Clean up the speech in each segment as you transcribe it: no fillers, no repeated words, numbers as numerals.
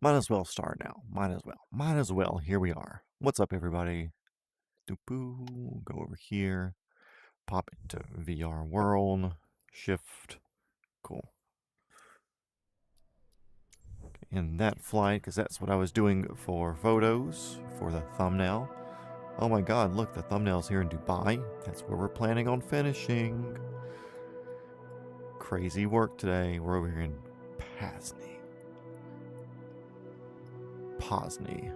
Might as well start now. Might as well. Might as well. Here we are. What's up, everybody? Doopoo. Go over here. Pop into VR world. Shift. Cool. In that flight, because that's what I was doing for photos, for the thumbnail. Oh my god, look, the thumbnail's here in Dubai. That's where we're planning on finishing. Crazy work today. We're over here in Pasni. Pasni.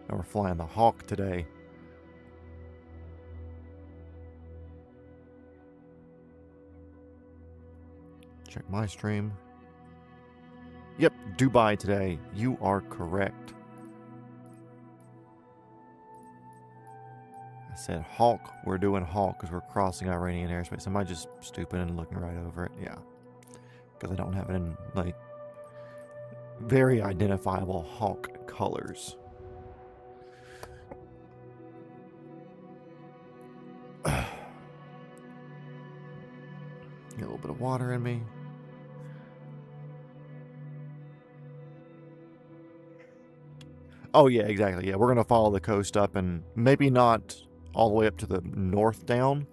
And we're flying the Hawk today. Check my stream. Yep, Dubai today. You are correct. I said Hawk. We're doing Hawk because we're crossing Iranian airspace. Am I just stupid and looking right over it? Yeah. Because I don't have it in, like, very identifiable Hawk colors. Get a little bit of water in me. Oh, yeah, exactly. Yeah, we're going to follow the coast up and maybe not all the way up to the north down.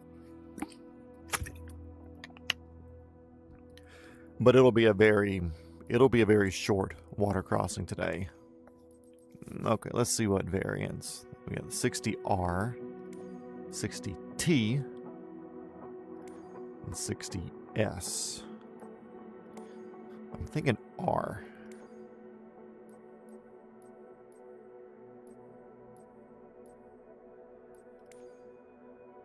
But it'll be a very short water crossing today. Okay, let's see what variants. We got the 60R, 60T, and 60S. I'm thinking R.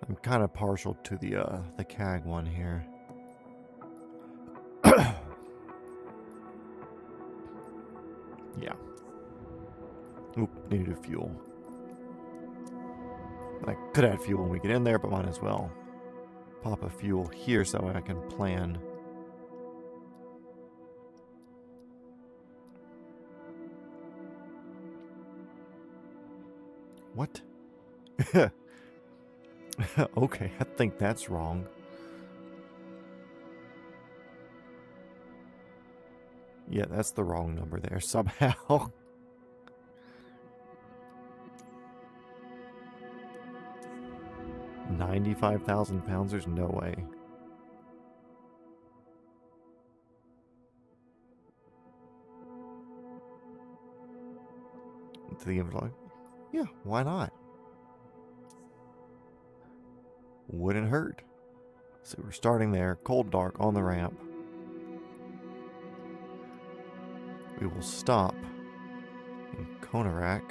I'm kind of partial to the CAG one here. Yeah. Oop, needed a fuel. I could add fuel when we get in there, but might as well pop a fuel here so that way I can plan. What? Okay, I think that's wrong. Yeah, that's the wrong number there somehow. 95,000 pounds? There's no way. To the envelope. Yeah, why not? Wouldn't hurt. So we're starting there, cold dark on the ramp. We will stop in Konarak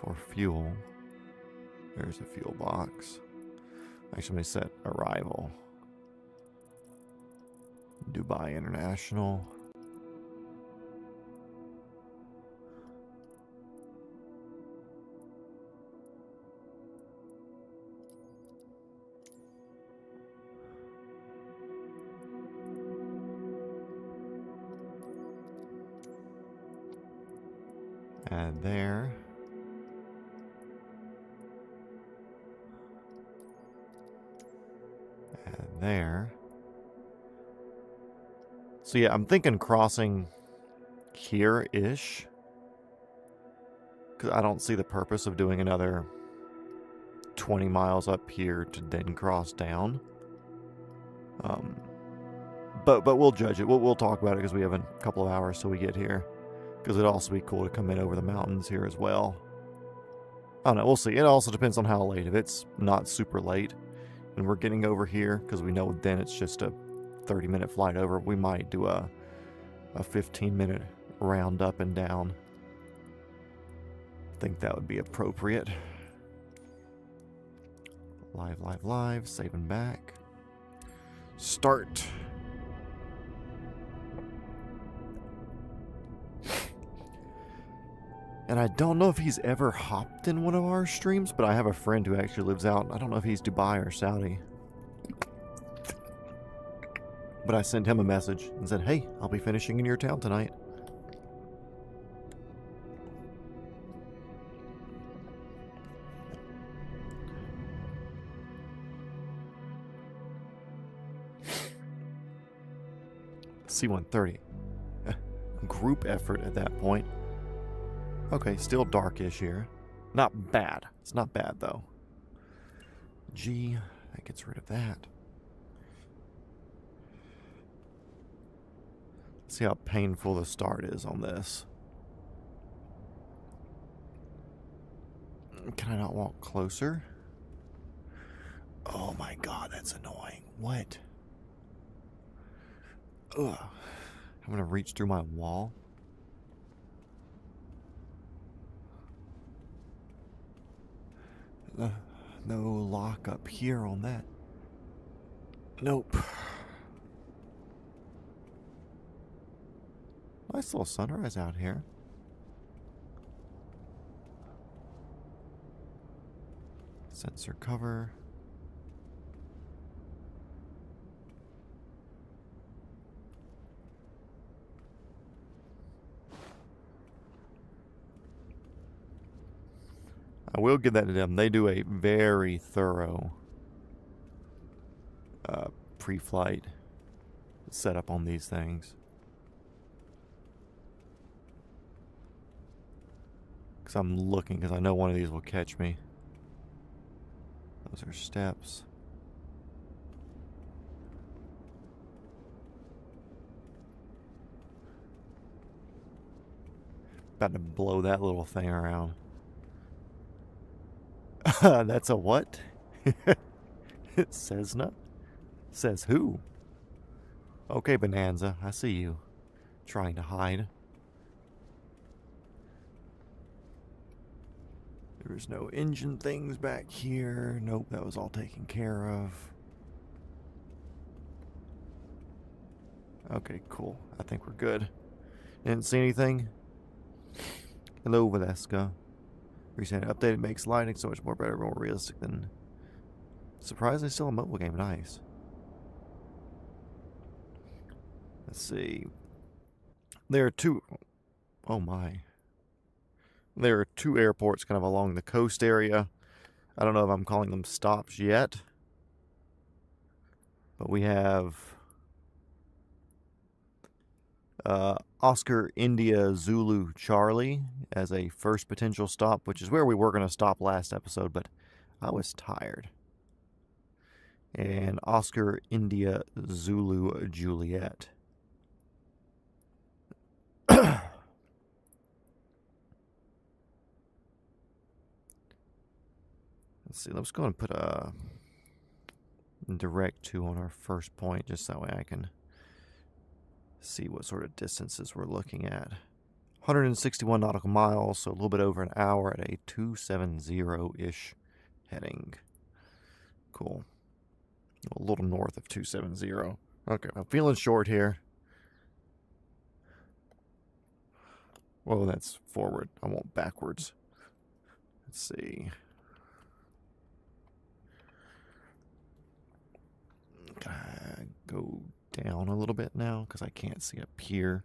for fuel. There's a fuel box. Actually, let me set arrival. Dubai International. Add there. Add there. So yeah, I'm thinking crossing here-ish. Because I don't see the purpose of doing another 20 miles up here to then cross down. But we'll judge it. We'll talk about it because we have a couple of hours till we get here. Because it'd also be cool to come in over the mountains here as well. I don't know, we'll see. It also depends on how late. If it's not super late and we're getting over here, because we know then it's just a 30-minute flight over, we might do a 15-minute round up and down. I think that would be appropriate. Live, saving back. Start. And I don't know if he's ever hopped in one of our streams, but I have a friend who actually lives out. I don't know if he's Dubai or Saudi. But I sent him a message and said, hey, I'll be finishing in your town tonight. C-130. Group effort at that point. Okay, still darkish here. Not bad. It's not bad, though. G, that gets rid of that. Let's see how painful the start is on this. Can I not walk closer? Oh my god, that's annoying. What? Ugh. I'm gonna reach through my wall. No lock up here on that. Nope. Nice little sunrise out here. Sensor cover. I will give that to them. They do a very thorough pre-flight setup on these things. Because I'm looking, because I know one of these will catch me. Those are steps. About to blow that little thing around. That's a what? It says no. Says who? Okay, Bonanza, I see you. Trying to hide. There's no engine things back here. Nope, that was all taken care of. Okay, cool. I think we're good. Didn't see anything? Hello, Valeska. Recent update makes lighting so much more better, more realistic than... Surprisingly still a mobile game. Nice. Let's see. There are two... Oh my. There are two airports kind of along the coast area. I don't know if I'm calling them stops yet. But we have... Oscar India Zulu Charlie as a first potential stop, which is where we were going to stop last episode, but I was tired. And Oscar India Zulu Juliet. Let's see, let's go and put a direct 2 on our first point, just that way I can see what sort of distances we're looking at. 161 nautical miles, so a little bit over an hour at a 270-ish heading. Cool. A little north of 270. Okay, I'm feeling short here. Whoa, that's forward. I want backwards. Let's see. Go down a little bit now because I can't see up here.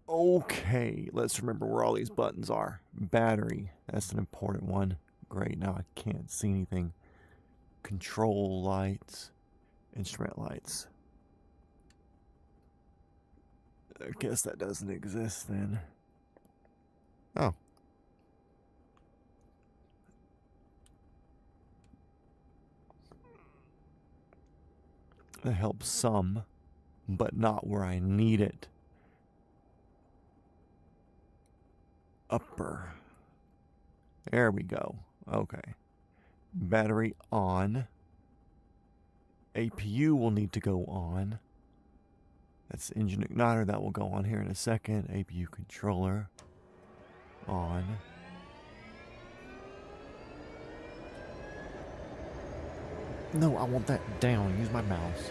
Okay, let's remember where all these buttons are. Battery, that's an important one. Great, now I can't see anything. Control lights, instrument lights. I guess that doesn't exist then. Oh. That helps some, but not where I need it. Upper. There we go. Okay. Battery on. APU will need to go on. That's engine igniter. That will go on here in a second. APU controller. On. No, I want that down. Use my mouse.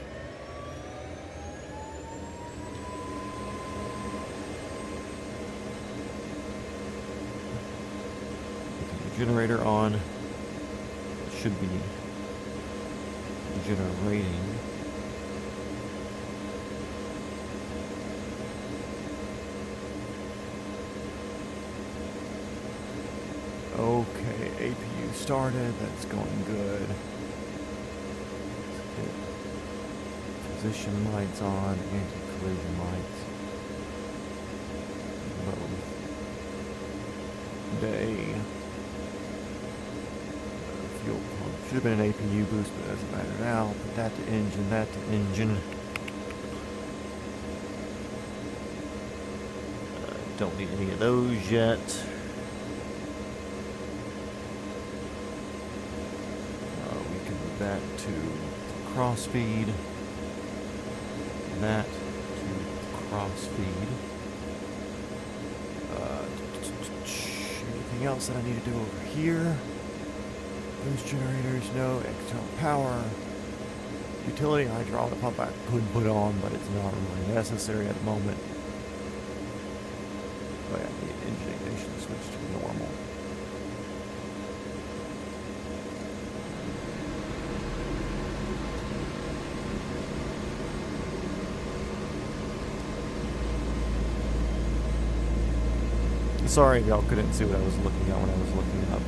Okay, generator on. Should be generating. Okay, APU started. That's going good. Position lights on, anti-collision lights. Both. Day. Fuel pump. Should have been an APU boost, but it doesn't matter now. Put that to engine, that to engine. Don't need any of those yet. We can move that to crossfeed. That to crossfeed. Anything else that I need to do over here? Those generators, no. External power. Utility hydraulic pump I could put on, but it's not really necessary at the moment. Oh yeah, the engine ignition switch to normal. Sorry if y'all couldn't see what I was looking at when I was looking up.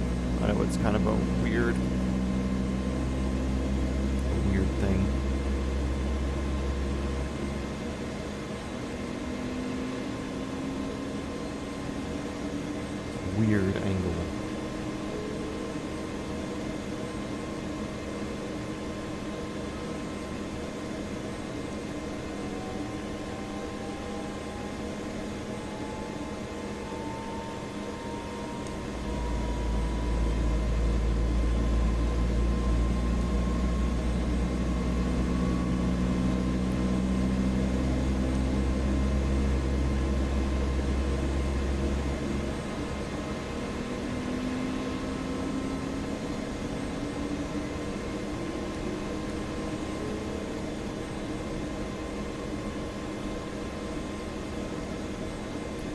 I know it's kind of a weird thing. Weird angle.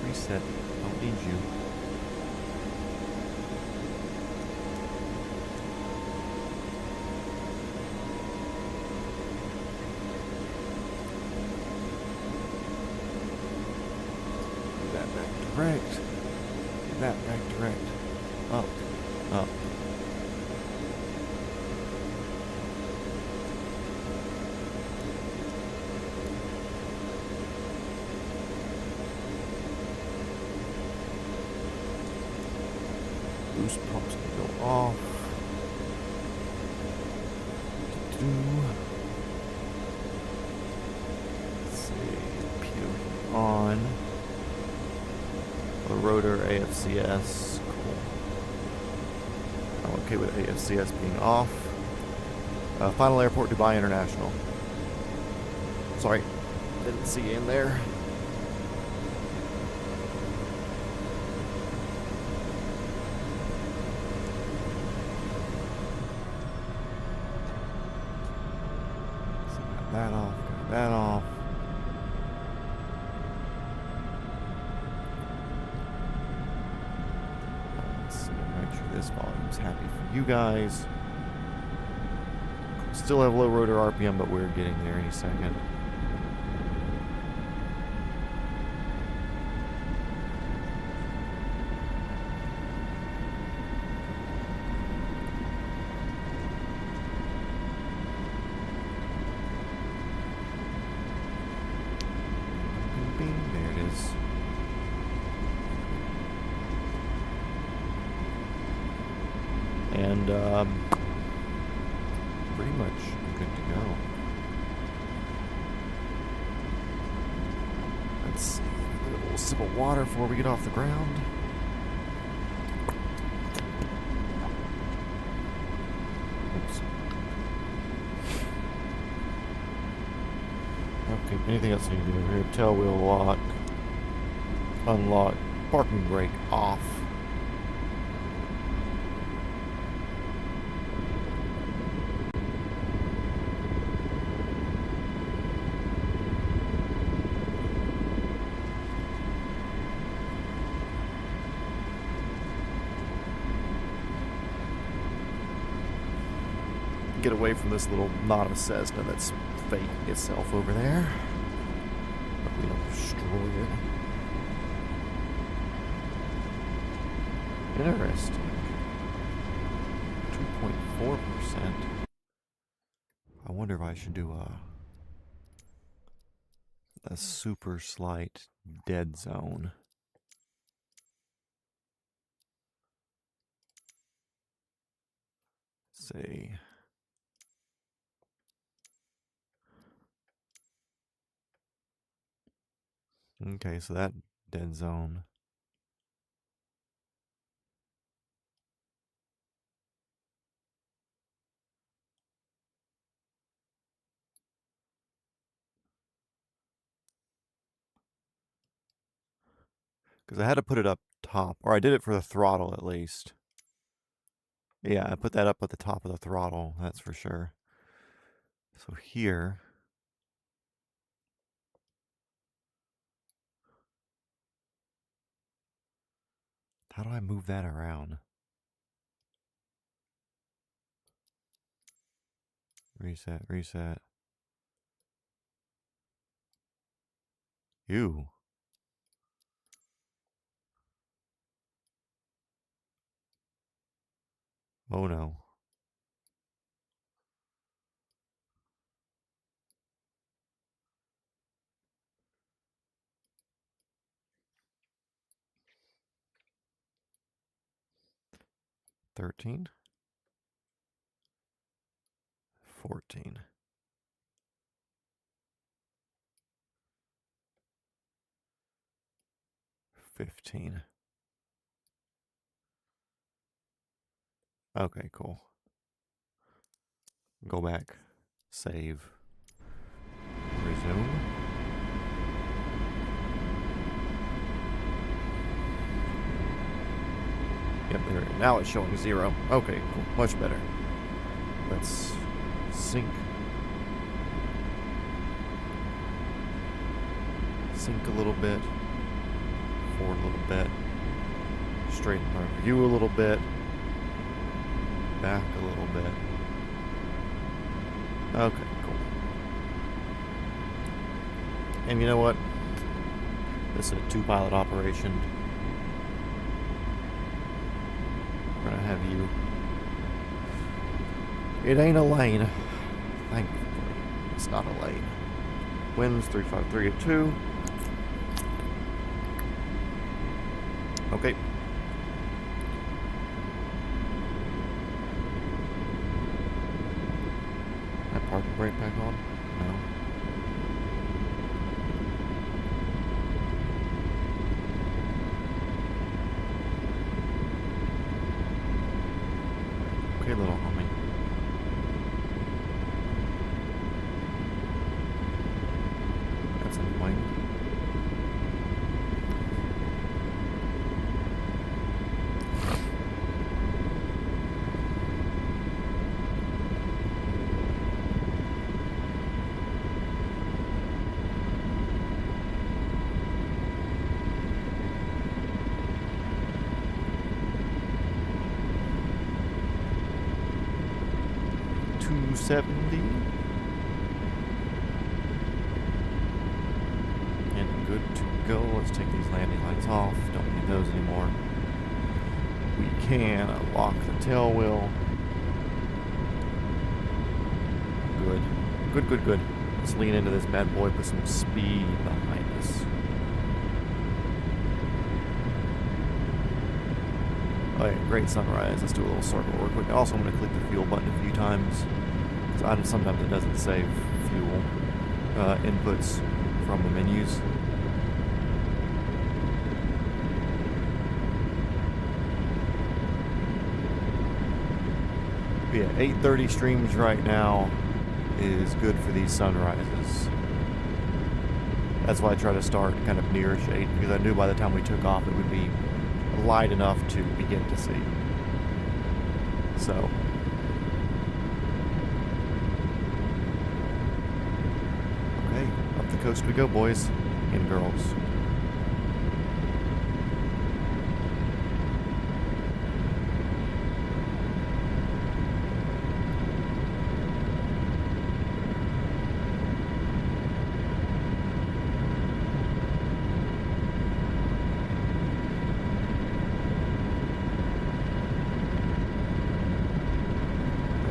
Reset. Don't need you. Put that back direct. Get that back direct. Up. Up. Boost pumps can go off. Let's see. PO on. The rotor AFCS. Cool. I'm okay with AFCS being off. Final airport Dubai International. Sorry, didn't see you in there. That off, got that off. Let's see, make sure this volume's happy for you guys. Still have low rotor RPM, but we're getting there any second. There it is. And pretty much good to go. Let's see, a little sip of water before we get off the ground. Oops. Okay, anything else we need to do here? Tail wheel lock. Unlock. Parking brake off. Get away from this little not a Cessna that's faking itself over there. But we don't destroy it. Interesting. 2.4%. I wonder if I should do a a super slight dead zone. Let's see. Okay, so that dead zone. Because I had to put it up top, or I did it for the throttle at least. Yeah, I put that up at the top of the throttle, that's for sure. So here, how do I move that around? Reset, reset. Ew. Oh no. $13. 14. 15. Okay, cool. Go back. Save. Resume. Yep, there. Now it's showing 0. Okay, cool. Much better. Let's sync. Sync a little bit. Forward a little bit. Straighten my view a little bit. Back a little bit. Okay, cool. And you know what? This is a 2-pilot operation. We're gonna have you. It ain't a lane. Thankfully, it's not a lane. Winds 353 at 2. Okay. That parking brake back on? No. Okay, little homie. That's annoying. $270 and good to go. Let's take these landing lights off. Don't need those anymore. We can lock the tail wheel. Good. Good, good, good. Let's lean into this bad boy, put some speed behind us. Oh yeah, great sunrise. Let's do a little circle real quick. Also, I'm going to click the fuel button a few times. Sometimes it doesn't save fuel inputs from the menus. But yeah, 8:30 streams right now is good for these sunrises. That's why I try to start kind of near shade, because I knew by the time we took off it would be light enough to begin to see. So okay, up the coast we go, boys and girls.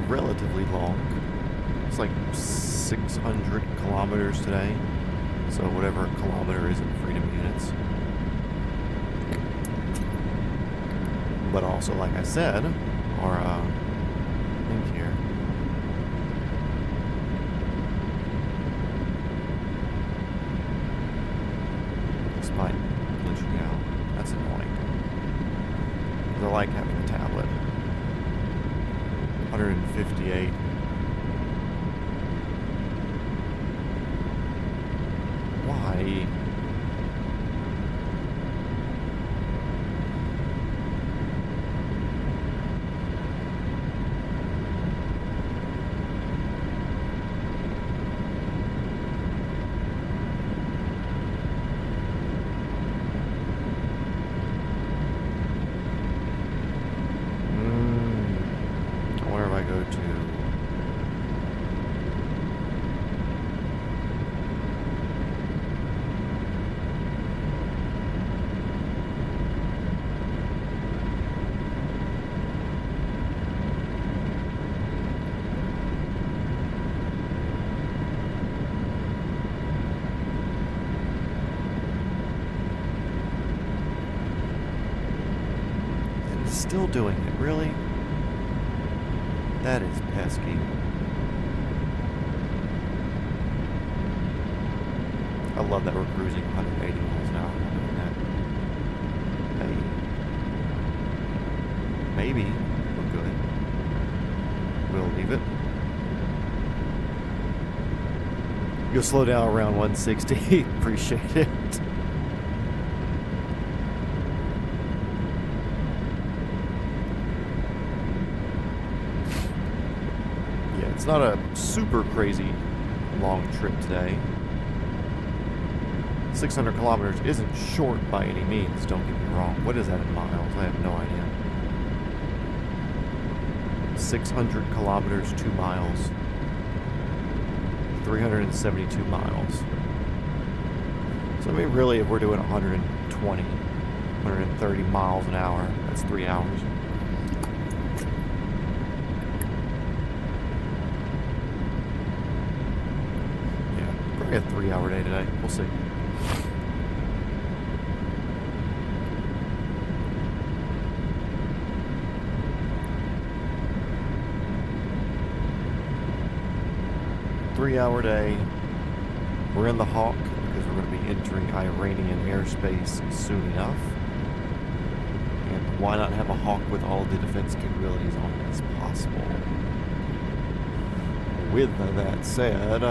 Relatively long. It's like 600 kilometers today. So whatever a kilometer is in freedom units. But also, like I said, our thing here. Despite glitching out. That's annoying. I like having a tablet. 158. Why? Where do I go to? And it's still doing it, really? That is pesky. I love that we're cruising 180 miles an hour. Hey. Maybe we're good. We'll leave it. You'll slow down around 160. Appreciate it. It's not a super crazy long trip today. 600 kilometers isn't short by any means, don't get me wrong. What is that in miles? I have no idea. 600 kilometers, 2 miles. 372 miles. So I mean, really, if we're doing 120, 130 miles an hour, that's 3 hours. A 3-hour day today. We'll see. Three-hour day. We're in the Hawk because we're going to be entering Iranian airspace soon enough. And why not have a Hawk with all the defense capabilities on it as possible? With that said,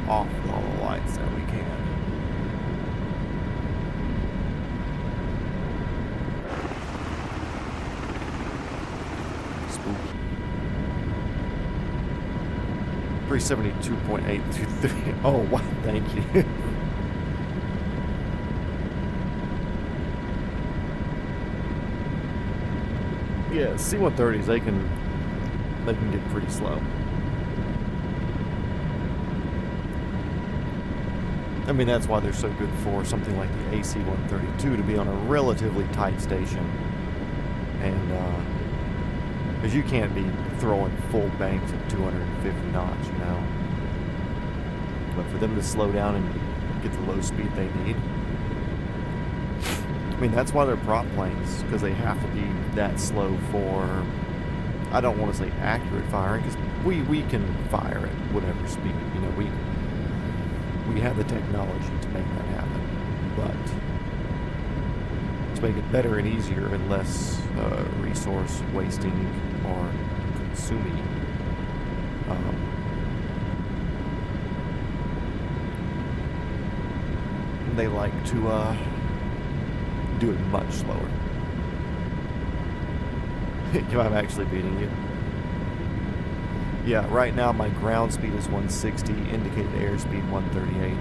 off with all the lights that we can. Spooky. 372.823. Oh, wow, thank you. Yeah, C-130s, they can get pretty slow. I mean, that's why they're so good for something like the AC-132 to be on a relatively tight station. And, because you can't be throwing full banks at 250 knots, you know. But for them to slow down and get the low speed they need. I mean, that's why they're prop planes, because they have to be that slow for, I don't want to say accurate firing, because we can fire at whatever speed, you know, we have the technology to make that happen, but to make it better and easier and less resource wasting or consuming, they like to do it much slower. I'm actually beating you. Yeah, right now my ground speed is 160, indicated airspeed 138.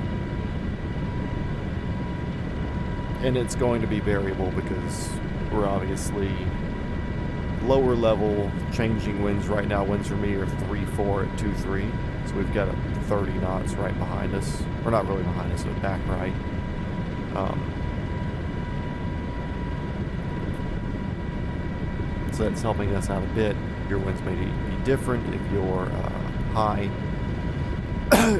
And it's going to be variable because we're obviously lower level, changing winds right now. Winds for me are 3-4 at 2-3. So we've got a 30 knots right behind us. Or not really behind us, but back right. So that's helping us out a bit. Your winds may be different. If you're high,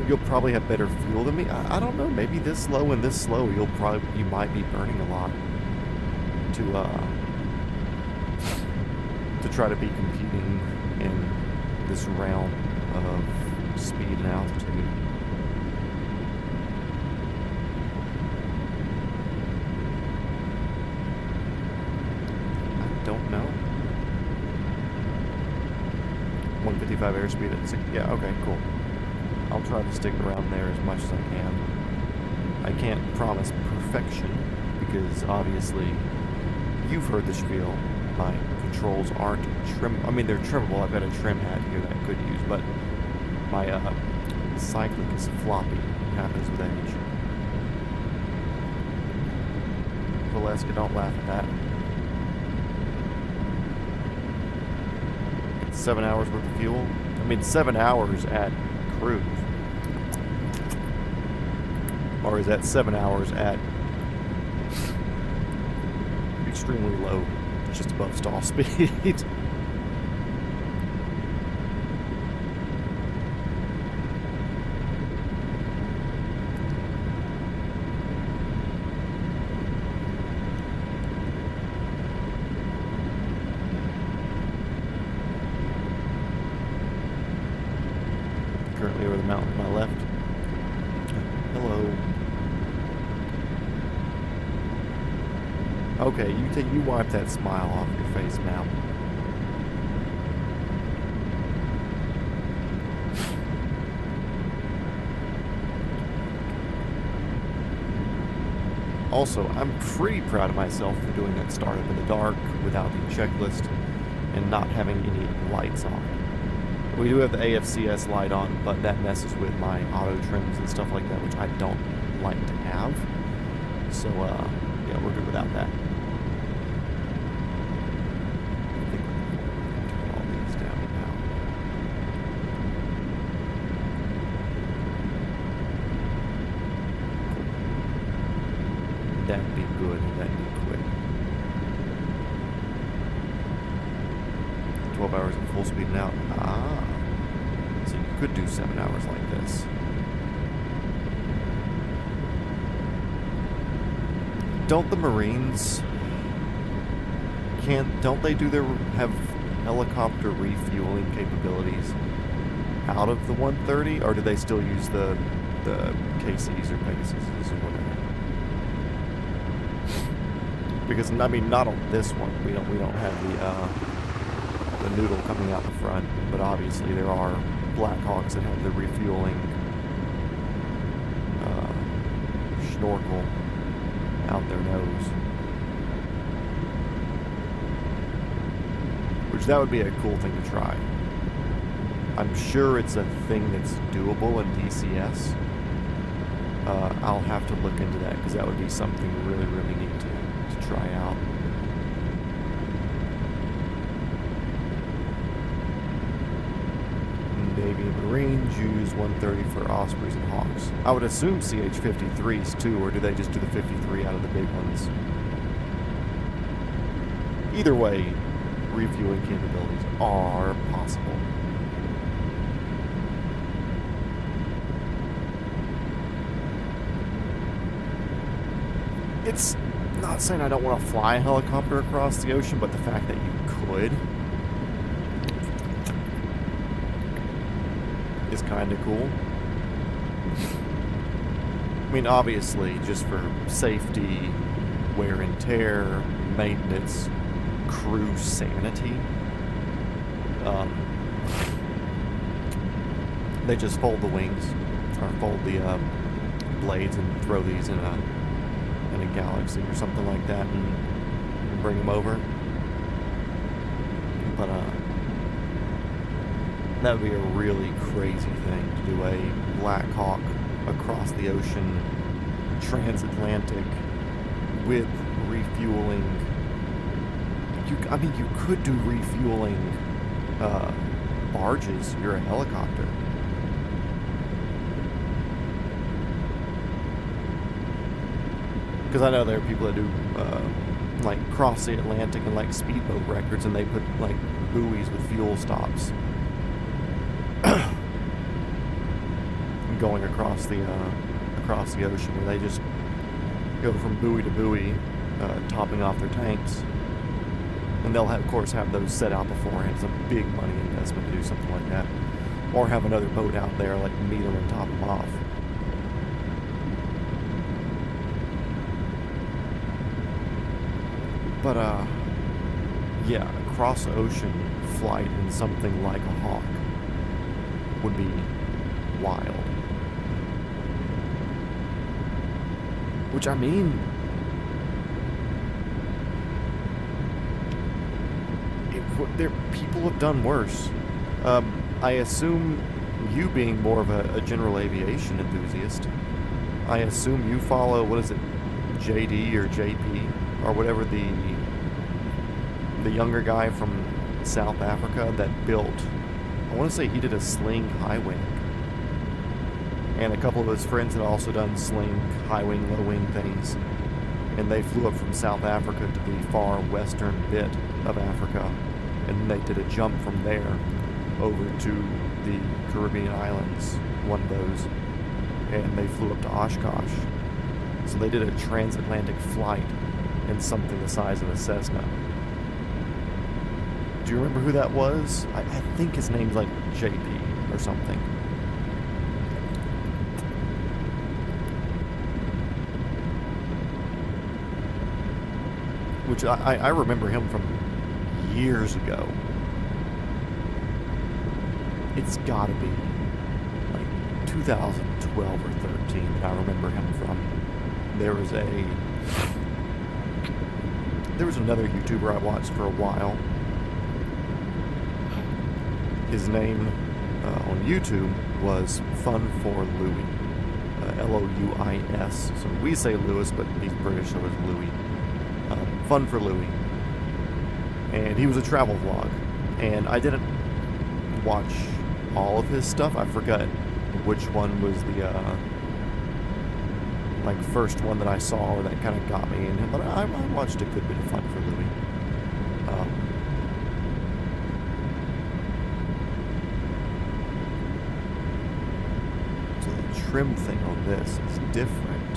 you'll probably have better fuel than me. I don't know. Maybe this low and this slow, you might be burning a lot to try to be competing in this realm of speed and altitude. I don't know. 155 airspeed at 6. Yeah, okay, cool. I'll try to stick around there as much as I can. I can't promise perfection because obviously you've heard the spiel. My controls aren't trim. I mean, they're trimmable. I've got a trim hat here that I could use, but my cycling is floppy. It happens with age. Valeska, don't laugh at that. It's 7 hours worth of fuel. I mean, 7 hours at cruise. Or is that 7 hours at extremely low, just above stall speed? Currently over the mountain to my left. Hello. Okay, you wipe that smile off your face now. Also, I'm pretty proud of myself for doing that startup in the dark without the checklist and not having any lights on. We do have the AFCS light on, but that messes with my auto trims and stuff like that, which I don't like to have. So, yeah, we're good without that. I think we can turn all these down now. That'd be good, and that'd be quick. 12 hours at full speed and out. Ah. So you could do 7 hours like this. Don't the Marines... Don't they have helicopter refueling capabilities out of the 130? Or do they still use the KCs or Pegasuses or whatever? Because, I mean, not on this one. We don't have the noodle coming out the front, but obviously there are Blackhawks that have the refueling snorkel out their nose. Which that would be a cool thing to try. I'm sure it's a thing that's doable in DCS. I'll have to look into that because that would be something really, really neat to try out. Navy and Marines use 130 for Ospreys and Hawks. I would assume CH-53s too, or do they just do the 53 out of the big ones? Either way, refueling capabilities are possible. It's not saying I don't want to fly a helicopter across the ocean, but the fact that you could is kind of cool. I mean, obviously, just for safety, wear and tear, maintenance, crew sanity, they just fold the wings, or fold the blades and throw these in a Galaxy or something like that and bring them over. But that would be a really crazy thing to do, a Black Hawk across the ocean, transatlantic, with refueling. I mean, you could do refueling barges. You're a helicopter. Because I know there are people that do like cross the Atlantic in like speedboat records, and they put like buoys with fuel stops going across the ocean, where they just go from buoy to buoy, topping off their tanks. And they'll of course have those set out beforehand. It's a big money investment to do something like that, or have another boat out there like meet them and top them off. But yeah, a cross-ocean flight in something like a Hawk would be wild. Which, I mean, people have done worse. I assume you, being more of a general aviation enthusiast, I assume you follow, what is it, JD or JP, or whatever, the younger guy from South Africa that built, I want to say he did a sling high wing. And a couple of his friends had also done sling, high wing, low wing things. And they flew up from South Africa to the far western bit of Africa. And they did a jump from there over to the Caribbean islands, one of those. And they flew up to Oshkosh. So they did a transatlantic flight in something the size of a Cessna. Do you remember who that was? I think his name's like JP or something. Which I remember him from years ago. It's gotta be like 2012 or 13 that I remember him from. There was another YouTuber I watched for a while. His name on YouTube was Fun for Louis, Louis. So we say Lewis, but he's British, so it's Louis. Fun for Louis. And he was a travel vlog. And I didn't watch all of his stuff. I forgot which one was the like first one that I saw, or that kind of got me in him. But I watched a good bit of Fun for Louis. So the trim thing on this is different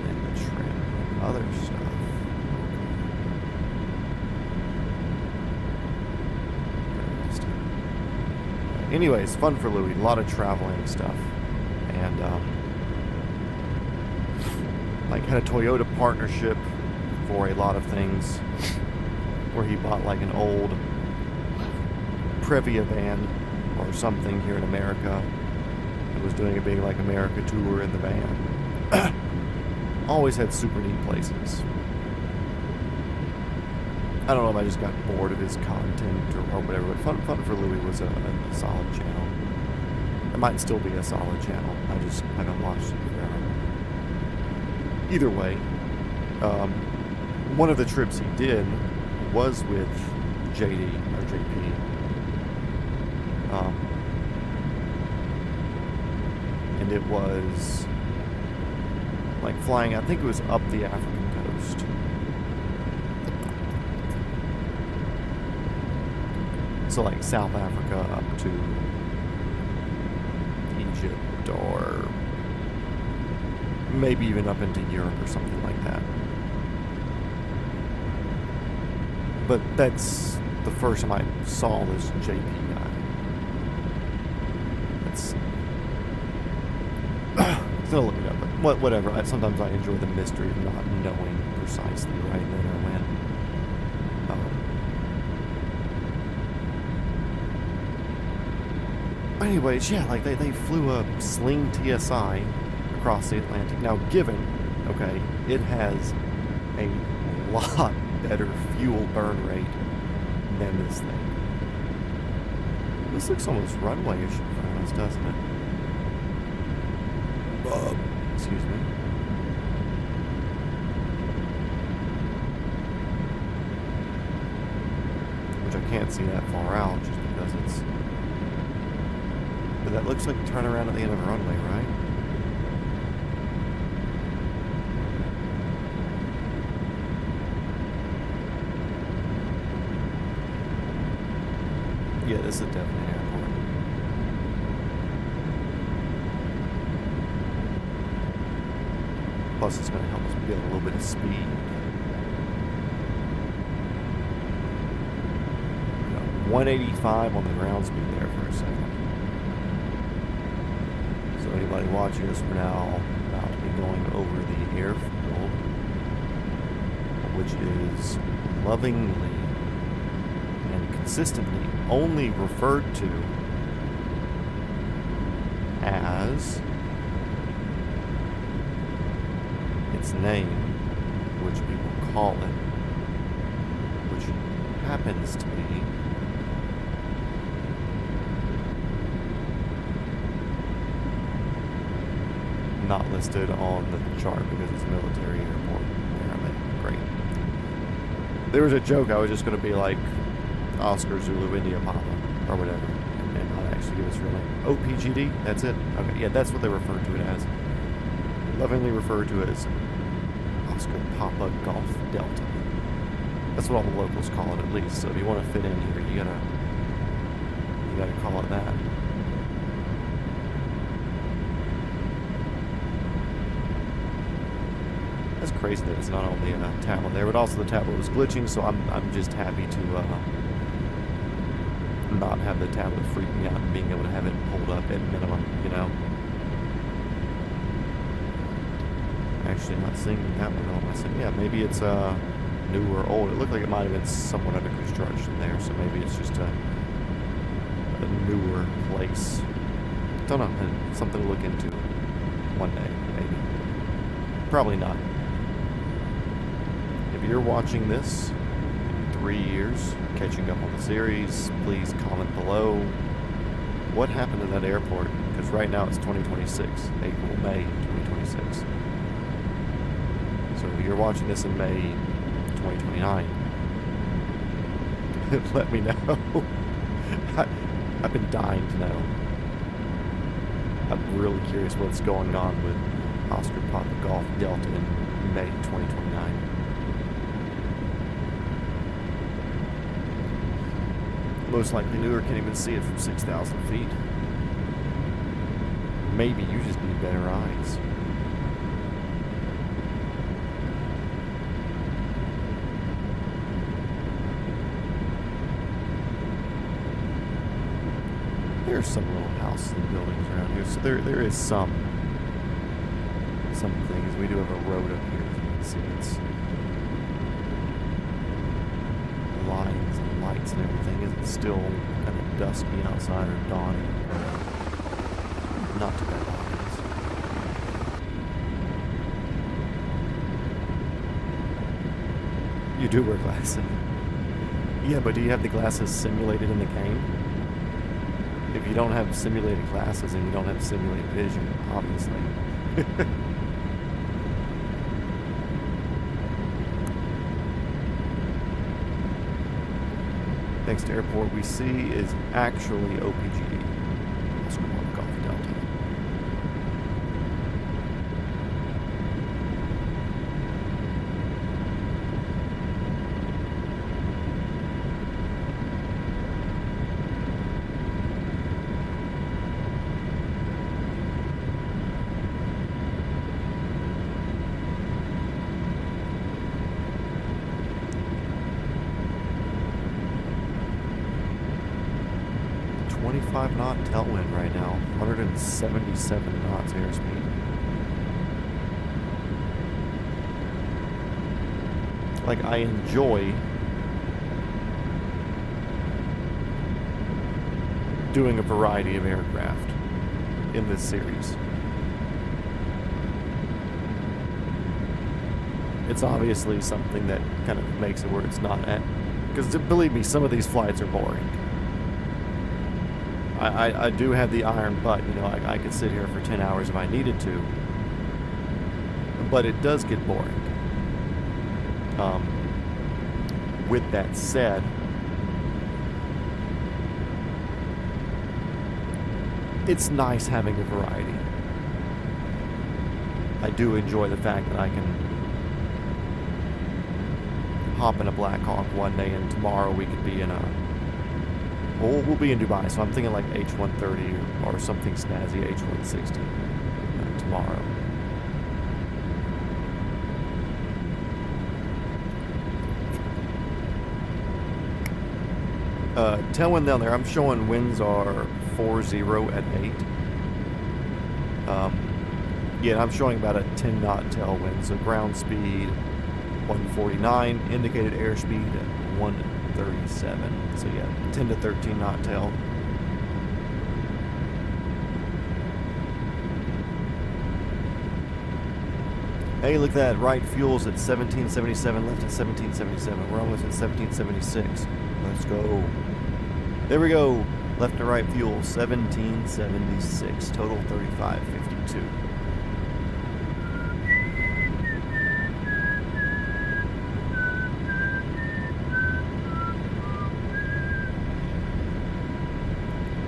than the trim on other stuff. Anyways, Fun for Louis, a lot of traveling stuff, and like had a Toyota partnership for a lot of things, where he bought like an old Previa van or something here in America, and was doing a big like America tour in the van. Always had super neat places. I don't know if I just got bored of his content or whatever, but Fun for Louis was a solid channel. It might still be a solid channel. I haven't watched it forever. Either way, one of the trips he did was with JD or JP. And it was like flying, I think it was up the African coast. So like South Africa up to Egypt, or maybe even up into Europe or something like that. But that's the first time I saw this JP guy. It's still looking up, but whatever. Sometimes I enjoy the mystery of not knowing precisely right then or when. Anyways, yeah, like they flew a Sling TSI across the Atlantic. Now, given, okay, it has a lot better fuel burn rate than this thing. This looks almost runway-ish in front of us, doesn't it? Excuse me. Which I can't see that far out just because it's... But that looks like a turnaround at the end of a runway, right? Yeah, this is definitely an airport. Plus, it's going to help us build a little bit of speed. 185 on the ground speed there for a second. So anybody watching this, we're now about to be going over the airfield, which is lovingly and consistently only referred to as its name, which people call it, which happens to be not listed on the chart because it's a military airport. Apparently, great. There was a joke I was just going to be like Oscar Zulu India Papa or whatever, and not actually give its real name. OPGD. That's it. Okay, yeah, that's what they refer to it as. Lovingly referred to as Oscar Papa Golf Delta. That's what all the locals call it, at least. So if you want to fit in here, you gotta call it that. That's crazy that it's not only a tablet there, but also the tablet was glitching. So I'm just happy to not have the tablet freaking out and being able to have it pulled up at minimum. You know. Actually, not seeing that one on. I said, yeah, maybe it's new or old. It looked like it might have been somewhat under construction there, so maybe it's just a newer place. Don't know. Something to look into one day, maybe. Probably not. If you're watching this in 3 years, catching up on the series, please comment below what happened to that airport, because right now it's 2026, April, May 2026. So if you're watching this in May 2029, let me know. I've been dying to know. I'm really curious what's going on with Oscar Papa Golf Delta in May 2029. Most likely Newark can't even see it from 6,000 feet. Maybe you just need better eyes. There's some little houses and buildings around here, so there is some things. We do have a road up here, as you can see. It's lines and lights and everything. It's still kind of dusky outside or dawning. Not too bad. You do wear glasses. Yeah, but do you have the glasses simulated in the game? If you don't have simulated glasses and you don't have simulated vision, obviously. Next airport we see is actually OPGD. Oscar Papa Golf Delta. .5 knot tailwind right now, 177 knots airspeed. Like, I enjoy doing a variety of aircraft in this series. It's obviously something that kind of makes it where it's not at, because believe me, some of these flights are boring. I do have the iron butt, you know, I could sit here for 10 hours if I needed to, but it does get boring. With that said, it's nice having a variety. I do enjoy the fact that I can hop in a Black Hawk one day and tomorrow we could be in a Well, we'll be in Dubai, so I'm thinking like H130 or something snazzy, H160 tomorrow. Tailwind down there, I'm showing winds are 4-0 at 8. Yeah, I'm showing about a 10 knot tailwind, so ground speed 149, indicated airspeed 137. So yeah, 10 to 13 knot tail. Hey, look at that, right fuel's at 1777, left at 1777. We're almost at 1776. Let's go. There we go. Left to right fuel, 1776. Total 3552.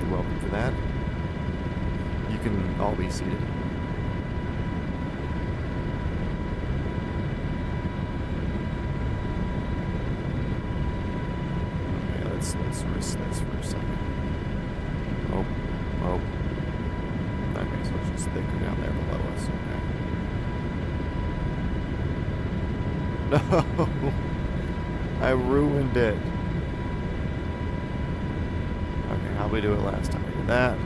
You're welcome for that. You can all be seated. Let's risk this for a second. Oh. Okay, so it's just thicker down there below us. Okay. No! I ruined it. Okay, how'd we do it last time? We did that.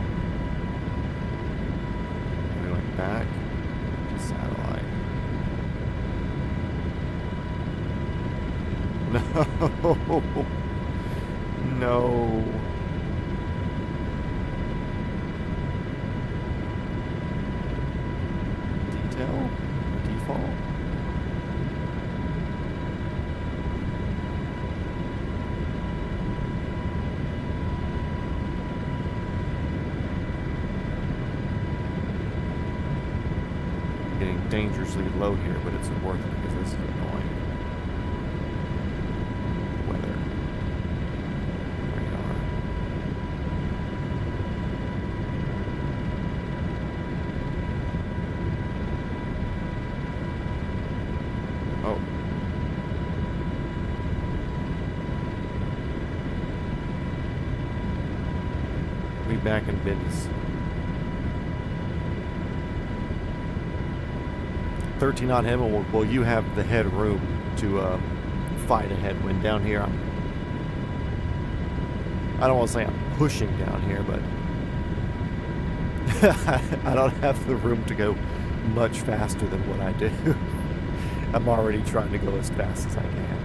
We went back to satellite. No! No. Detail? Default? Getting dangerously low here, but it's worth it because this is annoying. Weather. Back in business. 13 knot headwind. Well, you have the headroom to fight a headwind down here. I don't want to say I'm pushing down here, but I don't have the room to go much faster than what I do. I'm already trying to go as fast as I can.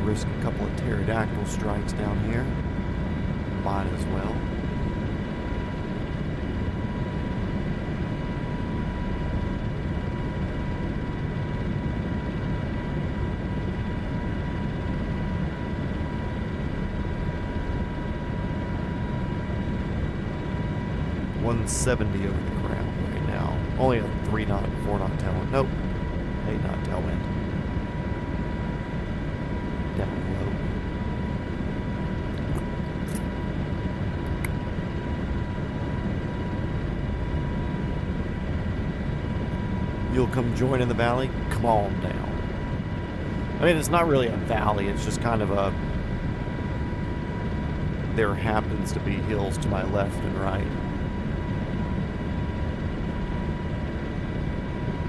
Risk a couple of pterodactyl strikes down here. Might as well. $170 over the ground right now. Only a 3 knot, 4 knot tailwind. Nope. 8 knot tailwind. Down low. You'll come join in the valley? Come on down. I mean, it's not really a valley, it's just kind of a... There happens to be hills to my left and right.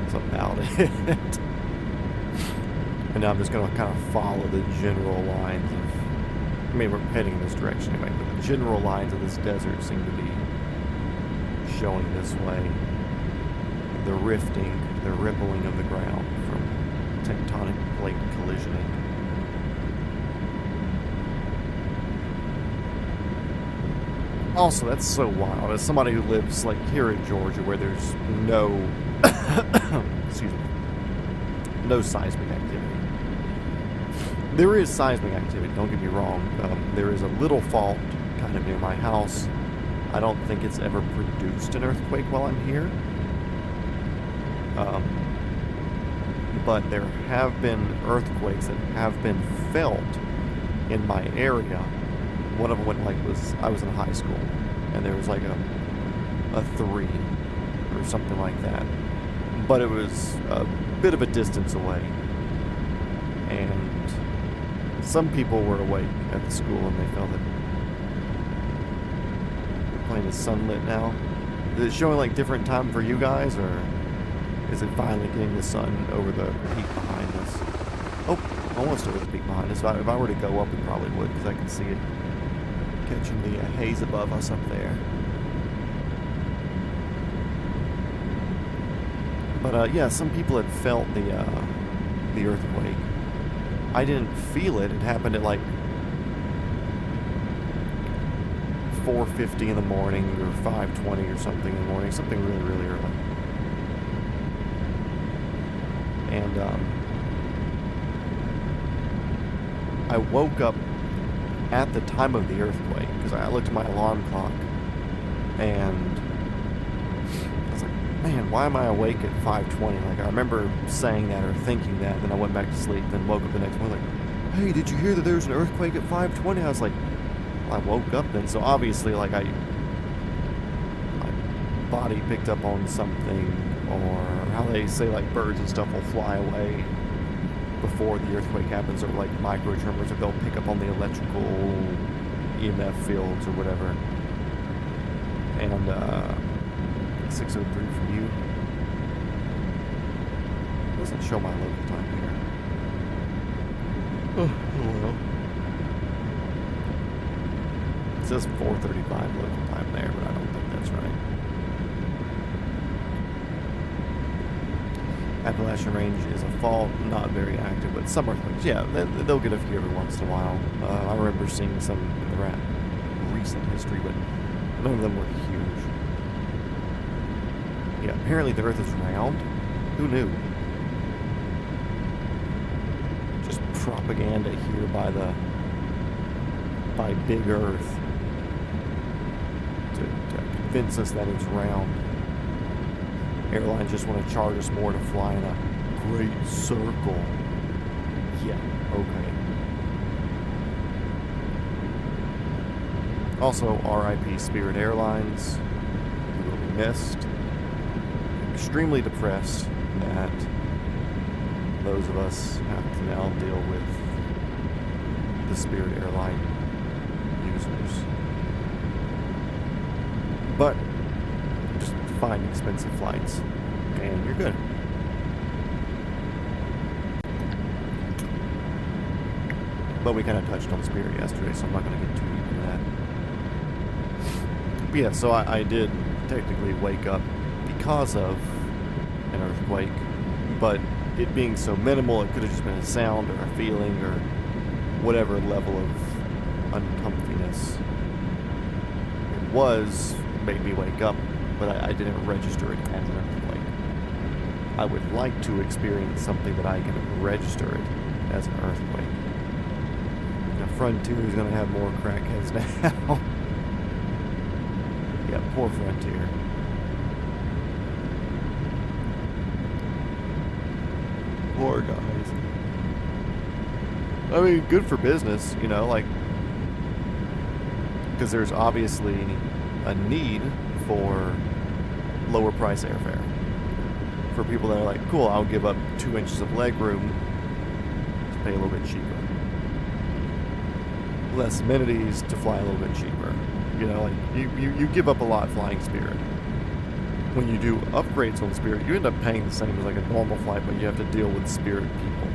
That's about it. And now I'm just going to kind of follow the general lines of... I mean, we're heading in this direction anyway, but the general lines of this desert seem to be showing this way. The rifting, the rippling of the ground from tectonic plate collisioning. Also, that's so wild. As somebody who lives like here in Georgia where there's no... excuse me. No seismic activity. There is seismic activity, don't get me wrong. There is a little fault kind of near my house I don't think it's ever produced an earthquake while I'm here. But there have been earthquakes that have been felt in my area. One of them went I was in high school, and there was like a 3 or something like that. But it was a bit of a distance away. And some people were awake at the school and they felt it. The plane is sunlit now. Is it showing like different time for you guys, or is it finally getting the sun over the peak behind us? Oh, almost over the peak behind us. If I were to go up, it probably would, because I can see it catching the haze above us up there. But yeah, some people had felt the earthquake. I didn't feel it. It happened at like 4:50 in the morning or 5:20 or something in the morning. Something really, really early. And I woke up at the time of the earthquake because I looked at my alarm clock and I was like, man, why am I awake at 5:20? Like, I remember saying that or thinking that, and then I went back to sleep, then woke up the next morning like, hey, did you hear that there was an earthquake at 5:20? I was like, well, I woke up then, so obviously, like, my body picked up on something, or how they say, like, birds and stuff will fly away before the earthquake happens, or like micro tremors, or they'll pick up on the electrical EMF fields or whatever. And 6:03 for you. Doesn't show my local time here. Oh well. It says 4:35 local time there, but I don't think that's right. Appalachian Range is a fault, not very active, but some earthquakes, yeah, they'll get a few every once in a while. I remember seeing some in the recent history, but none of them were huge. Yeah, apparently the Earth is round. Who knew? Just propaganda here by Big Earth to convince us that it's round. Airlines just want to charge us more to fly in a great circle. Yeah, okay. Also, RIP Spirit Airlines. You will be missed. Extremely depressed that those of us have to now deal with the Spirit Airline users. But just find expensive flights and you're good. But we kind of touched on Spirit yesterday, so I'm not going to get too deep into that. But yeah, so I did technically wake up because of an earthquake, but it being so minimal, it could have just been a sound or a feeling or whatever level of uncomfiness it was made me wake up, but I didn't register it as an earthquake. I would like to experience something that I can register it as an earthquake. Now, Frontier is going to have more crackheads now. Yeah, poor Frontier. Poor guys. I mean, good for business, you know, like, because there's obviously a need for lower price airfare. For people that are like, cool, I'll give up 2 inches of leg room to pay a little bit cheaper. Less amenities to fly a little bit cheaper. You know, like, you give up a lot flying Spirit. When you do upgrades on Spirit, you end up paying the same as like a normal flight, but you have to deal with Spirit people.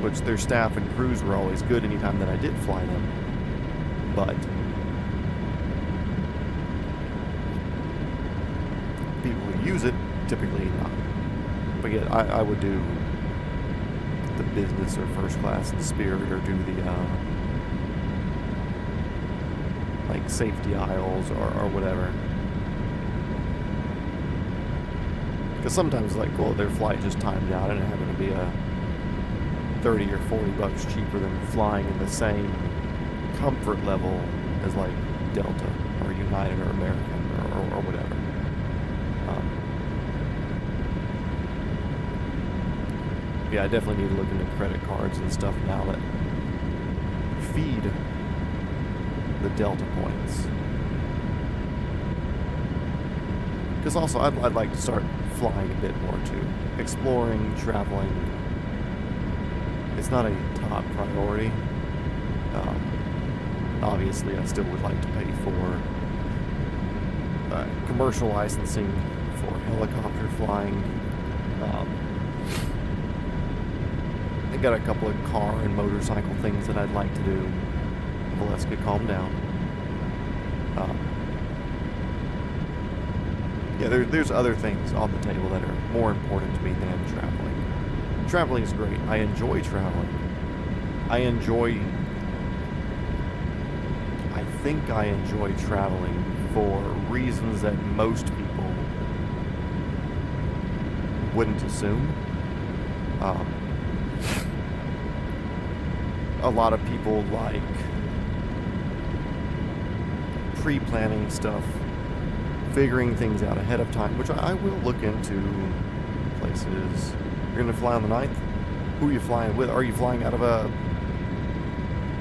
Which their staff and crews were always good anytime that I did fly them. But people who use it, typically not. But yeah, I would do the business or first class in Spirit, or do the like safety aisles or whatever. Because sometimes it's like, cool, their flight just timed out and it happened to be a $30 or $40 cheaper than flying in the same comfort level as like Delta or United or American or whatever. Yeah, I definitely need to look into credit cards and stuff now that feed the Delta points. Because also, I'd like to start flying a bit more too. Exploring, traveling. It's not a top priority. Obviously, I still would like to pay for commercial licensing for helicopter flying. I got a couple of car and motorcycle things that I'd like to do. Well, let's get calmed down. Yeah, there's other things on the table that are more important to me than traveling. Traveling is great. I enjoy traveling. I think I enjoy traveling for reasons that most people wouldn't assume. A lot of people like pre-planning stuff, figuring things out ahead of time, which I will look into places. You're going to fly on the 9th? Who are you flying with? Are you flying out of a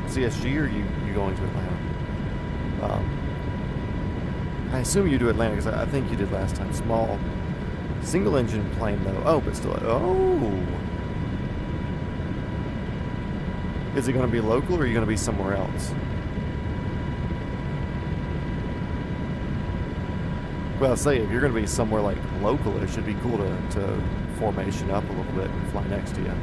CSG or are you going to Atlanta? I assume you do Atlanta because I think you did last time. Small, single engine plane though. Oh, but still. Oh. Is it going to be local or are you going to be somewhere else? Well, say if you're going to be somewhere like local, it should be cool to formation up a little bit and fly next to you.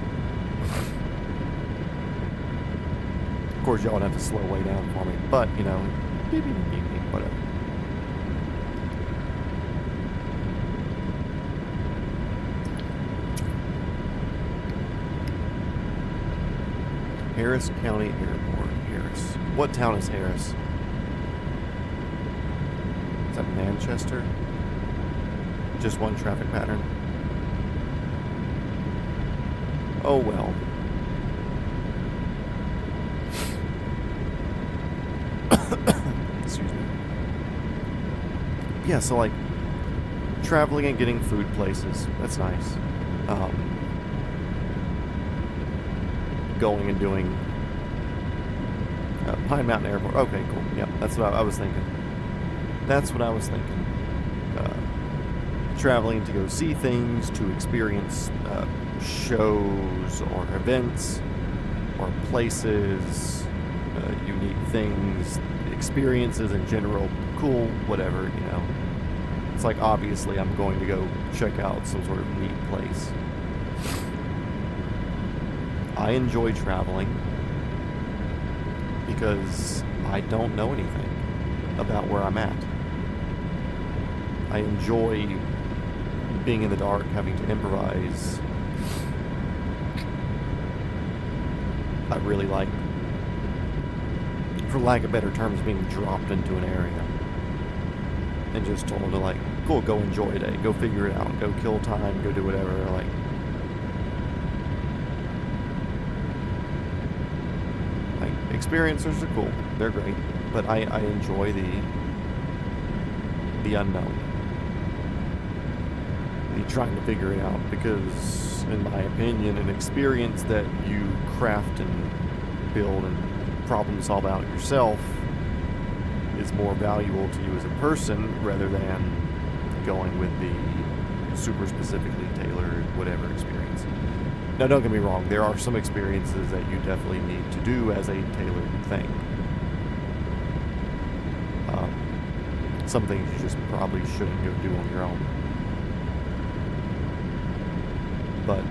Of course, y'all would have to slow way down for me, but you know, beep, beep, beep, beep, whatever. Harris County Airport. Harris. What town is Harris? Is that Manchester? Just one traffic pattern? Oh well. Excuse me. Yeah, so like traveling and getting food places. That's nice. Going and doing Pine Mountain Airport. Okay, cool. Yep, that's what I was thinking. That's what I was thinking. Traveling to go see things, to experience shows or events or places, unique things, experiences in general, cool, whatever, you know. It's like obviously I'm going to go check out some sort of neat place. I enjoy traveling because I don't know anything about where I'm at. I enjoy being in the dark, having to improvise. I really like, for lack of better terms, being dropped into an area and just told to like, cool, go enjoy a day, go figure it out, go kill time, go do whatever, like. Experiencers are cool, they're great, but I enjoy the unknown, the trying to figure it out, because in my opinion an experience that you craft and build and problem solve out yourself is more valuable to you as a person rather than going with the super specifically tailored whatever experience. Now, don't get me wrong, there are some experiences that you definitely need to do as a tailored thing. Some things you just probably shouldn't go do on your own. But,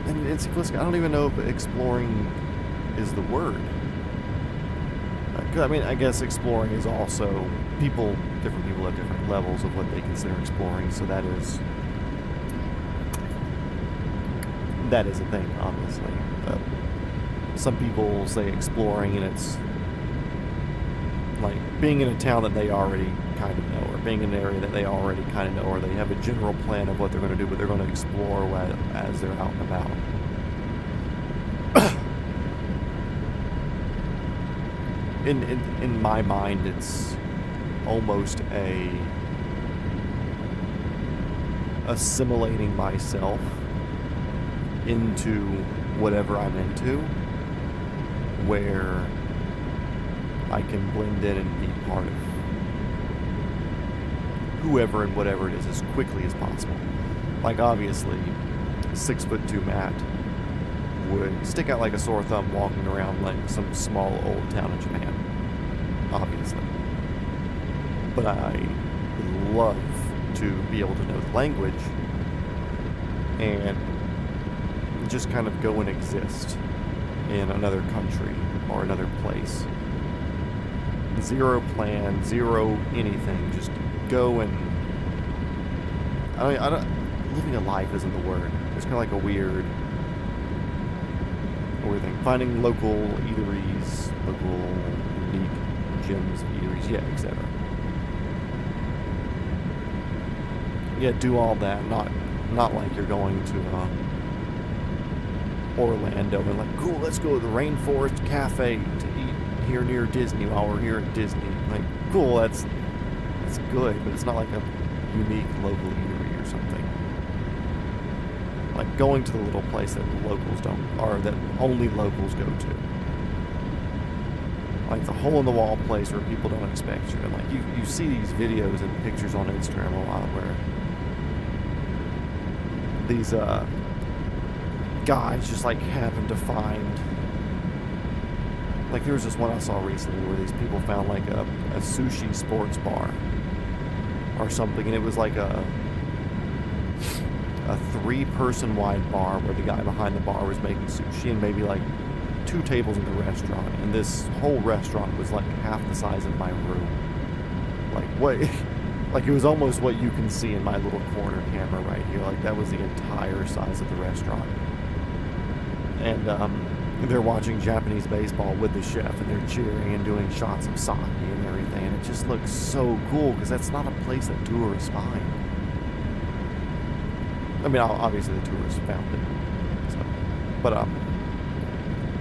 and it's I don't even know if exploring is the word. I mean, I guess exploring is also different people have different levels of what they consider exploring, so that is a thing, obviously. Some people say exploring and it's like being in a town that they already kind of know, or being in an area that they already kind of know, or they have a general plan of what they're going to do, but they're going to explore as they're out and about. in my mind, it's almost assimilating myself into whatever I'm into, where I can blend in and be part of whoever and whatever it is as quickly as possible. Like, obviously, 6'2" Matt would stick out like a sore thumb walking around like some small old town in Japan, obviously. But I would love to be able to know the language and just kind of go and exist in another country or another place. Zero plan, zero anything, just go and... I don't living a life isn't the word. It's kind of like a weird thing. Finding local eateries, local unique gyms, eateries, yeah, etc. Yeah, do all that. Not like you're going to Orlando and like, cool, let's go to the Rainforest Cafe to eat here near Disney while we're here at Disney. Like, cool, that's good, but it's not like a unique local eatery or something. Like going to the little place that locals don't, or that only locals go to. Like the hole-in-the-wall place where people don't expect you. And like you see these videos and pictures on Instagram a lot where these guys just like happen to find, like there was this one I saw recently where these people found like a sushi sports bar or something, and it was like a 3-person wide bar where the guy behind the bar was making sushi and maybe like 2 tables in the restaurant, and this whole restaurant was like half the size of my room. Like what? Like it was almost what you can see in my little corner camera right here. Like that was the entire size of the restaurant. And they're watching Japanese baseball with the chef, and they're cheering and doing shots of sake and everything. And it just looks so cool because that's not a place that tourists find. I mean, obviously the tourists found it. So, but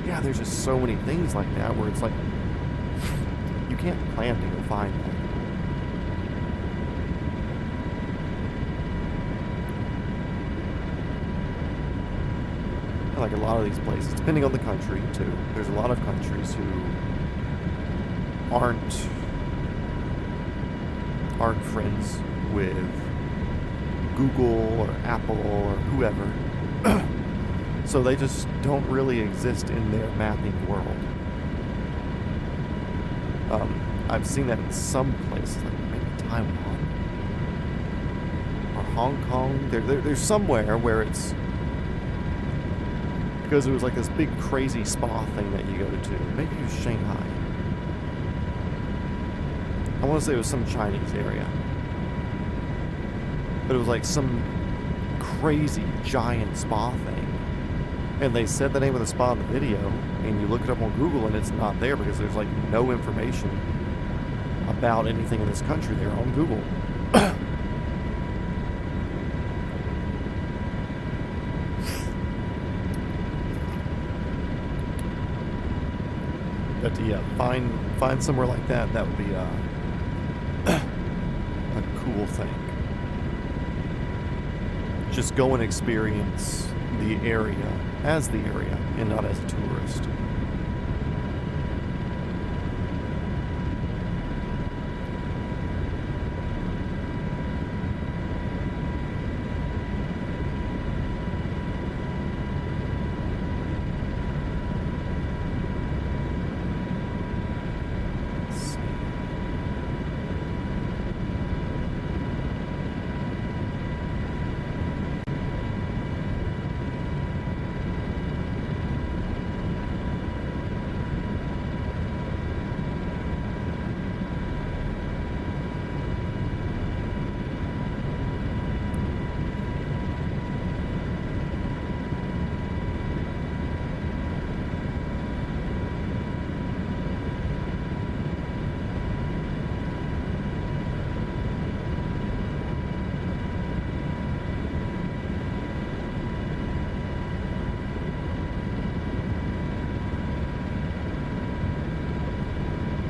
yeah, there's just so many things like that where it's like you can't plan to go find that. Like a lot of these places, depending on the country too. There's a lot of countries who aren't friends with Google or Apple or whoever. So they just don't really exist in their mapping world. I've seen that in some places, like maybe Taiwan or Hong Kong. There's somewhere where it's, because it was like this big crazy spa thing that you go to. Maybe it was Shanghai. I want to say it was some Chinese area. But it was like some crazy giant spa thing. And they said the name of the spa in the video, and you look it up on Google and it's not there because there's like no information about anything in this country there on Google. But yeah, find somewhere like that. That would be a cool thing. Just go and experience the area as the area and not as a tourist.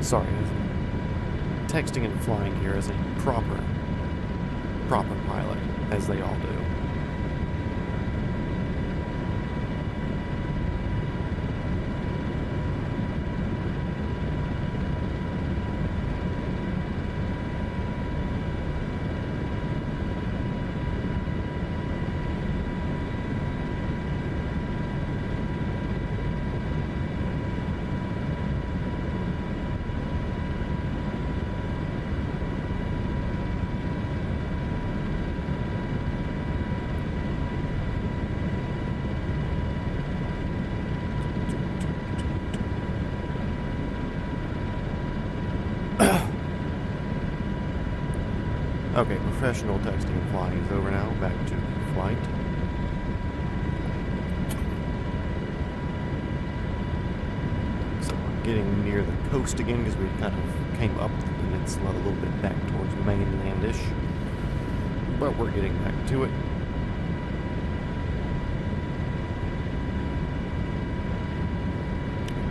Sorry, texting and flying here as a proper pilot, as they all do. Okay, professional texting and flying is over now. Back to flight. So we're getting near the coast again because we kind of came up the peninsula a little bit back towards mainlandish. But we're getting back to it.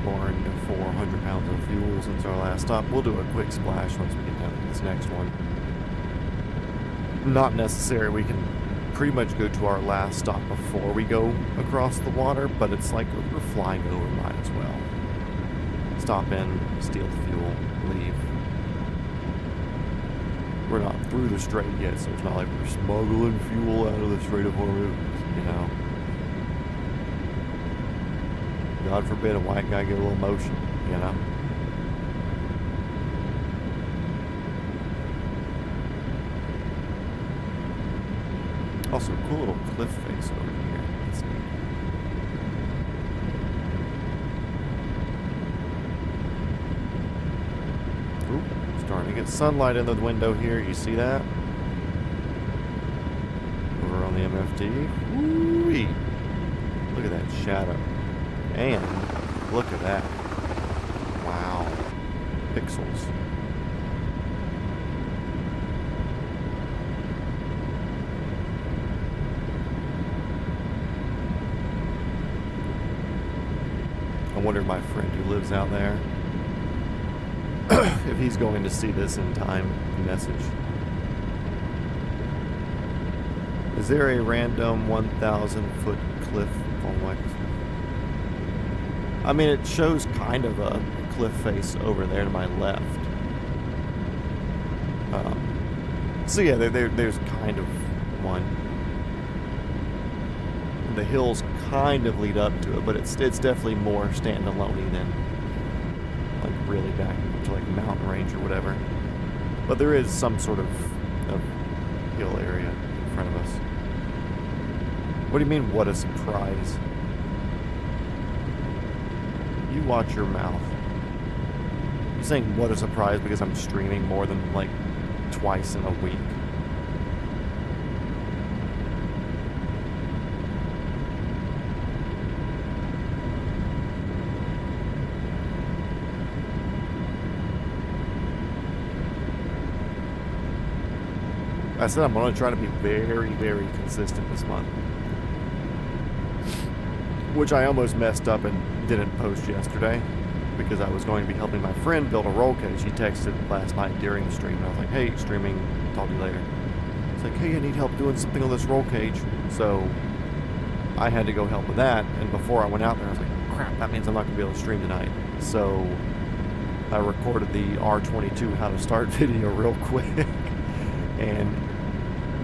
Burned 400 pounds of fuel since our last stop. We'll do a quick splash once we get down to this next one. Not necessary. We can pretty much go to our last stop before we go across the water, but it's like we're flying over, might as well. Stop in, steal the fuel, leave. We're not through the strait yet, so it's not like we're smuggling fuel out of the Strait of Hormuz, you know. God forbid a white guy get a little motion, you know. Also, cool little cliff face over here. That's neat. Oop, starting to get sunlight in the window here. You see that? Over on the MFD. Woo-wee. Look at that shadow. And look at that. Wow. Pixels. I wonder if my friend who lives out there, if he's going to see this in time message. Is there a random 1,000-foot cliff on like? I mean, it shows kind of a cliff face over there to my left. So yeah, there's kind of one. The hills kind of lead up to it, but it's definitely more standalone than like really back to like mountain range or whatever. But there is some sort of hill area in front of us. What do you mean, what a surprise? You watch your mouth. You're saying what a surprise because I'm streaming more than like twice in a week. I said I'm going to try to be very, very consistent this month. Which I almost messed up and didn't post yesterday because I was going to be helping my friend build a roll cage. He texted last night during the stream and I was like, hey, streaming, talk to you later. It's like, hey, I need help doing something on this roll cage. So I had to go help with that, and before I went out there I was like, crap, that means I'm not going to be able to stream tonight. So I recorded the R22 how to start video real quick and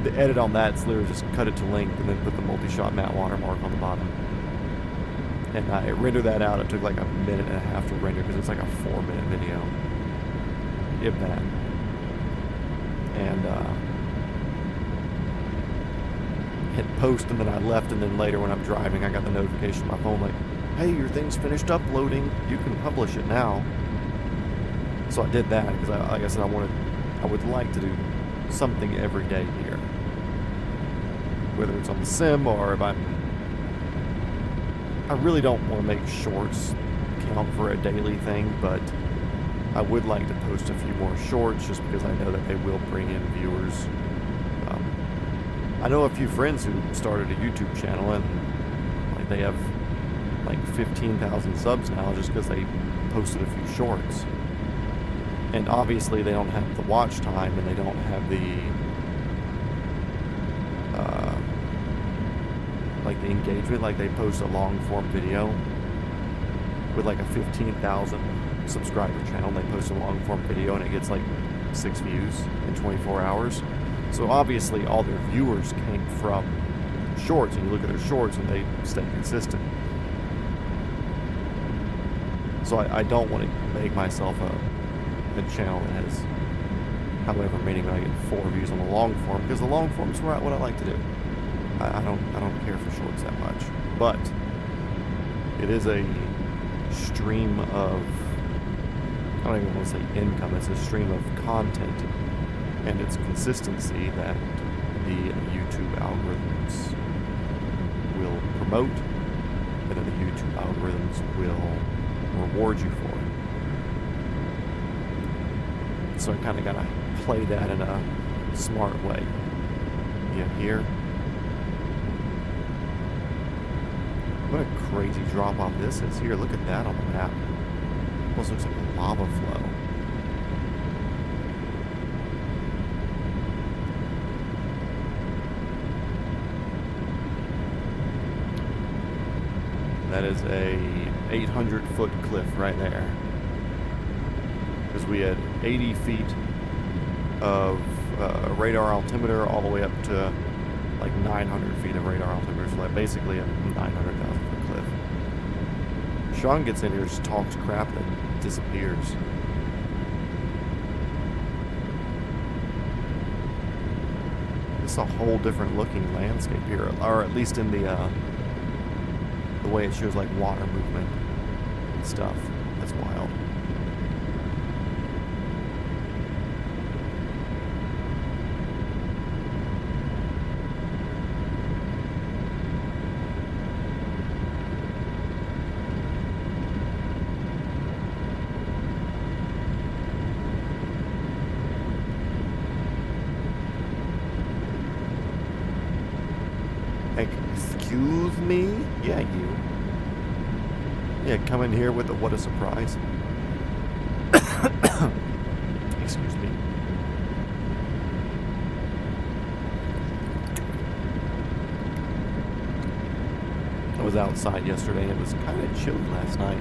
the edit on that's literally just cut it to length and then put the multi-shot matte watermark on the bottom. And I rendered that out. It took like a minute and a half to render because it's like a 4-minute video. If that. And hit post and then I left, and then later when I'm driving I got the notification on my phone like, hey, your thing's finished uploading. You can publish it now. So I did that because like I said, I would like to do something every day here. Whether it's on the sim or if I really don't want to make shorts count for a daily thing, but I would like to post a few more shorts just because I know that they will bring in viewers. I know a few friends who started a YouTube channel and like they have like 15,000 subs now just because they posted a few shorts. And obviously they don't have the watch time, and they don't have the like the engagement. Like, they post a long form video with like a 15,000 subscriber channel, and they post a long form video and it gets like 6 views in 24 hours. So obviously all their viewers came from shorts, and you look at their shorts and they stay consistent. So I don't want to make myself a channel that has however many, but I get 4 views on the long form, because the long form is what I like to do. I don't care for shorts that much, but it is a stream of, I don't even want to say income, it's a stream of content, and it's consistency that the YouTube algorithms will promote, and then the YouTube algorithms will reward you for it. So I kind of gotta play that in a smart way. Yeah, here. What a crazy drop off this is. Here, look at that on the map. Almost looks like a lava flow. That is a 800-foot cliff right there. Because we had 80 feet of radar altimeter all the way up to like 900 feet of radar altimeter. So like basically a 900,000-foot cliff. Sean gets in here, just talks crap, then disappears. It's a whole different looking landscape here, or at least in the way it shows like water movement and stuff. That's wild. Excuse me? Yeah, you. Yeah, come in here with the what a surprise. Excuse me. I was outside yesterday and it was kind of chilly last night.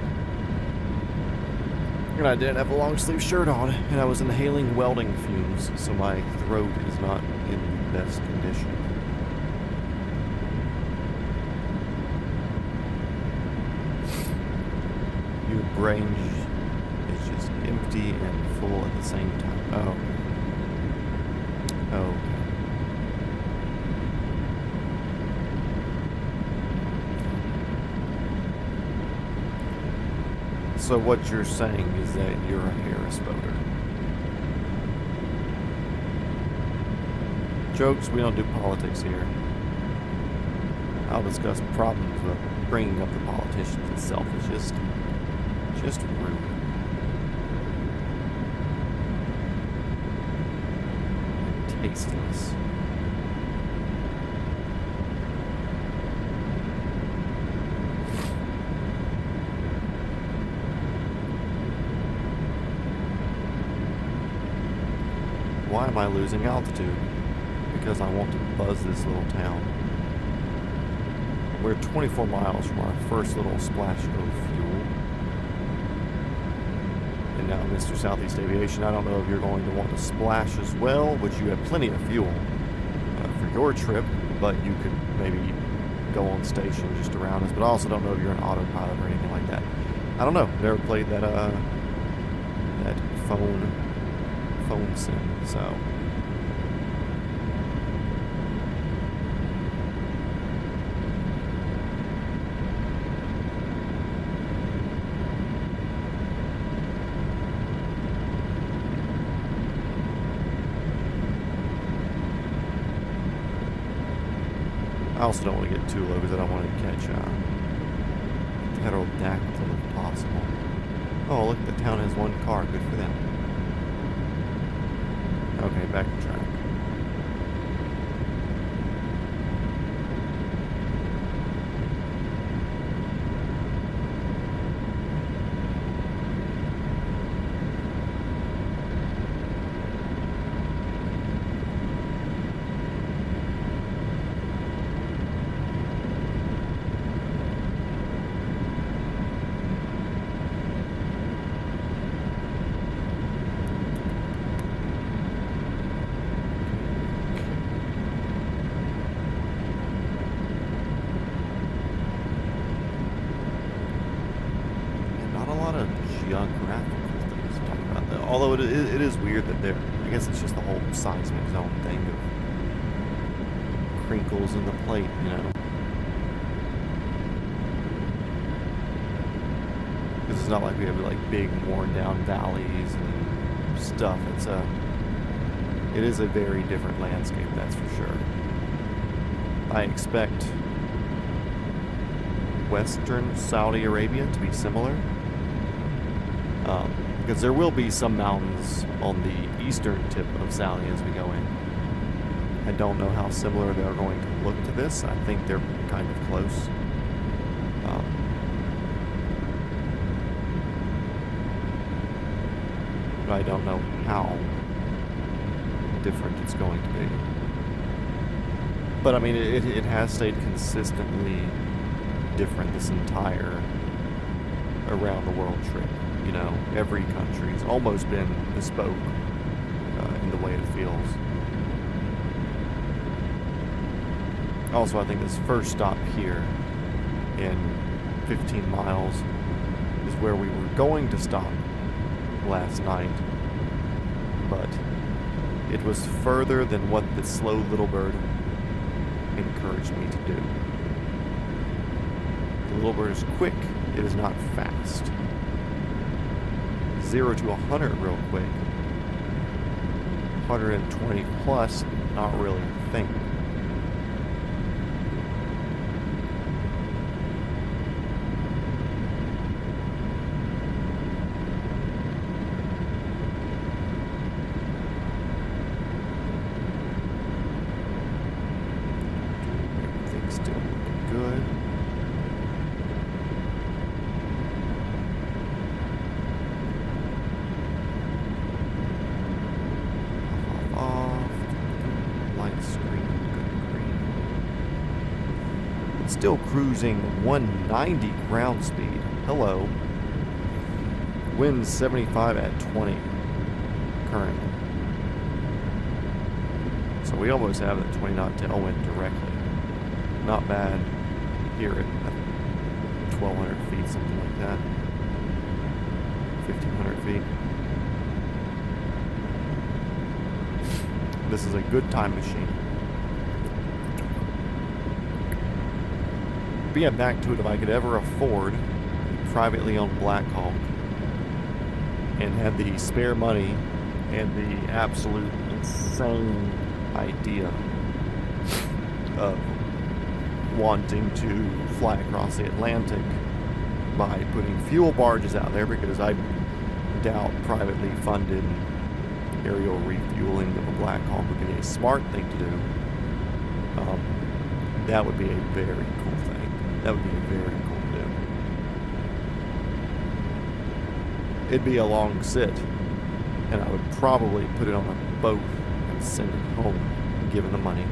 And I didn't have a long sleeve shirt on, and I was inhaling welding fumes, so my throat is not in the best condition. Your brain is just empty and full at the same time. Oh. Oh. So what you're saying is that you're a Harris voter. Jokes, we don't do politics here. I'll discuss problems, but bringing up the politicians itself is just rude. And tasteless. Why am I losing altitude? Because I want to buzz this little town. We're 24 miles from our first little splash of fuel. And now, Mr. Southeast Aviation, I don't know if you're going to want to splash as well, which you have plenty of fuel for your trip, but you could maybe go on station just around us. But I also don't know if you're an autopilot or anything like that. I don't know. Never played that that phone sim, so. I also don't want to get too low because I don't want to catch pterodactyl if possible. Oh, look, the town has one car. Good for them. Okay, back to track. Although it is weird that they're, I guess it's just the whole seismic zone thing of crinkles in the plate, you know. Because it's not like we have like big worn down valleys and stuff. It is a very different landscape, that's for sure. I expect Western Saudi Arabia to be similar. Because there will be some mountains on the eastern tip of Saudi as we go in. I don't know how similar they're going to look to this. I think they're kind of close. But I don't know how different it's going to be. But I mean, it has stayed consistently different this entire around the world trip. You know, every country's almost been bespoke in the way it feels. Also, I think this first stop here in 15 miles is where we were going to stop last night, but it was further than what the slow little bird encouraged me to do. The little bird is quick, it is not fast. 0 to 100 real quick. 120 plus, not really a thing. Everything's still looking good. Still cruising 190 ground speed. Hello. Wind 75 at 20 currently. So we almost have that 20 knot tailwind directly. Not bad here at 1,200 feet, something like that. 1,500 feet. This is a good time machine. But yeah, back to it, if I could ever afford a privately owned Black Hawk and had the spare money and the absolute insane idea of wanting to fly across the Atlantic by putting fuel barges out there, because I doubt privately funded aerial refueling of a Black Hawk would be a smart thing to do. That would be a very cool thing. That would be very cool to do. It'd be a long sit, and I would probably put it on a boat and send it home, given the money.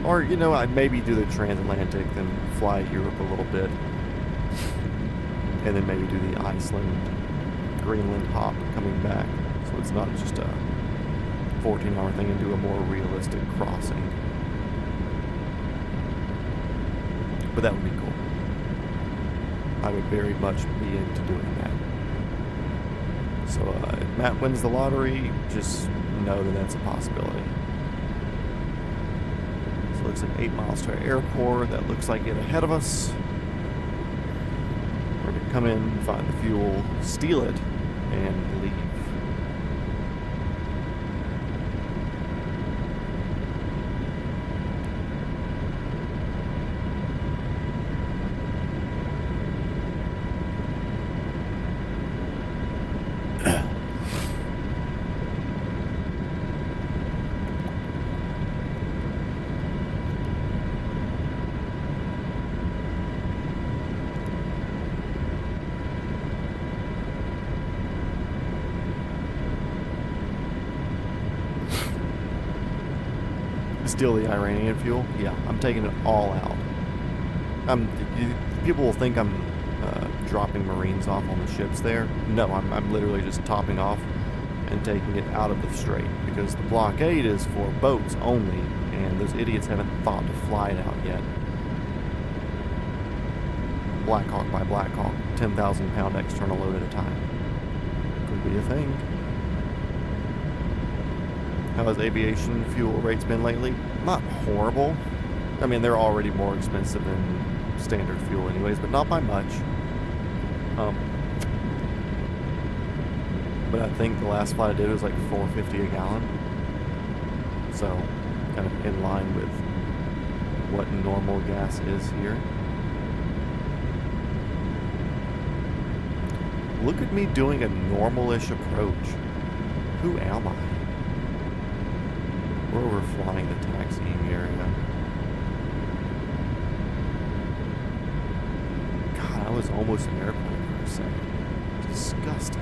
Or, you know, I'd maybe do the transatlantic, then fly Europe a little bit, and then maybe do the Iceland, Greenland hop coming back, so it's not just a 14-hour thing, and do a more realistic crossing. But that would be cool. I would very much be into doing that. So if Matt wins the lottery, just know that that's a possibility. So it looks like 8 miles to our airport. That looks like it ahead of us. We're going to come in, find the fuel, steal it, and leave. Steal the Iranian fuel? Yeah, I'm taking it all out. People will think I'm dropping Marines off on the ships there. No, I'm literally just topping off and taking it out of the strait, because the blockade is for boats only, and those idiots haven't thought to fly it out yet. Black Hawk by Black Hawk, 10,000 pound external load at a time. be a thing. How has aviation fuel rates been lately? Not horrible. I mean, they're already more expensive than standard fuel anyways, but not by much. But I think the last flight I did was like $4.50 a gallon. So, kind of in line with what normal gas is here. Look at me doing a normal-ish approach. Who am I? We're overflying the taxiing area. God, I was almost an airplane for a second. Disgusting.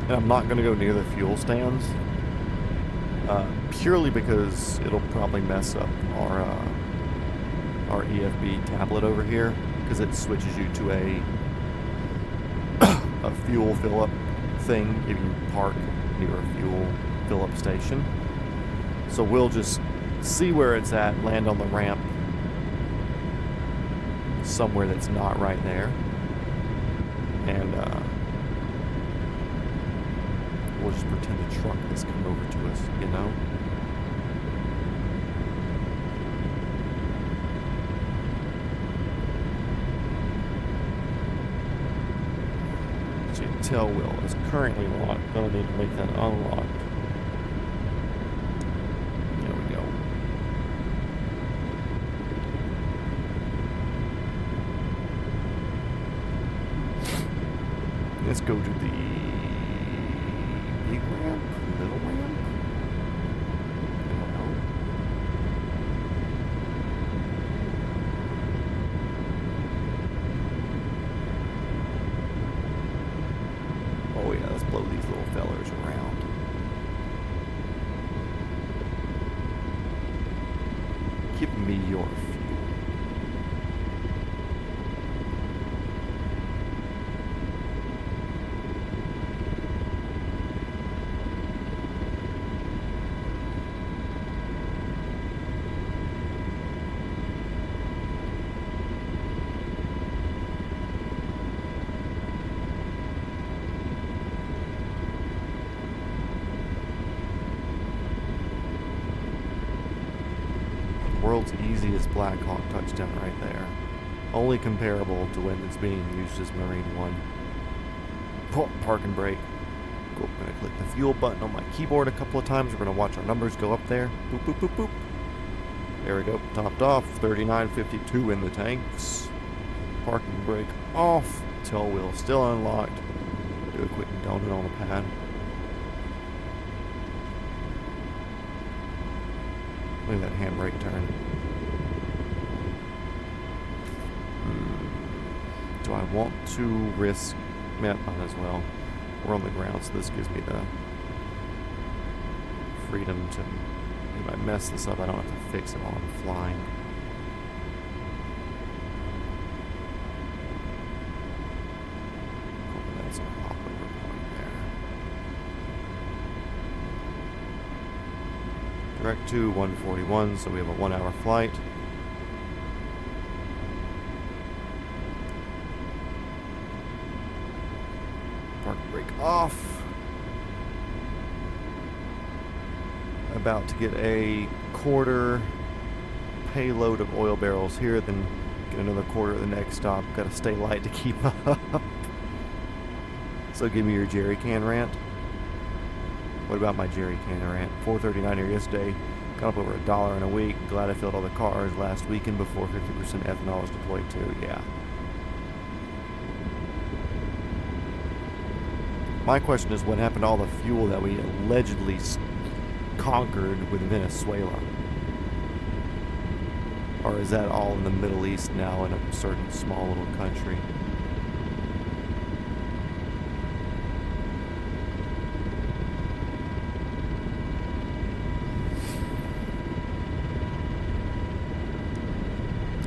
And I'm not going to go near the fuel stands, purely because it'll probably mess up our EFB tablet over here, because it switches you to a fuel fill-up thing if you park near a fuel fill-up station. So we'll just see where it's at, land on the ramp somewhere that's not right there, and we'll just pretend a truck has come over to us, you know? Tail wheel is currently locked. Gonna need to make that unlocked. There we go. Let's go to the big ramp, little ramp. I don't know. Oh yeah, let's blow these little fellers around. Give me your fuel. World's easiest Black Hawk touchdown right there. Only comparable to when it's being used as Marine One. Oh, park and brake. Cool. I'm going to click the fuel button on my keyboard a couple of times. We're going to watch our numbers go up there. Boop, boop, boop, boop. There we go. Topped off. 39.52 in the tanks. Park and brake off. Tail wheel still unlocked. Do a quick donut on the pad. Look at that handbrake turn. Do I want to risk... Might as well. We're on the ground, so this gives me the freedom to... If I mess this up, I don't have to fix it while I'm flying. Hopefully that's our hop over point there. Direct to 141, so we have a 1 hour flight. Park brake off. About to get a quarter payload of oil barrels here, then get another quarter at the next stop. Got to stay light to keep up. So give me your jerry can rant. What about my jerry can rant? $4.39 here yesterday. Got up over $1 in a week. Glad I filled all the cars last weekend before 50% ethanol was deployed too. Yeah. My question is, what happened to all the fuel that we allegedly conquered with Venezuela? Or is that all in the Middle East now in a certain small little country?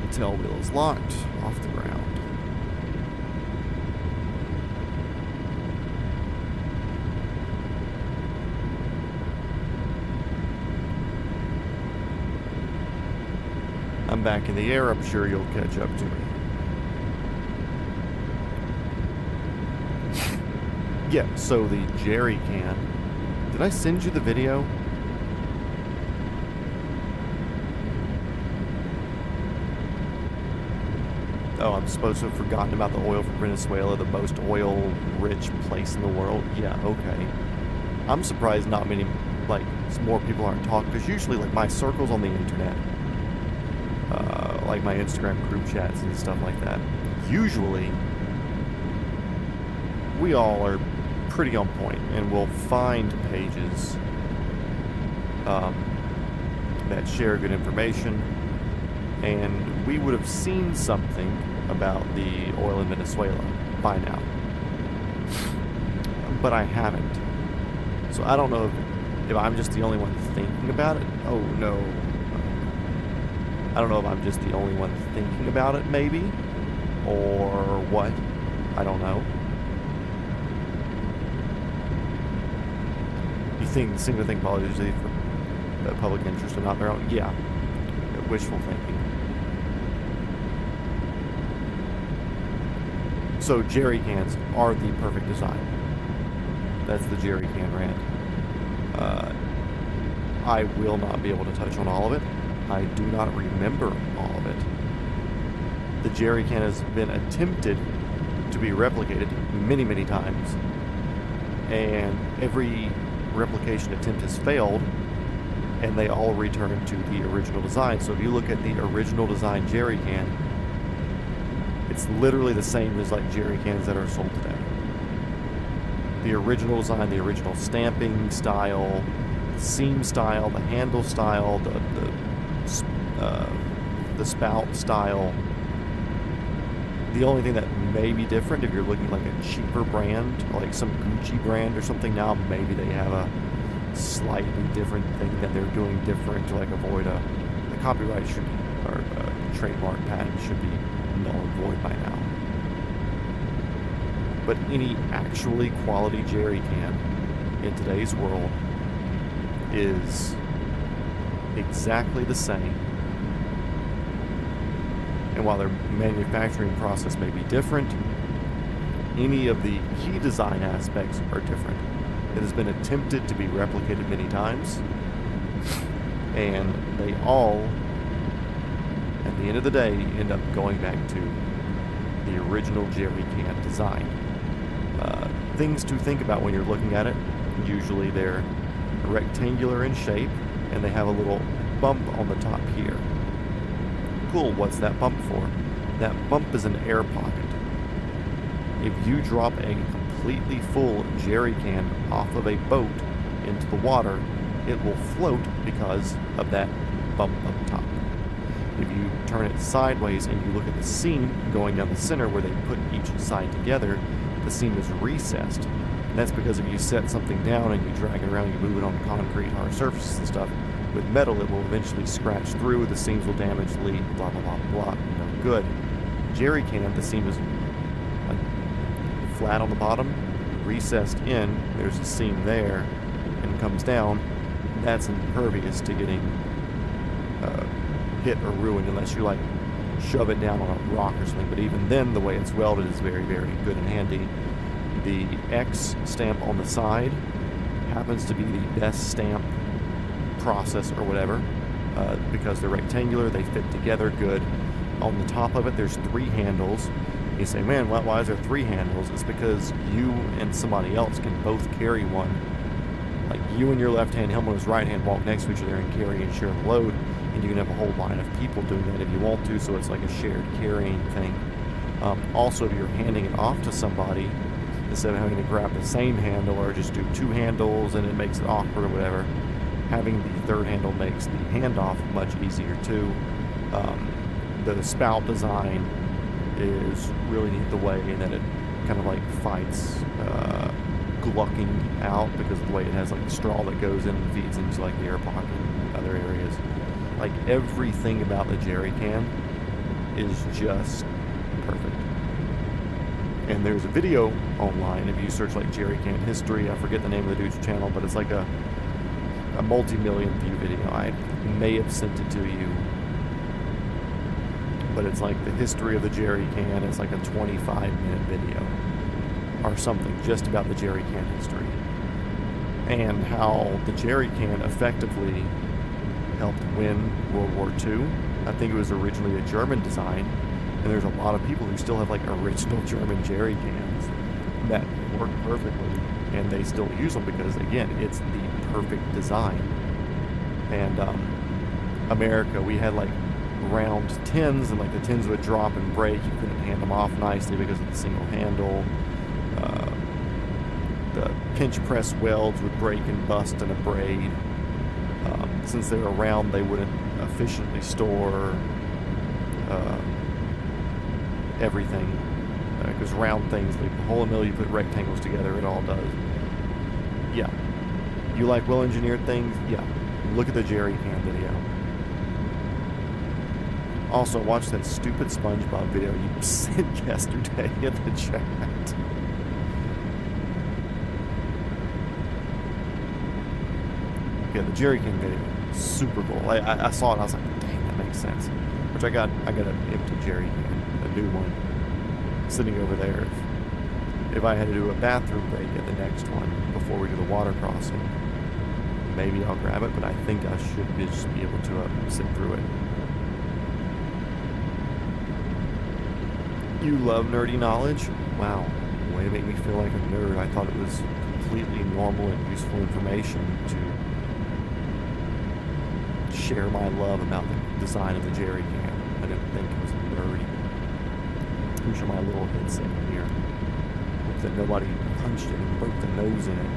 The tail wheel is locked off the ground. I'm I'm back in the air, I'm sure you'll catch up to me. Yeah, so the jerry can. Did I send you the video? Oh, I'm supposed to have forgotten about the oil from Venezuela, the most oil-rich place in the world. Yeah, okay. I'm surprised not many, like, more people aren't talking, because usually, like, my circles on the internet, like my Instagram group chats and stuff like that, usually, we all are pretty on point, and we'll find pages that share good information, and we would have seen something about the oil in Venezuela by now. But I haven't. So I don't know if I'm just the only one thinking about it. Oh no. I don't know if I'm just the only one thinking about it, maybe, or what. I don't know. You think seem to think politics for the public interest and not their own? Yeah. Wishful thinking. So jerry cans are the perfect design. That's the jerry can rant. I will not be able to touch on all of it. I do not remember all of it. The jerry can has been attempted to be replicated many, many times. And every replication attempt has failed, and they all return to the original design. So if you look at the original design jerry can, it's literally the same as like jerry cans that are sold today. The original design, the original stamping style, seam style, the handle style, the spout style. The only thing that may be different, if you're looking like a cheaper brand, like some Gucci brand or something now, maybe they have a slightly different thing that they're doing different to like avoid the copyright should be, or trademark patent should be null and void by now. But any actually quality jerry can in today's world is exactly the same. And while their manufacturing process may be different, any of the key design aspects are different. It has been attempted to be replicated many times, and they all, at the end of the day, end up going back to the original jerry can design. Things to think about when you're looking at it. Usually they're rectangular in shape, and they have a little bump on the top here. Cool, what's that bump for? That bump is an air pocket. If you drop a completely full jerry can off of a boat into the water, it will float because of that bump up top. If you turn it sideways and you look at the seam going down the center where they put each side together, the seam is recessed. And that's because if you set something down and you drag it around, you move it on concrete, hard surfaces and stuff, with metal it will eventually scratch through, the seams will damage, leak, blah blah blah blah. No good. Jerry can, the seam is like flat on the bottom, recessed in, there's a seam there, and it comes down. That's impervious to getting hit or ruined unless you like shove it down on a rock or something. But even then, the way it's welded is very, very good and handy. The X stamp on the side happens to be the best stamp process or whatever, because they're rectangular, they fit together good. On the top of it, there's 3 handles. You say, man, why is there 3 handles? It's because you and somebody else can both carry one. Like you and your left hand, him and his right hand walk next to each other and carry and share the load, and you can have a whole line of people doing that if you want to, so it's like a shared carrying thing. Also, if you're handing it off to somebody, instead of having to grab the same handle or just do 2 handles and it makes it awkward or whatever, having the 3rd handle makes the handoff much easier too. The spout design is really neat the way that it kind of like fights glucking out because of the way it has like straw that goes in and feeds into like the air pocket and other areas. Like everything about the jerry can is just perfect. And there's a video online, if you search like jerry can history, I forget the name of the dude's channel, but it's like a multi-million view video. I may have sent it to you but it's like the history of the jerry can. It's like a 25-minute video or something just about the jerry can history and how the jerry can effectively helped win World War II. I think it was originally a German design, and there's a lot of people who still have like original German jerry cans that work perfectly, and they still use them because, again, it's the perfect design. And America, we had like round tins, and like the tins would drop and break. You couldn't hand them off nicely because of the single handle. The pinch press welds would break and bust in a braid. Since they were round, they wouldn't efficiently store everything. Because round things, like the hole in the middle, you put rectangles together, it all does. Yeah. You like well-engineered things? Yeah. Look at the jerry can video. Also, watch that stupid SpongeBob video you sent yesterday in the chat. Yeah, the jerry can video, super cool. I saw it and I was like, dang, that makes sense. Which I got an empty jerry can, a new one, sitting over there. If I had to do a bathroom break at the next one before we do the water crossing, maybe I'll grab it, but I think I should just be able to sit through it. You love nerdy knowledge? Wow, way to make me feel like a nerd. I thought it was completely normal and useful information to share my love about the design of the jerry can. I didn't think it was nerdy. Here's my little headset here. Hope that nobody punched it and broke the nose in it.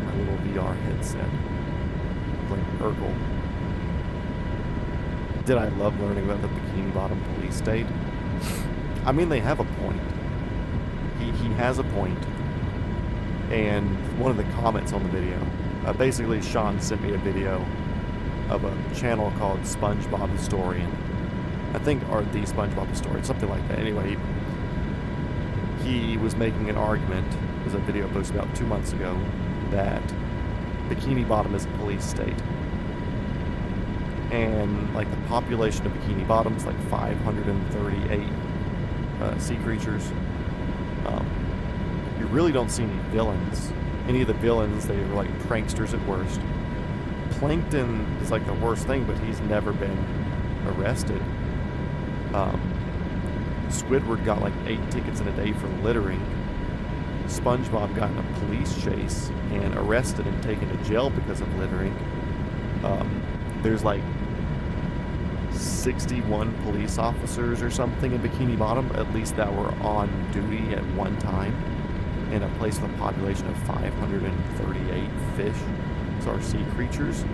My little VR headset. Playing Urkel. Did I love learning about the Bikini Bottom police state? I mean, they have a point. He has a point. And one of the comments on the video, basically Sean sent me a video of a channel called SpongeBob Historian. I think, or the SpongeBob Historian, something like that. Anyway, he was making an argument, it was a video posted about 2 months ago, that Bikini Bottom is a police state. And like the population of Bikini Bottom is like 538 sea creatures. You really don't see any villains. Any of the villains, they are like pranksters at worst. Plankton is like the worst thing, but he's never been arrested. Squidward got like 8 tickets in a day for littering. SpongeBob got in a police chase and arrested and taken to jail because of littering. There's like 61 police officers or something in Bikini Bottom, at least, that were on duty at one time in a place with a population of 538 fish. So our sea creatures.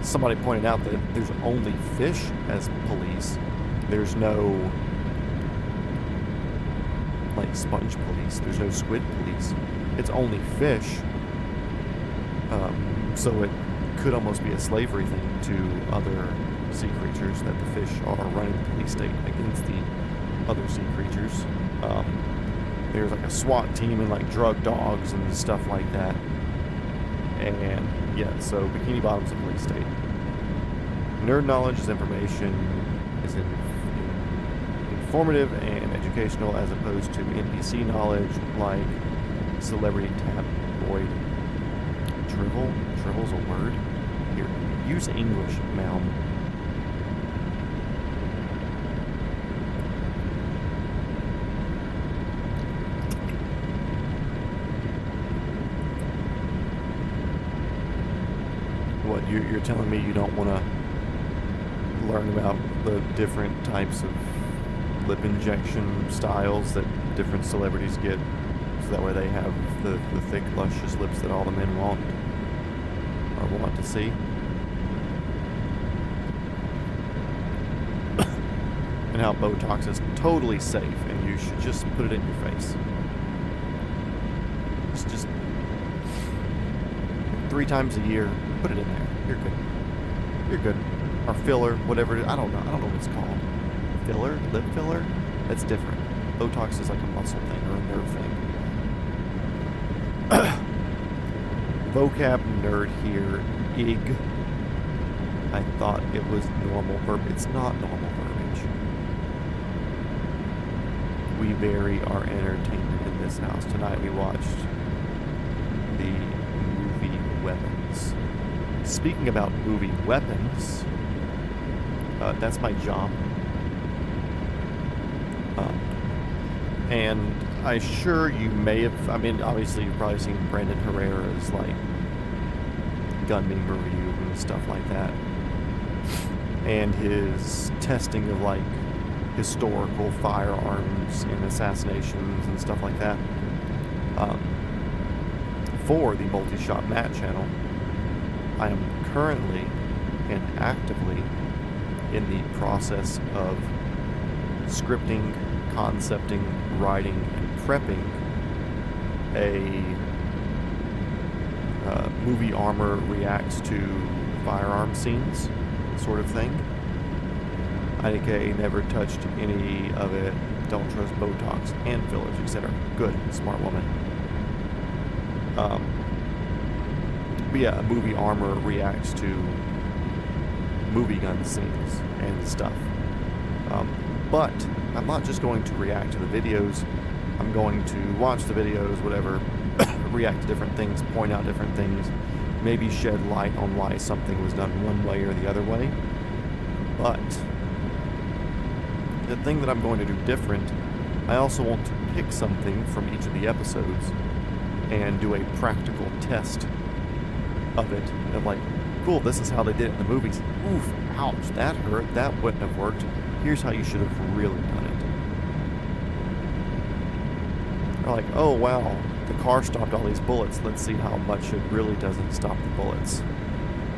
Somebody pointed out that there's only fish as police. There's no like sponge police. There's no squid police. It's only fish. So it could almost be a slavery thing to other sea creatures that the fish are running the police state against the other sea creatures. There's like a SWAT team and like drug dogs and stuff like that. And yeah, so Bikini Bottom's a police state. Nerd knowledge is information, is informative and educational, as opposed to NPC knowledge like celebrity tabloid drivel. Drivel's a word? Here, use English, ma'am. What, you're telling me you don't want to learn about the different types of lip injection styles that different celebrities get, so that way they have the thick, luscious lips that all the men want or want to see? And how Botox is totally safe and you should just put it in your face. Just 3 times a year, put it in there. You're good. You're good. Or filler, whatever it is. I don't know what it's called. Filler? Lip filler? That's different. Botox is like a muscle thing or a nerve thing. Vocab nerd here. IG. I thought it was normal verbiage. It's not normal verbiage. We vary our entertainment in this house. Tonight we watched the movie Weapons. Speaking about movie Weapons, that's my job. And I'm sure you may have, I mean, obviously you've probably seen Brandon Herrera's, like, gun meme review and stuff like that. And his testing of, like, historical firearms and assassinations and stuff like that. For the Multi-Shot Matt channel, I am currently and actively in the process of scripting, concepting, writing, and prepping a movie armor reacts to firearm scenes sort of thing. IDK never touched any of it, don't trust Botox and fillers, etc. Good, smart woman. But yeah, a movie armor reacts to movie gun scenes and stuff. But I'm not just going to react to the videos. I'm going to watch the videos, whatever, react to different things, point out different things, maybe shed light on why something was done one way or the other way. But the thing that I'm going to do different, I also want to pick something from each of the episodes and do a practical test of it, of like, cool, this is how they did it in the movies. Oof, ouch, that hurt, that wouldn't have worked. Here's how you should have really done it. Or like, oh wow, the car stopped all these bullets, let's see how much it really doesn't stop the bullets.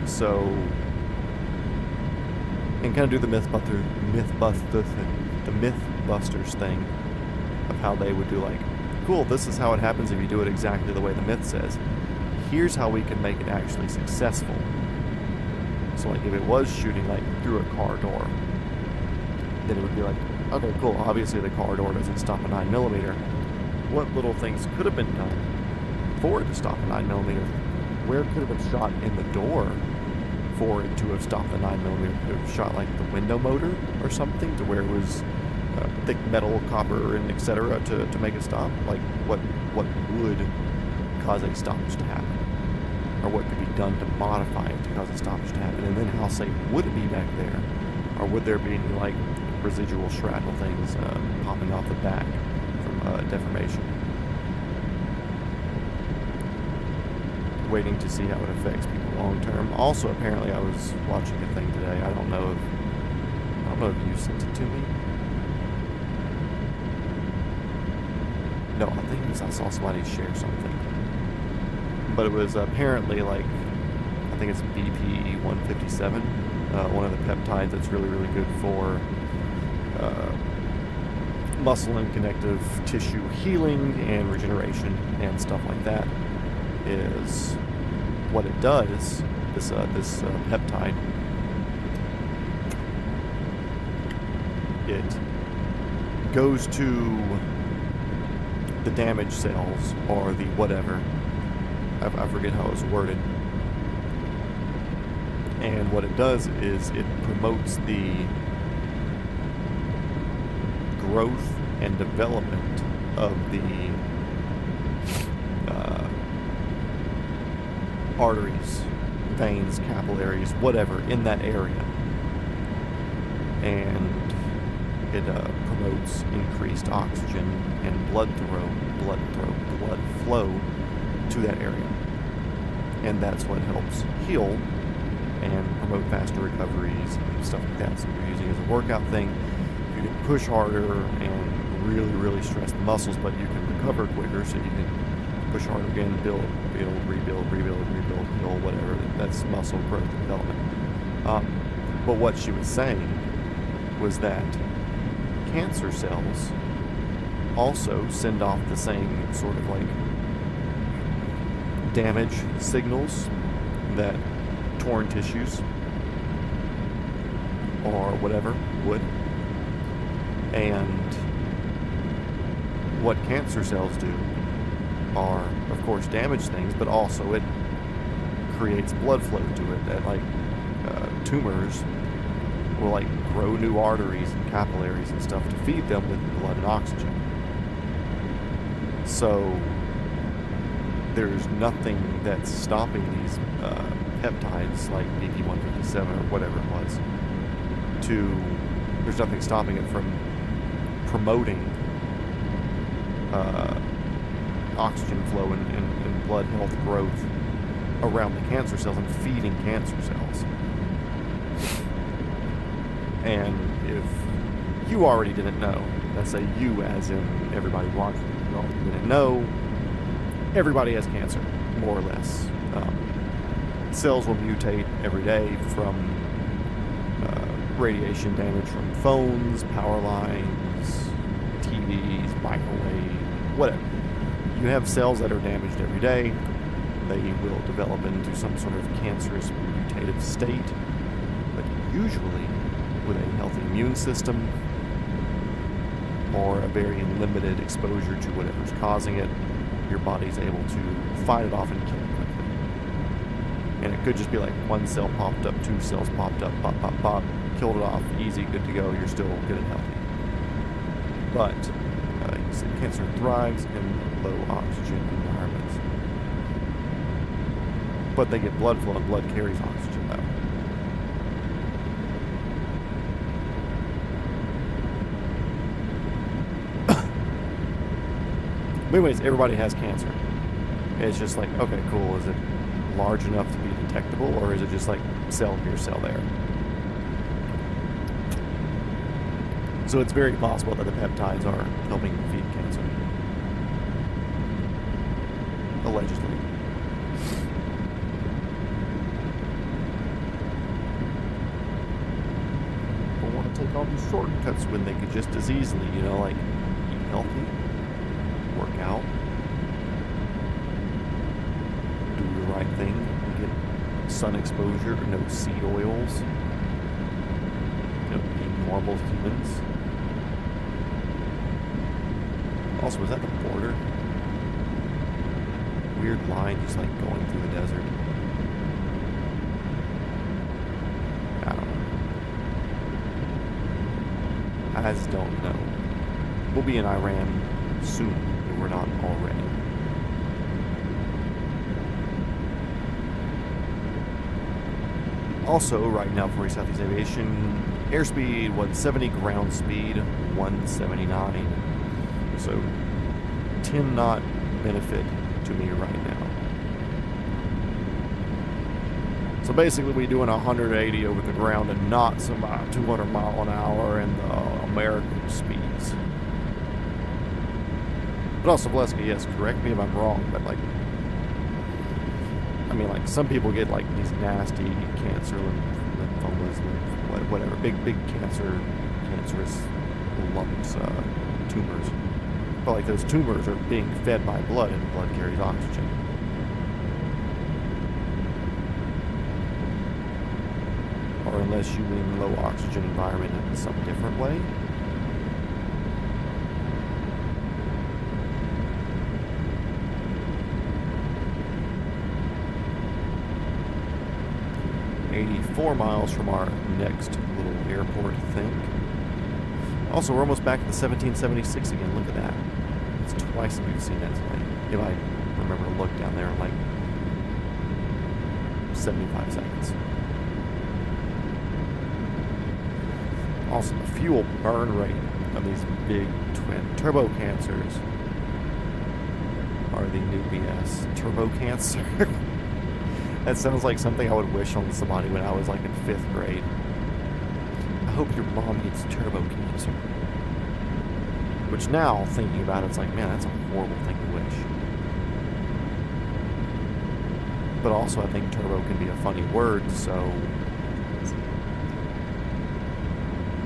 So, and kind of do the Mythbusters thing of how they would do, like, cool, this is how it happens if you do it exactly the way the myth says. Here's how we can make it actually successful. So like if it was shooting like through a car door, then it would be like, okay, cool, obviously the car door doesn't stop a 9mm. What little things could have been done for it to stop a 9mm? Where could have been shot in the door for it to have stopped the 9mm? Could have shot like the window motor or something to where it was thick metal, copper, and etc. to make it stop? Like what would cause a stoppage to happen? Or what could be done to modify it to cause a stoppage to happen? And then how safe would it be back there? Or would there be any like residual shrapnel things popping off the back from deformation? Waiting to see how it affects people long term. Also, apparently, I was watching a thing today. I don't know if you sent it to me. No, I think I saw somebody share something. But it was apparently like, I think it's BP157, one of the peptides that's really, really good for muscle and connective tissue healing and regeneration and stuff like that. Is what it does. This peptide, it goes to the damaged cells or the whatever. I forget how it was worded. And what it does is it promotes the growth and development of the arteries, veins, capillaries, whatever, in that area. And it promotes increased oxygen and blood flow to that area. And that's what helps heal and promote faster recoveries and stuff like that. So you're using it as a workout thing. You can push harder and really, really stress the muscles, but you can recover quicker, so you can push harder again, build, rebuild, whatever. That's muscle growth and development. But what she was saying was that cancer cells also send off the same sort of like damage signals that torn tissues or whatever would. And what cancer cells do are, of course, damage things, but also it creates blood flow to it at like tumors will like grow new arteries and capillaries and stuff to feed them with blood and oxygen. So there's nothing that's stopping these peptides like BP157 or whatever it was. There's nothing stopping it from promoting oxygen flow and blood health growth around the cancer cells and feeding cancer cells. And if you already didn't know, let's say you as in everybody watching, didn't know, everybody has cancer, more or less. Cells will mutate every day from radiation damage from phones, power lines, TVs, microwave, whatever. You have cells that are damaged every day. They will develop into some sort of cancerous mutative state, but usually with a healthy immune system or a very limited exposure to whatever's causing it, your body's able to fight it off and kill it quickly. And it could just be like one cell popped up, two cells popped up, pop, pop, pop, killed it off, easy, good to go, you're still good and healthy. But you said cancer thrives in low oxygen environments. But they get blood flow, and blood carries oxygen though. But anyways, everybody has cancer. It's just like, okay, cool, is it large enough to be detectable, or is it just like cell here, cell there? So it's very possible that the peptides are helping feed cancer. Allegedly. Don't want to take all these shortcuts when they could just as easily, like eat healthy, work out, do the right thing, get sun exposure, no seed oils, be normal humans. Also, was that the border? Weird line just like going through the desert. I don't know. I just don't know. We'll be in Iran soon if we're not already. Also, right now for Southeast Aviation, airspeed 170, ground speed 179. So 10 knot benefit to me right now. So basically we're doing 180 over the ground and knots about 200 mile an hour in the American speeds. But also, Valeska, yes, correct me if I'm wrong, but some people get these nasty cancer, lymphomas, whatever, big cancerous lumps, tumors. But those tumors are being fed by blood, and blood carries oxygen. Or unless you mean low oxygen environment in some different way. $84 miles from our next little airport, I think. Also, we're almost back to the 1776 again. Look at that. It's twice that we've seen that tonight. If I remember to look down there in 75 seconds. Also, the fuel burn rate of these big twin turbo cancers are the new BS. Turbo cancer? That sounds like something I would wish on somebody when I was in 5th grade. I hope your mom gets turbo cancer. Which now, thinking about it, it's man, that's a horrible thing to wish. But also, I think turbo can be a funny word, so...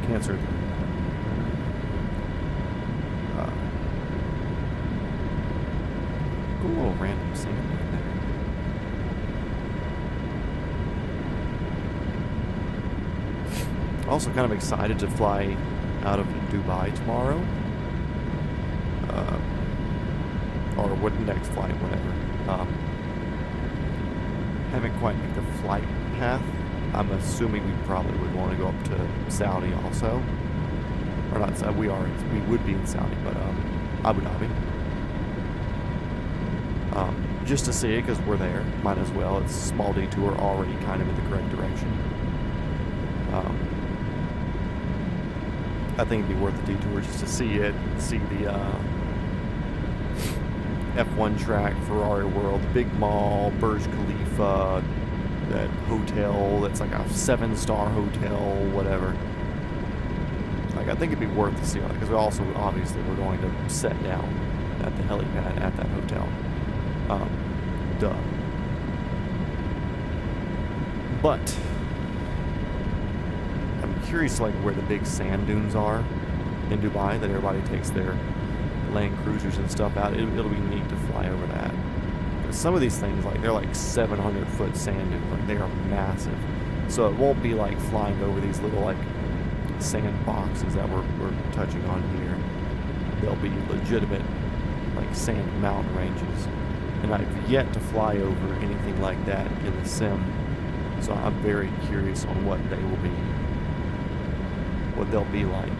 Cancer... a little random scene right there. Also kind of excited to fly out of Dubai tomorrow. Or what next flight, whatever. Haven't quite picked the flight path I'm assuming we probably would want to go up to Saudi also. Or not Saudi, we would be in Saudi, but Abu Dhabi. Just to see it, because we're there. Might as well. It's a small detour, already kind of in the correct direction. I think it'd be worth the detour just to see it, see the F1 track, Ferrari World, the big mall, Burj Khalifa, that hotel that's like a 7-star hotel, whatever. Like, I think it'd be worth to see it, because we also, obviously, we're going to set down at the helipad at that hotel. Duh. But I'm curious, like, where the big sand dunes are in Dubai that everybody takes their Land Cruisers and stuff out. It'll be neat to fly over that. Some of these things, like, they're like 700-foot sand dunes. Like, they are massive. So it won't be like flying over these little, like, sand boxes that we're touching on here. They'll be legitimate, like, sand mountain ranges. And I've yet to fly over anything like that in the sim. So I'm very curious on what they will be. What they'll be like.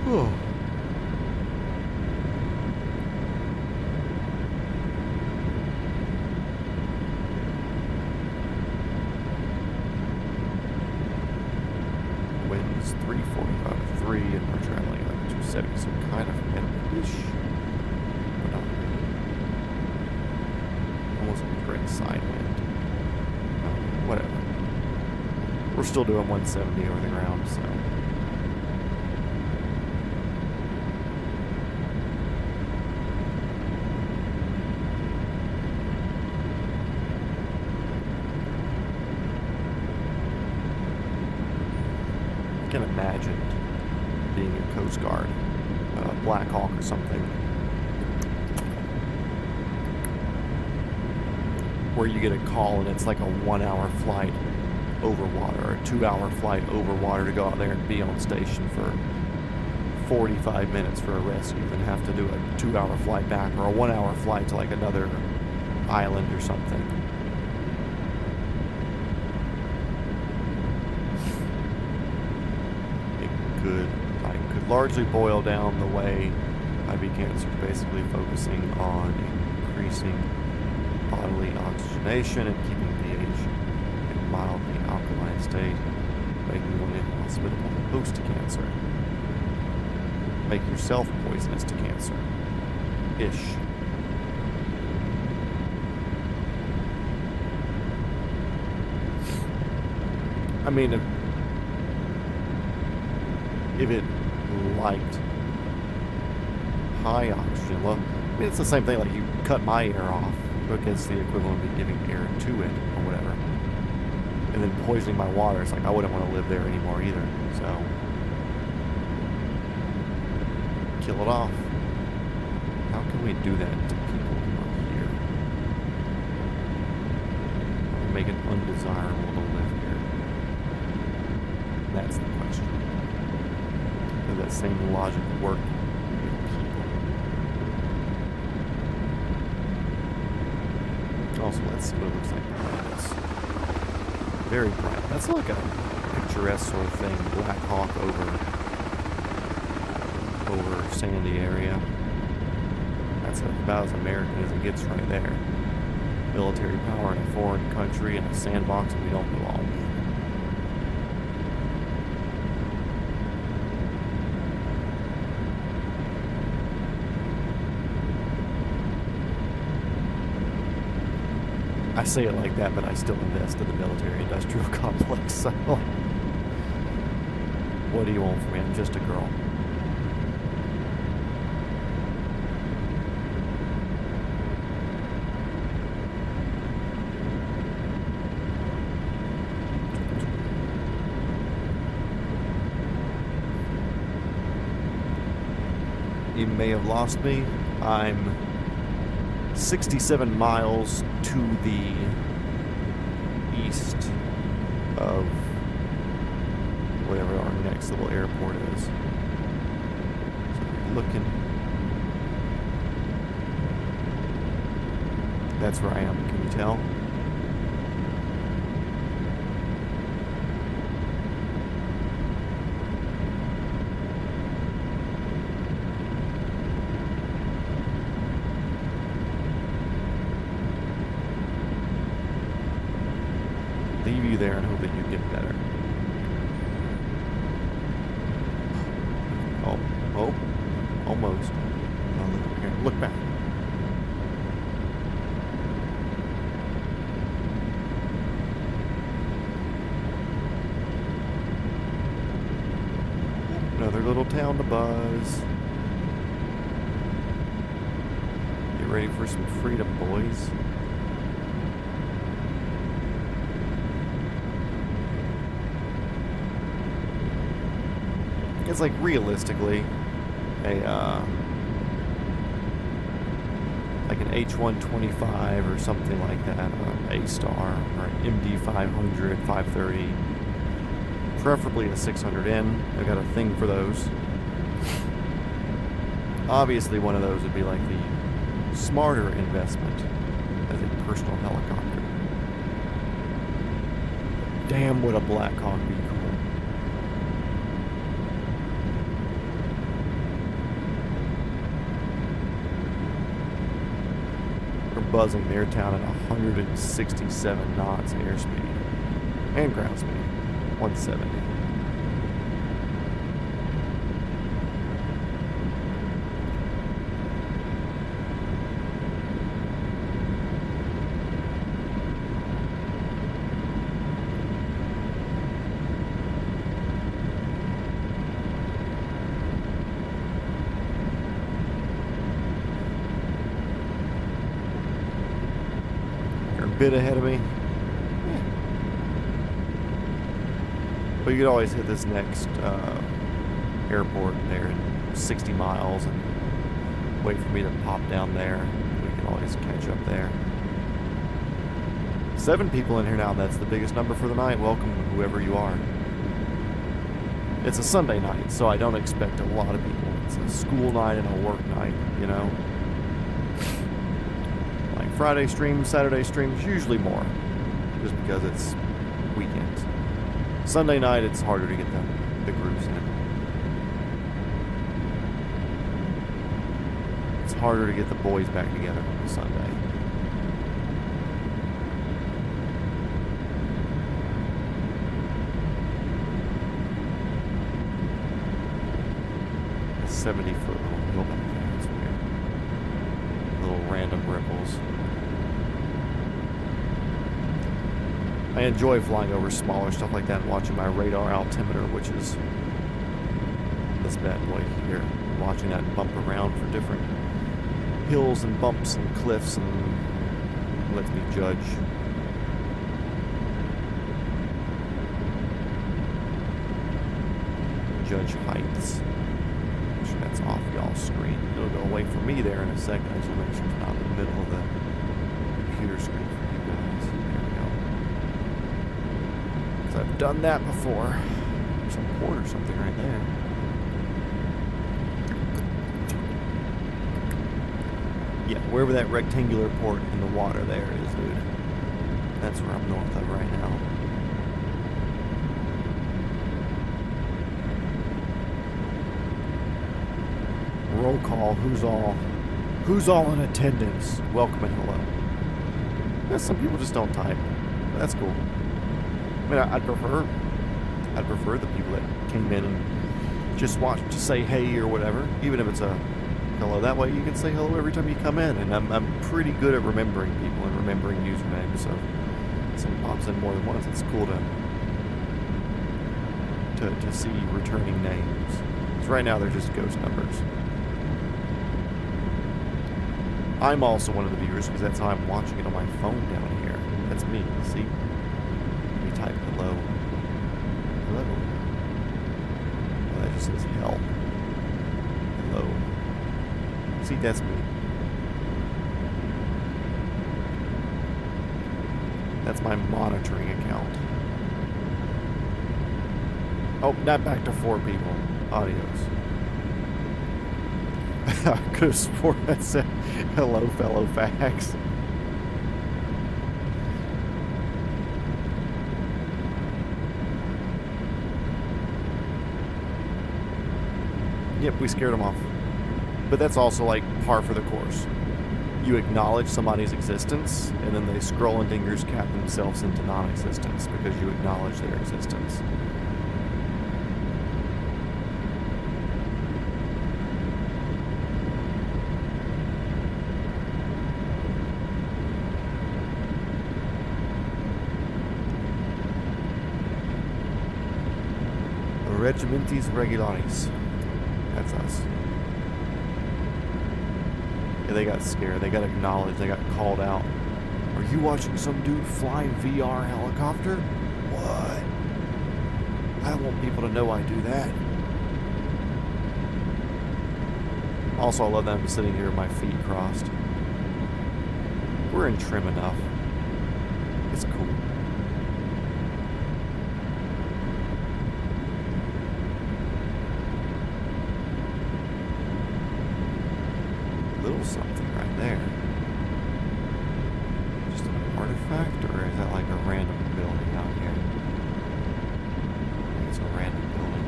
Oh. Winds 345 to 3, and we're traveling at 270, so kind of headwind-ish. But not really. Almost a great side wind. Whatever. We're still doing 170 over the ground, so. I can imagine being a Coast Guard, Black Hawk or something, where you get a call and it's like a 1-hour flight over water, or a 2-hour flight over water to go out there and be on station for 45 minutes for a rescue, then have to do a 2-hour flight back, or a 1-hour flight to like another island or something. I could largely boil down the way I beat cancer to basically focusing on increasing bodily oxygenation and keeping pH in a mildly alkaline state, making one inhospitable host to cancer. Make yourself poisonous to cancer. Ish. I mean, if it liked high oxygen level, I mean, it's the same thing, like you cut my air off, it's the equivalent of giving air to it, or whatever. And then poisoning my water, it's like, I wouldn't want to live there anymore either, so. Kill it off. How can we do that to people who are here? How can we make it undesirable to live here? That's the question. Does that same logic work with people? Also, let's see what it looks like behind us. Very bright. That's like a picturesque sort of thing. Black Hawk over sandy area. That's about as American as it gets right there. Military power in a foreign country and a sandbox that we don't belong in. I say it like that, but I still invest in the military-industrial complex, so. What do you want from me? I'm just a girl. You may have lost me. I'm 67 miles to the east of whatever our next little airport is. So looking. That's where I am. Can you tell? Leave you there and hope that you get better. Oh, almost. Oh, look over here. Look back. Another little town to buzz. Get ready for some freedom, boys. It's like realistically like an H125 or something like that, or an A-Star, or an MD 500, 530, preferably a 600N. I've got a thing for those. Obviously one of those would be like the smarter investment as a personal helicopter. Damn, would a Black Hawk be cool. Buzzing near town at 167 knots airspeed and ground speed 170. Bit ahead of me. Yeah. But you could always hit this next airport there in 60 miles and wait for me to pop down there. We can always catch up there. 7 people in here now. That's the biggest number for the night. Welcome, whoever you are. It's a Sunday night, so I don't expect a lot of people. It's a school night and a work night, you know. Friday streams, Saturday streams, usually more, just because it's weekends. Sunday night, it's harder to get the groups in. It's harder to get the boys back together on Sunday. A 70-foot little hill back there. It's weird. Little random ripples. I enjoy flying over smaller stuff like that and watching my radar altimeter, which is this bad boy here. Watching that bump around for different hills and bumps and cliffs and lets me judge. Judge heights. Make sure that's off y'all's screen. It'll go away from me there in a second. I just want to make sure it's not in the middle of the computer screen for you guys. I've done that before. There's some port or something right there. Yeah, wherever that rectangular port in the water there is, dude. That's where I'm north of right now. Roll call. Who's all in attendance? Welcome and hello. Yeah, some people just don't type. That's cool. I mean, I'd prefer the people that came in and just watched to say hey or whatever, even if it's a hello. That way you can say hello every time you come in, and I'm pretty good at remembering people and remembering usernames, so if someone pops in more than once, it's cool to see returning names. Because right now they're just ghost numbers. I'm also one of the viewers because that's how I'm watching it on my phone down here. That's me, see? Type hello. Hello. Oh, that just says hell. Hello. See, that's me. That's my monitoring account. Oh, not back to 4 people. Adios. I could have sworn that said hello, fellow fags. Yep, we scared them off. But that's also like par for the course. You acknowledge somebody's existence, and then they scroll and dingers cap themselves into non-existence because you acknowledge their existence. Regimentis Regularis. That's us. Yeah, they got scared. They got acknowledged. They got called out. Are you watching some dude fly VR helicopter? What? I don't want people to know I do that. Also, I love that I'm sitting here with my feet crossed. We're in trim enough. It's cool. Little something right there. Just an artifact, or is that like a random building out here? I think it's a random building.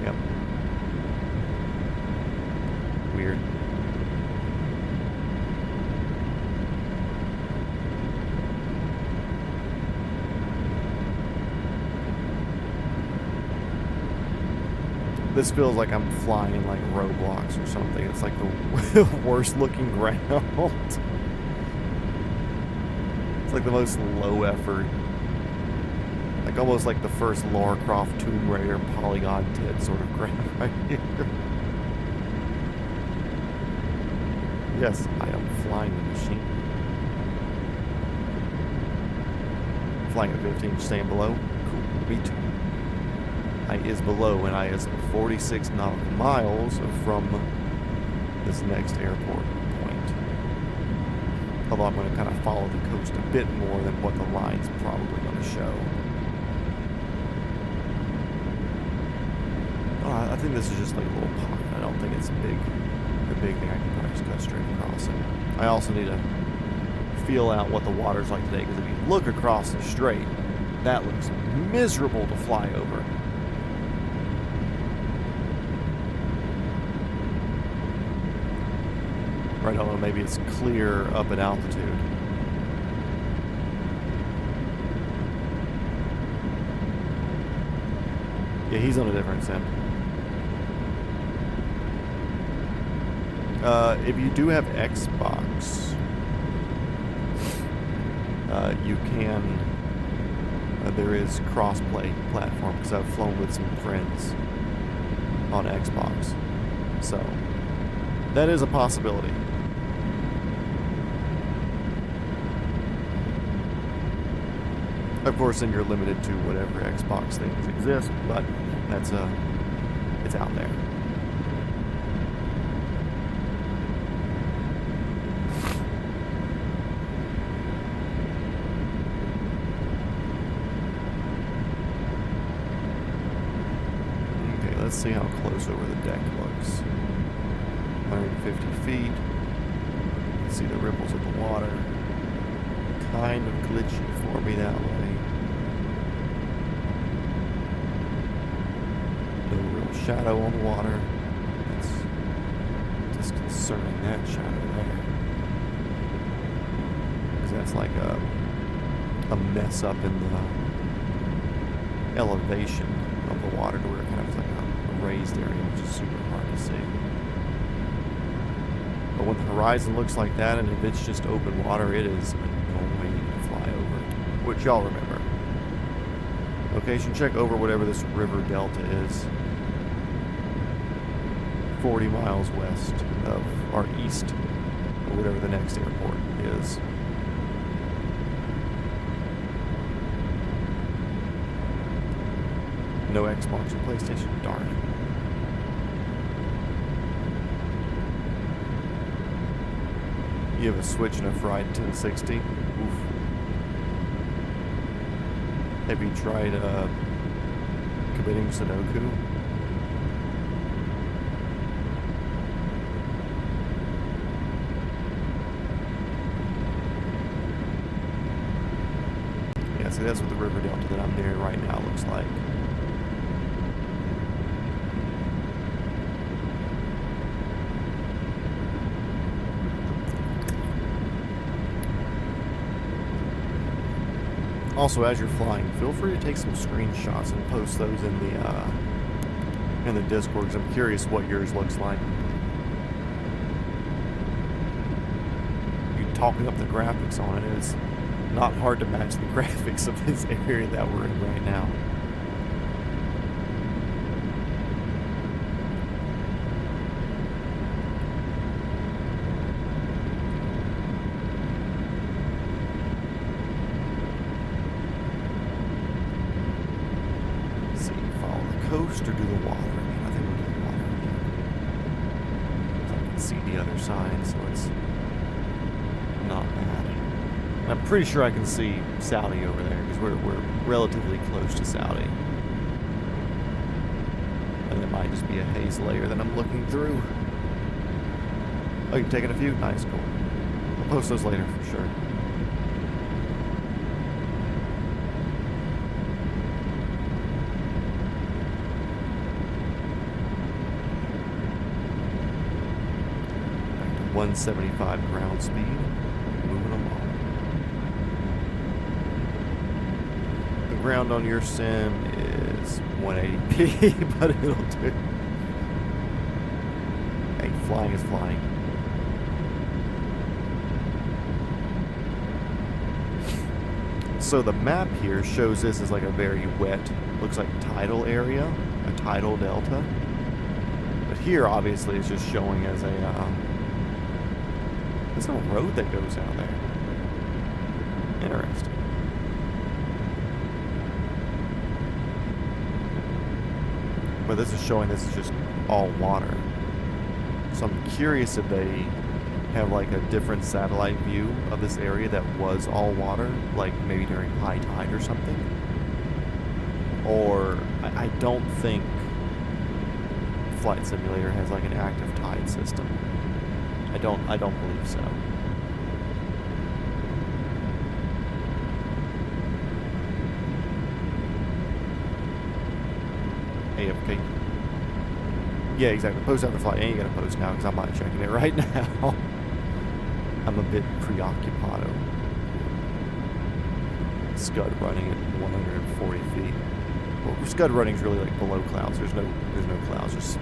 Yep. Weird. This feels like I'm flying like Roblox or something. It's like the worst looking ground. It's like the most low effort. Like almost like the first Lara Croft Tomb Raider polygon tit sort of ground right here. Yes, I am flying the machine. Flying at 15, staying below. Cool, me too. I is below, and I is 46 nautical miles from this next airport point. Although I'm going to kind of follow the coast a bit more than what the line's probably going to show. Oh, I think this is just like a little pocket. I don't think it's a big thing. I can probably just go straight across it. I also need to feel out what the water's like today, because if you look across the strait, that looks miserable to fly over. Right, although maybe it's clear up at altitude. Yeah, he's on a different sim. If you do have Xbox, you can, there is cross-play platform, because I've flown with some friends on Xbox. So, that is a possibility. Of course, then you're limited to whatever Xbox things exist, but that's it's out there. Okay, let's see how close over the deck looks. 150 feet. You can see the ripples of the water. Kind of glitchy for me that way. No real shadow on the water. That's disconcerting, that shadow there. Because that's like a mess up in the elevation of the water to where it kind of is like a raised area, which is super hard to see. But when the horizon looks like that, and if it's just open water, it is annoying to fly over. Which y'all remember. Location check over whatever this river delta is. 40 miles west of, or east, or whatever the next airport is. No Xbox or PlayStation, darn. You have a Switch and a fried 1060. Oof. Have you tried committing Sudoku? Yeah, see, that's what the river delta that I'm near right now looks like. Also, as you're flying, feel free to take some screenshots and post those in the Discord, because I'm curious what yours looks like. You talking up the graphics on it is not hard to match the graphics of this area that we're in right now. Coast or do the water? I mean, I think we'll do the water again. So I can see the other side, so it's not bad. And I'm pretty sure I can see Saudi over there because we're relatively close to Saudi. And there might just be a haze layer that I'm looking through. Oh, you've taken a few? Nice, cool. I'll post those later for sure. Back to 175 ground speed. Moving along. The ground on your sim is 180p, but it'll do. Hey, flying is flying. So the map here shows this as like a very wet, looks like tidal area, a tidal delta. But here, obviously, it's just showing as a, there's no road that goes out there. Interesting. But this is showing this is just all water. So I'm curious if they have like a different satellite view of this area that was all water, like maybe during high tide or something. Or I don't think Flight Simulator has like an active tide system. I don't believe so. AFK. Yeah, exactly. Post after flight. And you gotta post now because I'm not checking it right now. I'm a bit preoccupado. Scud running at 140 feet. Well, scud running is really like below clouds. There's no clouds, just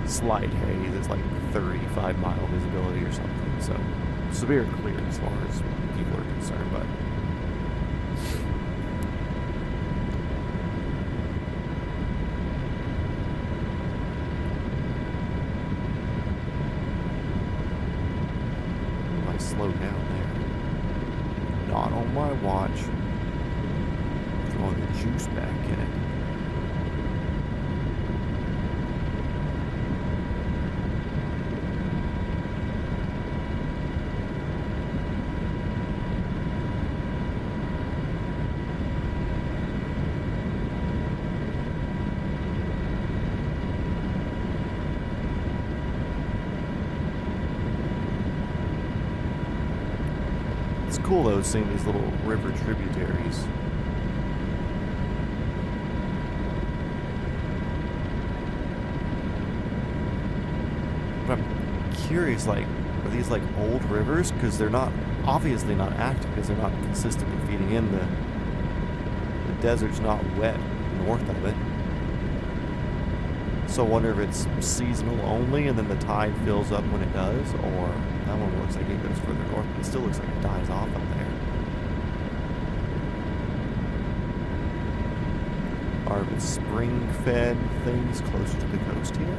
slight haze. It's like 35-mile visibility or something. So severe clear as far as people are concerned, but. Slow down there. Not on my watch. Throwing the juice back in it. It's cool though seeing these little river tributaries. But I'm curious, like, are these like old rivers? Because they're not, obviously not active because they're not consistently feeding in. The desert's not wet north of it. So I wonder if it's seasonal only and then the tide fills up when it does, or that one looks like it goes further north, but it still looks like it dies off up there. Are the spring-fed things closer to the coast here?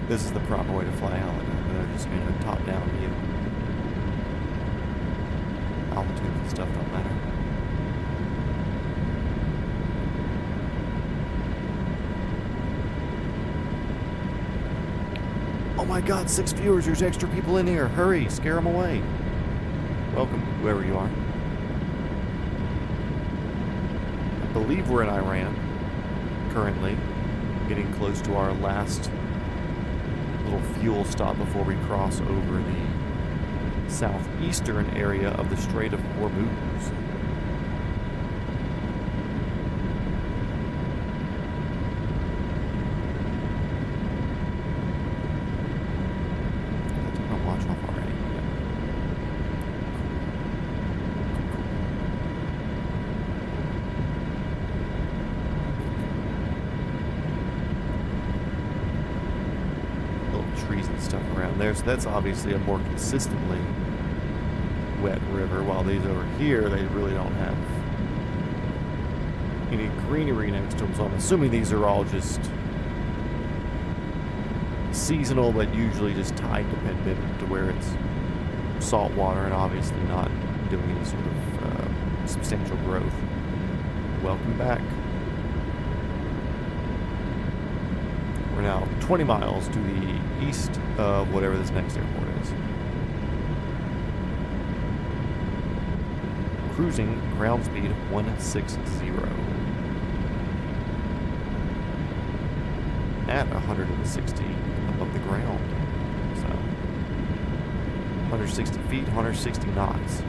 This is the proper way to fly a helicopter. They're just going to top-down view. Altitude and stuff don't matter. Oh my god, 6 viewers. There's extra people in here. Hurry, scare them away. Welcome, whoever you are. I believe we're in Iran currently. Getting close to our last little fuel stop before we cross over the southeastern area of the Strait of Hormuz. there, so that's obviously a more consistently wet river, while these over here, they really don't have any greenery next to them, so I'm assuming these are all just seasonal, but usually just tide dependent to where it's salt water and obviously not doing any sort of substantial growth. Welcome back. We're now 20 miles to the east of whatever this next airport is. Cruising ground speed 160 at 160 above the ground. So 160 feet, 160 knots.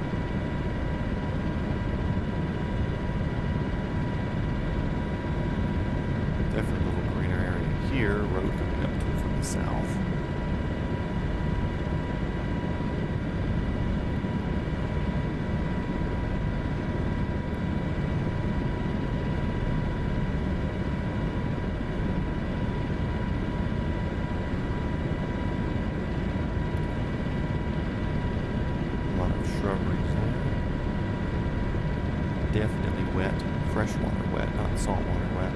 Definitely a little greener area here. Road coming up to from the south. Definitely wet, freshwater wet, not saltwater wet.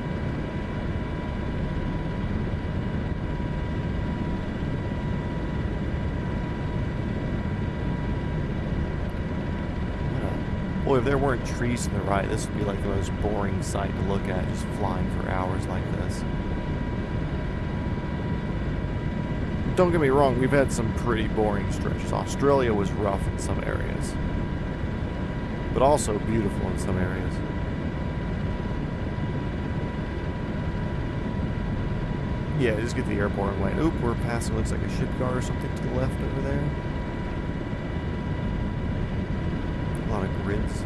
Boy, if there weren't trees to the right, this would be like the most boring sight to look at, just flying for hours like this. Don't get me wrong, we've had some pretty boring stretches. Australia was rough in some areas, but also beautiful in some areas. Yeah, just get the airport and wait. Oop, we're passing, looks like a shipyard or something to the left over there. A lot of grids.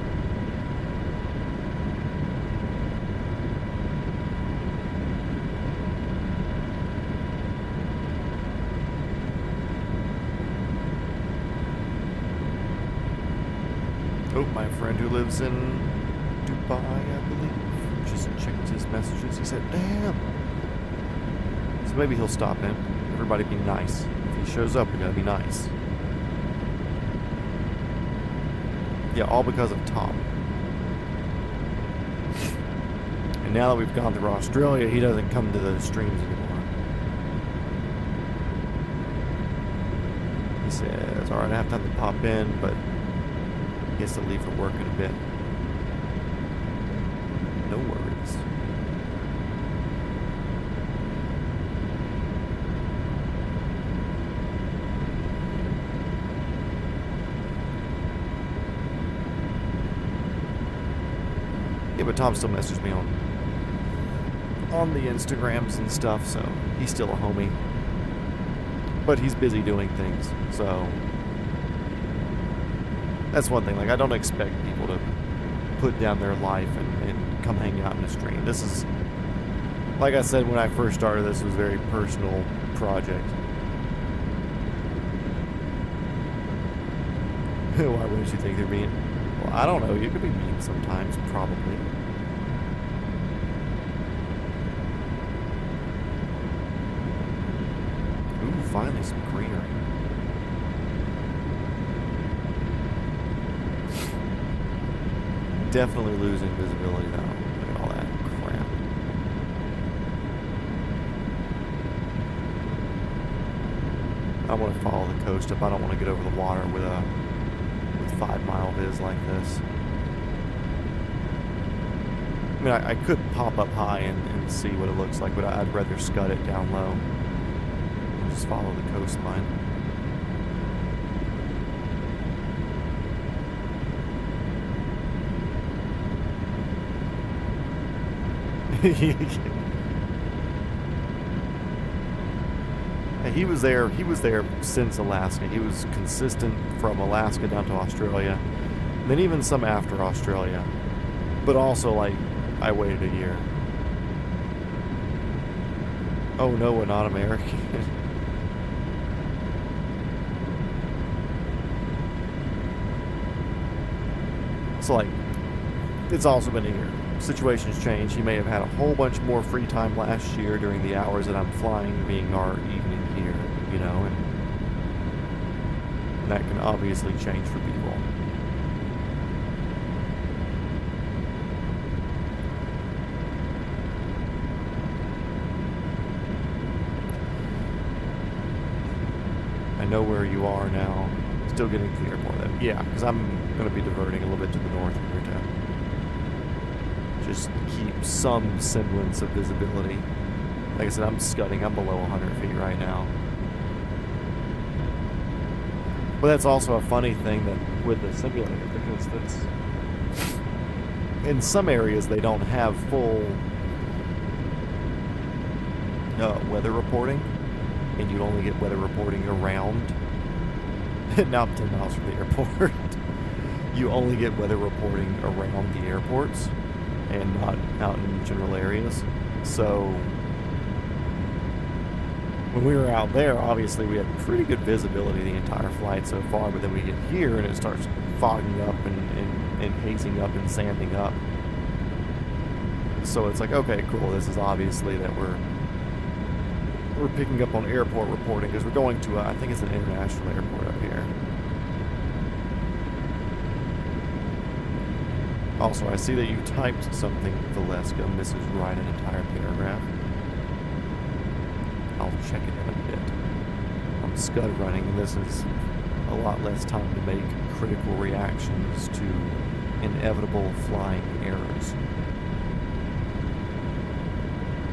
Oh, my friend who lives in Dubai, I believe, just checked his messages. He said, damn. So maybe he'll stop in. Everybody be nice. If he shows up, we gotta be nice. Yeah, all because of Tom. And now that we've gone through Australia, he doesn't come to the streams anymore. He says, alright, I have time to pop in, but he has to leave for work in a bit. No worries. Yeah, but Tom still messages me on the Instagrams and stuff, so he's still a homie. But he's busy doing things, so that's one thing. Like, I don't expect people to put down their life and come hang out in the stream. This is, like I said when I first started, this was a very personal project. Why wouldn't you think they're mean? Well, I don't know. You could be mean sometimes, probably. Ooh, finally some greenery. Definitely losing visibility though. Look at all that crap. I want to follow the coast up. I don't want to get over the water with 5-mile viz like this. I mean, I could pop up high and see what it looks like, but I'd rather scud it down low and just follow the coastline. He was there since Alaska. He was consistent from Alaska down to Australia, and then even some after Australia, but also like I waited a year. Oh no, we're not American. So like, it's also been a year. Situations change. He may have had a whole bunch more free time last year during the hours that I'm flying, being our evening here, you know, and And that can obviously change for people. I know where you are now. Still getting to the airport though. Yeah, because I'm going to be diverting a little bit to the north here to just keep some semblance of visibility. Like I said, I'm scudding. I'm below 100 feet right now. But that's also a funny thing that with the simulator, because that's in some areas they don't have full weather reporting, and you only get weather reporting around. Now I'm 10 miles from the airport. You only get weather reporting around the airports and not out in general areas. So when we were out there, obviously we had pretty good visibility the entire flight so far, but then we get here and it starts fogging up and hazing up and sanding up. So it's like, okay, cool, this is obviously that we're picking up on airport reporting, because we're going to, I think it's an international airport up here. Also, I see that you typed something, Valeska. Mrs. Write an entire paragraph. I'll check it in a bit. I'm scud running, and this is a lot less time to make critical reactions to inevitable flying errors.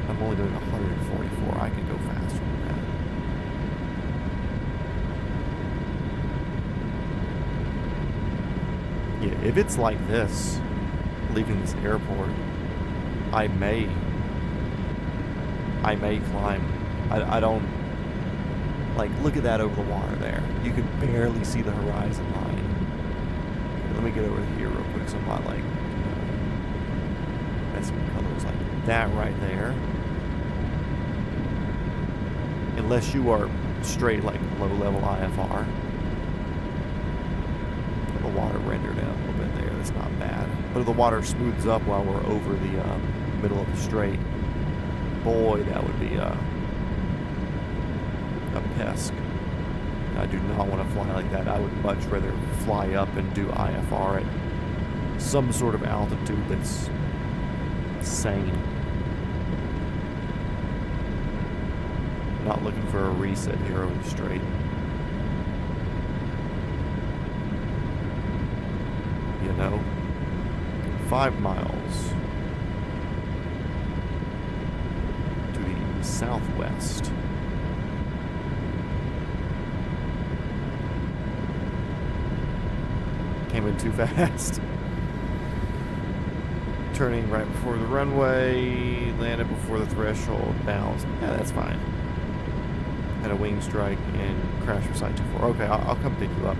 I'm only doing 144. I can go faster than that. Yeah, if it's like this, leaving this airport, I may climb. I don't, like, look at that over the water there. You can barely see the horizon line. Let me get over here real quick so I'm not like, that's some colors like that right there. Unless you are straight like low-level IFR. The water rendered in a little bit there. That's not bad. But if the water smooths up while we're over the middle of the strait, boy, that would be a pest. I do not want to fly like that. I would much rather fly up and do IFR at some sort of altitude that's sane. Not looking for a reset here over the strait. You know, 5 miles to the southwest. Came in too fast. Turning right before the runway, landed before the threshold, bounced. Yeah, that's fine. Had a wing strike and crash for Site 24. Okay, I'll come pick you up.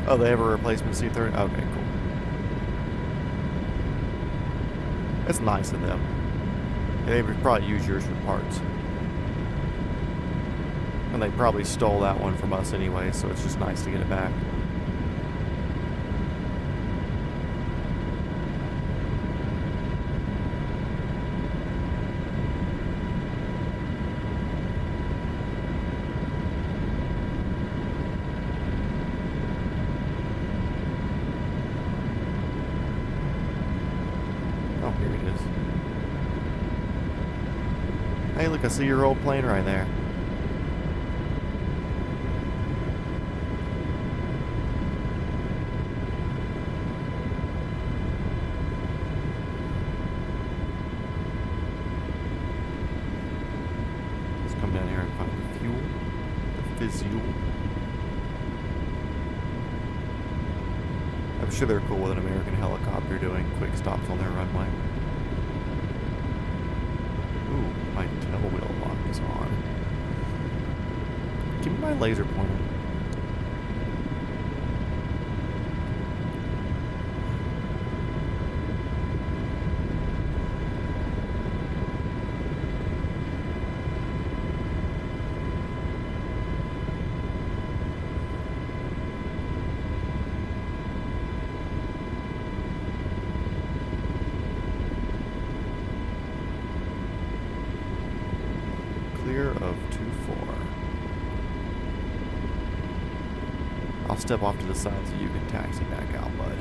Oh, they have a replacement C-30? Okay, cool. That's nice of them. Yeah, they would probably use yours for parts. And they probably stole that one from us anyway, so it's just nice to get it back. Hey, look, I see your old plane right there. Let's come down here and find the fuel. The fuel. I I'm sure they're cool with an American helicopter doing quick stops on their runway. Ooh, my tail wheel lock is on. Give me my laser pointer. Clear of 2-4. I'll step off to the side so you can taxi back out, bud.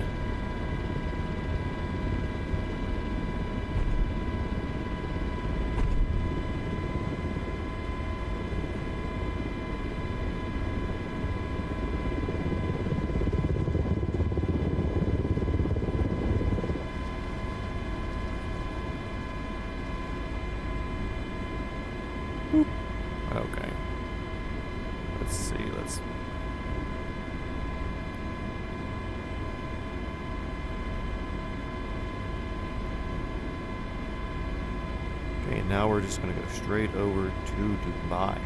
Okay. Let's see, Okay, now we're just gonna go straight over to Dubai.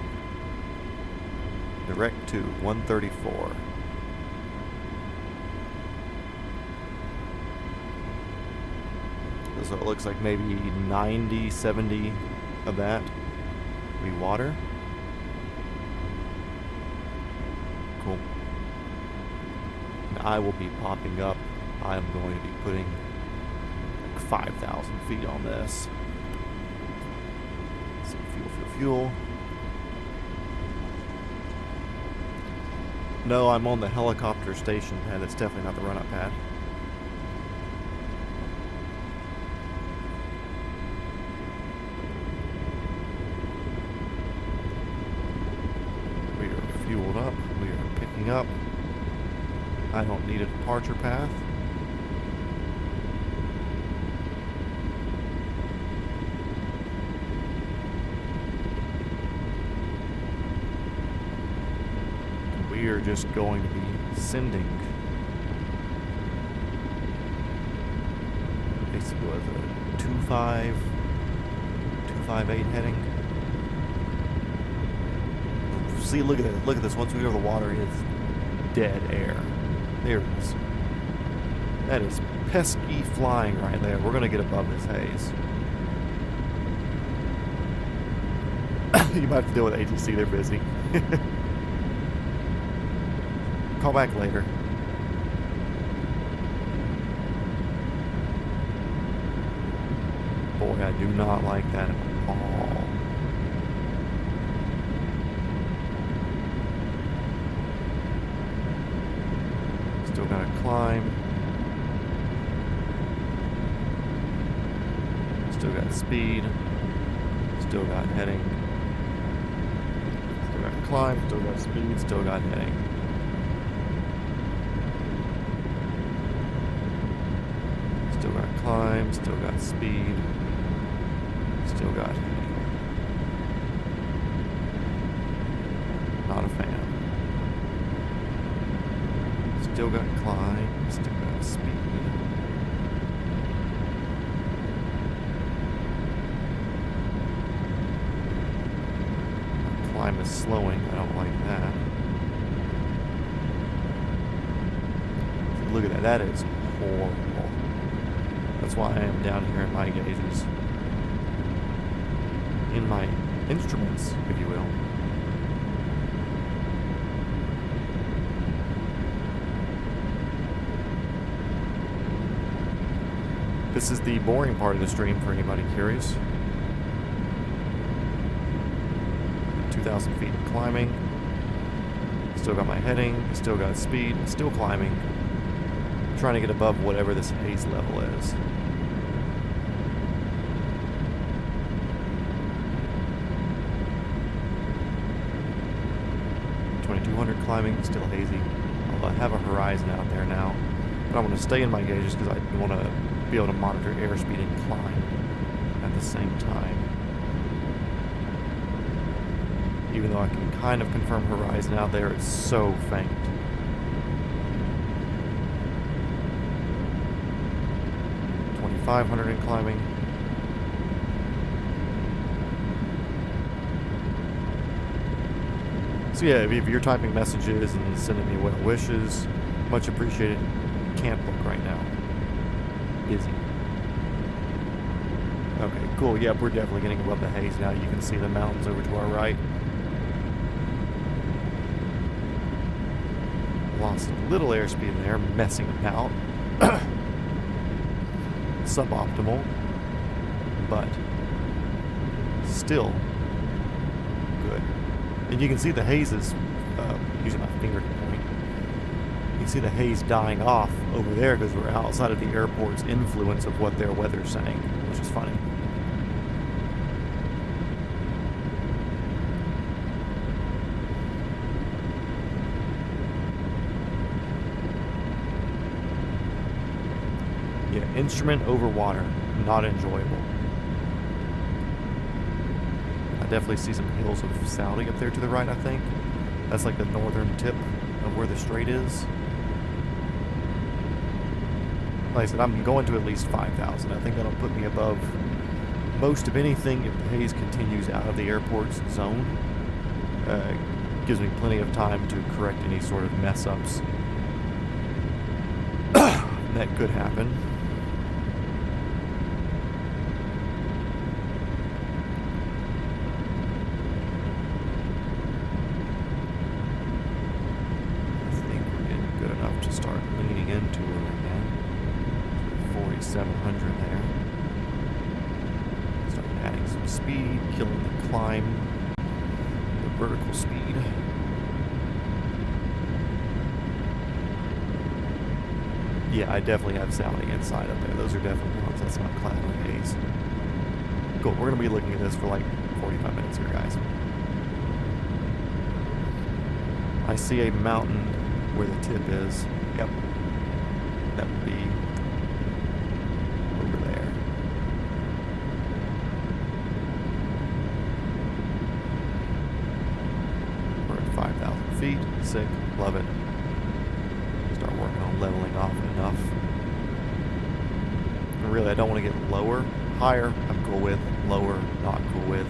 Direct to 134. So it looks like maybe 90, 70 of that will be water. Cool. And I will be popping up. I'm going to be putting like 5,000 feet on this. So fuel. No, I'm on the helicopter station pad. That's definitely not the run-up pad. We are fueled up. We are picking up. I don't need a departure path. We are just going to be sending basically with a 258 heading. See, look at it. Look at this. Once we go over the water, it's dead air. There it is. That is pesky flying right there. We're going to get above this haze. You might have to deal with ATC. They're busy. Call back later. Boy, I do not like that at all. Still gotta climb. Still got speed. Still got heading. Still got climb. Still got speed. Still got heading. Still got climb, still got speed, still got heading. Not a fan. Still got climb, still got speed. Climb is slowing, I don't like that. Look at that, that is horrible. That's why I am down here in my gauges. In my instruments, if you will. This is the boring part of the stream for anybody curious. 2,000 feet climbing. Still got my heading, still got speed, still climbing. Trying to get above whatever this haze level is. Climbing, still hazy. Although I have a horizon out there now. But I'm going to stay in my gauges because I want to be able to monitor airspeed and climb at the same time. Even though I can kind of confirm horizon out there, it's so faint. 500 in climbing. So yeah, if you're typing messages and sending me well wishes, much appreciated. Can't book right now. Busy. Okay, cool. Yep, we're definitely getting above the haze now. You can see the mountains over to our right. Lost a little airspeed there, messing about. Suboptimal, but still good. And you can see the haze is, using my finger to point, you can see the haze dying off over there because we're outside of the airport's influence of what their weather's saying, which is funny. Yeah, instrument over water, not enjoyable. I definitely see some hills of Saudi up there to the right, I think. That's like the northern tip of where the strait is. Like I said, I'm going to at least 5,000. I think that'll put me above most of anything if the haze continues out of the airport's zone. Gives me plenty of time to correct any sort of mess-ups that could happen. To start leaning into her again. 4,700 there. Start adding some speed, killing the climb, the vertical speed. Yeah, I definitely have Saudi inside up there. Those are definitely ones. That's not cloud or haze. Cool. We're going to be looking at this for like 45 minutes here, guys. I see a mountain where the tip is. Yep. That would be over there. We're at 5,000 feet. Sick. Love it. Start working on leveling off enough. And really, I don't want to get lower. Higher, I'm cool with. Lower, not cool with.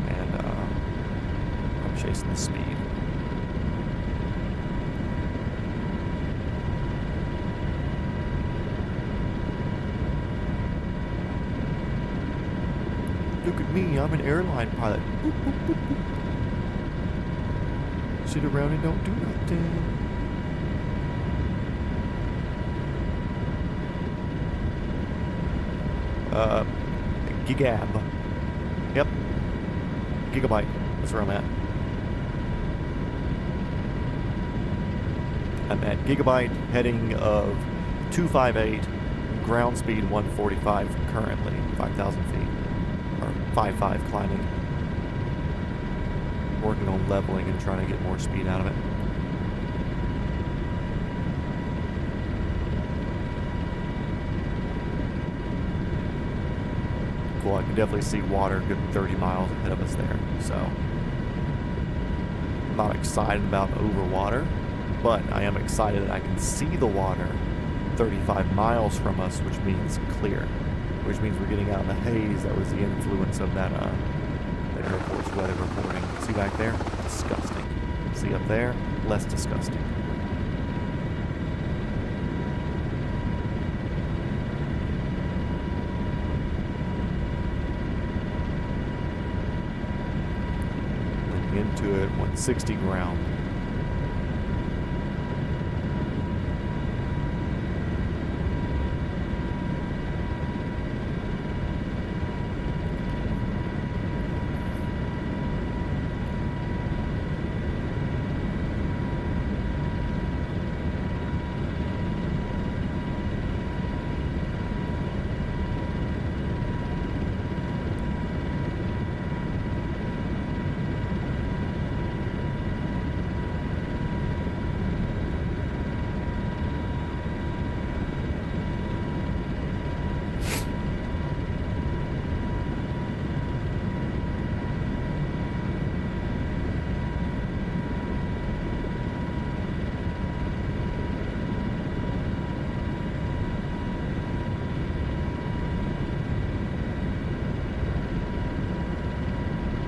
And I'm chasing the speed. Look at me, I'm an airline pilot. Boop, boop, boop, boop. Sit around and don't do nothing. Gigab. Yep. Gigabyte. That's where I'm at. I'm at Gigabyte, heading of 258, ground speed 145 currently, 5,000 feet. Or 5.5 climbing. Working on leveling and trying to get more speed out of it. Cool, I can definitely see water good 30 miles ahead of us there, so I'm not excited about over water, but I am excited that I can see the water 35 miles from us, which means clear. Which means we're getting out of the haze that was the influence of that airport's weather reporting. See back there? Disgusting. See up there? Less disgusting. Leaning into it, 160 ground.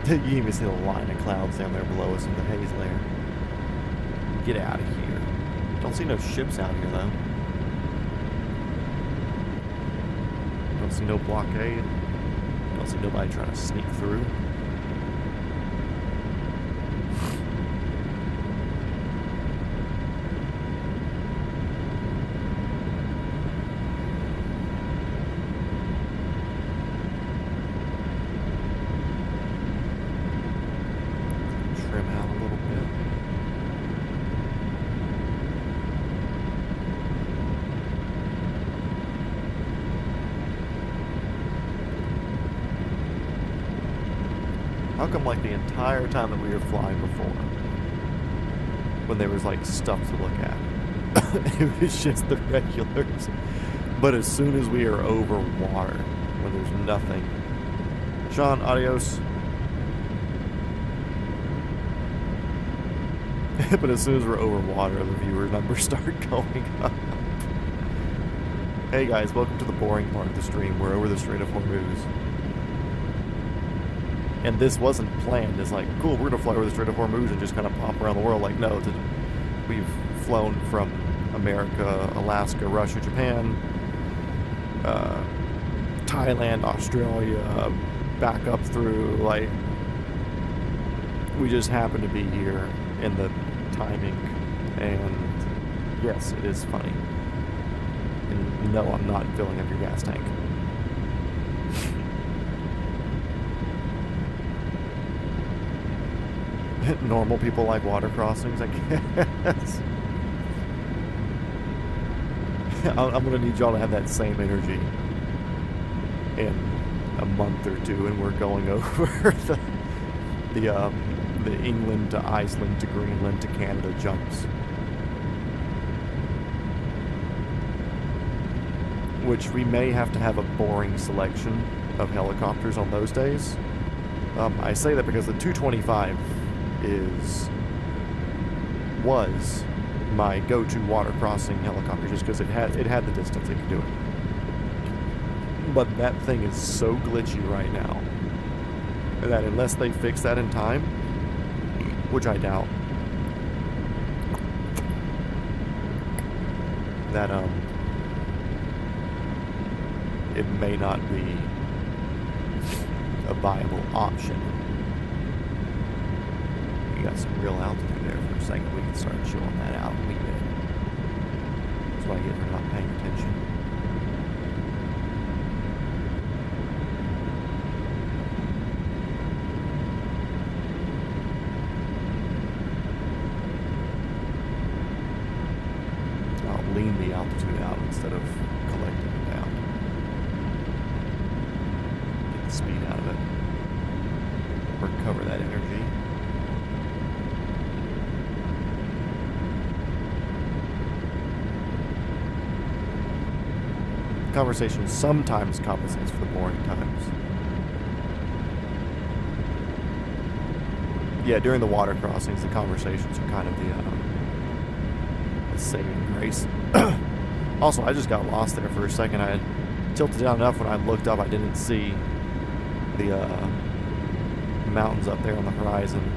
You can even see the line of clouds down there below us in the haze layer. Get out of here. Don't see no ships out here, though. Don't see no blockade. Don't see nobody trying to sneak through. Trim out a little bit. How come, like, the entire time that we were flying before, when there was, like, stuff to look at, it was just the regulars. But as soon as we are over water, when there's nothing... Sean, adios. But as soon as we're over water, the viewer numbers start going up. Hey guys, welcome to the boring part of the stream. We're over the Strait of Hormuz. And this wasn't planned. It's like, cool, we're going to fly over the Strait of Hormuz and just kind of pop around the world. Like, no, we've flown from America, Alaska, Russia, Japan, Thailand, Australia, back up through, like, we just happen to be here in the timing. And yes, it is funny. And no, I'm not filling up your gas tank. Normal people like water crossings, I guess. I'm gonna need y'all to have that same energy in a month or two, and we're going over the England to Iceland to Greenland to Canada jumps, which we may have to have a boring selection of helicopters on those days. I say that because the 225 was my go-to water crossing helicopter, just because it had the distance it could do it. But that thing is so glitchy right now that unless they fix that in time, which I doubt, that it may not be a viable option. You got some real altitude there for a second. We can start chilling that out a wee bit. That's what I get for not paying attention. I'll lean the altitude out instead of collecting it down. Get the speed out of it. Recover that energy. Conversation sometimes compensates for the boring times. Yeah, during the water crossings, the conversations are kind of the saving grace. Also, I just got lost there for a second. I had tilted down enough when I looked up, I didn't see the mountains up there on the horizon,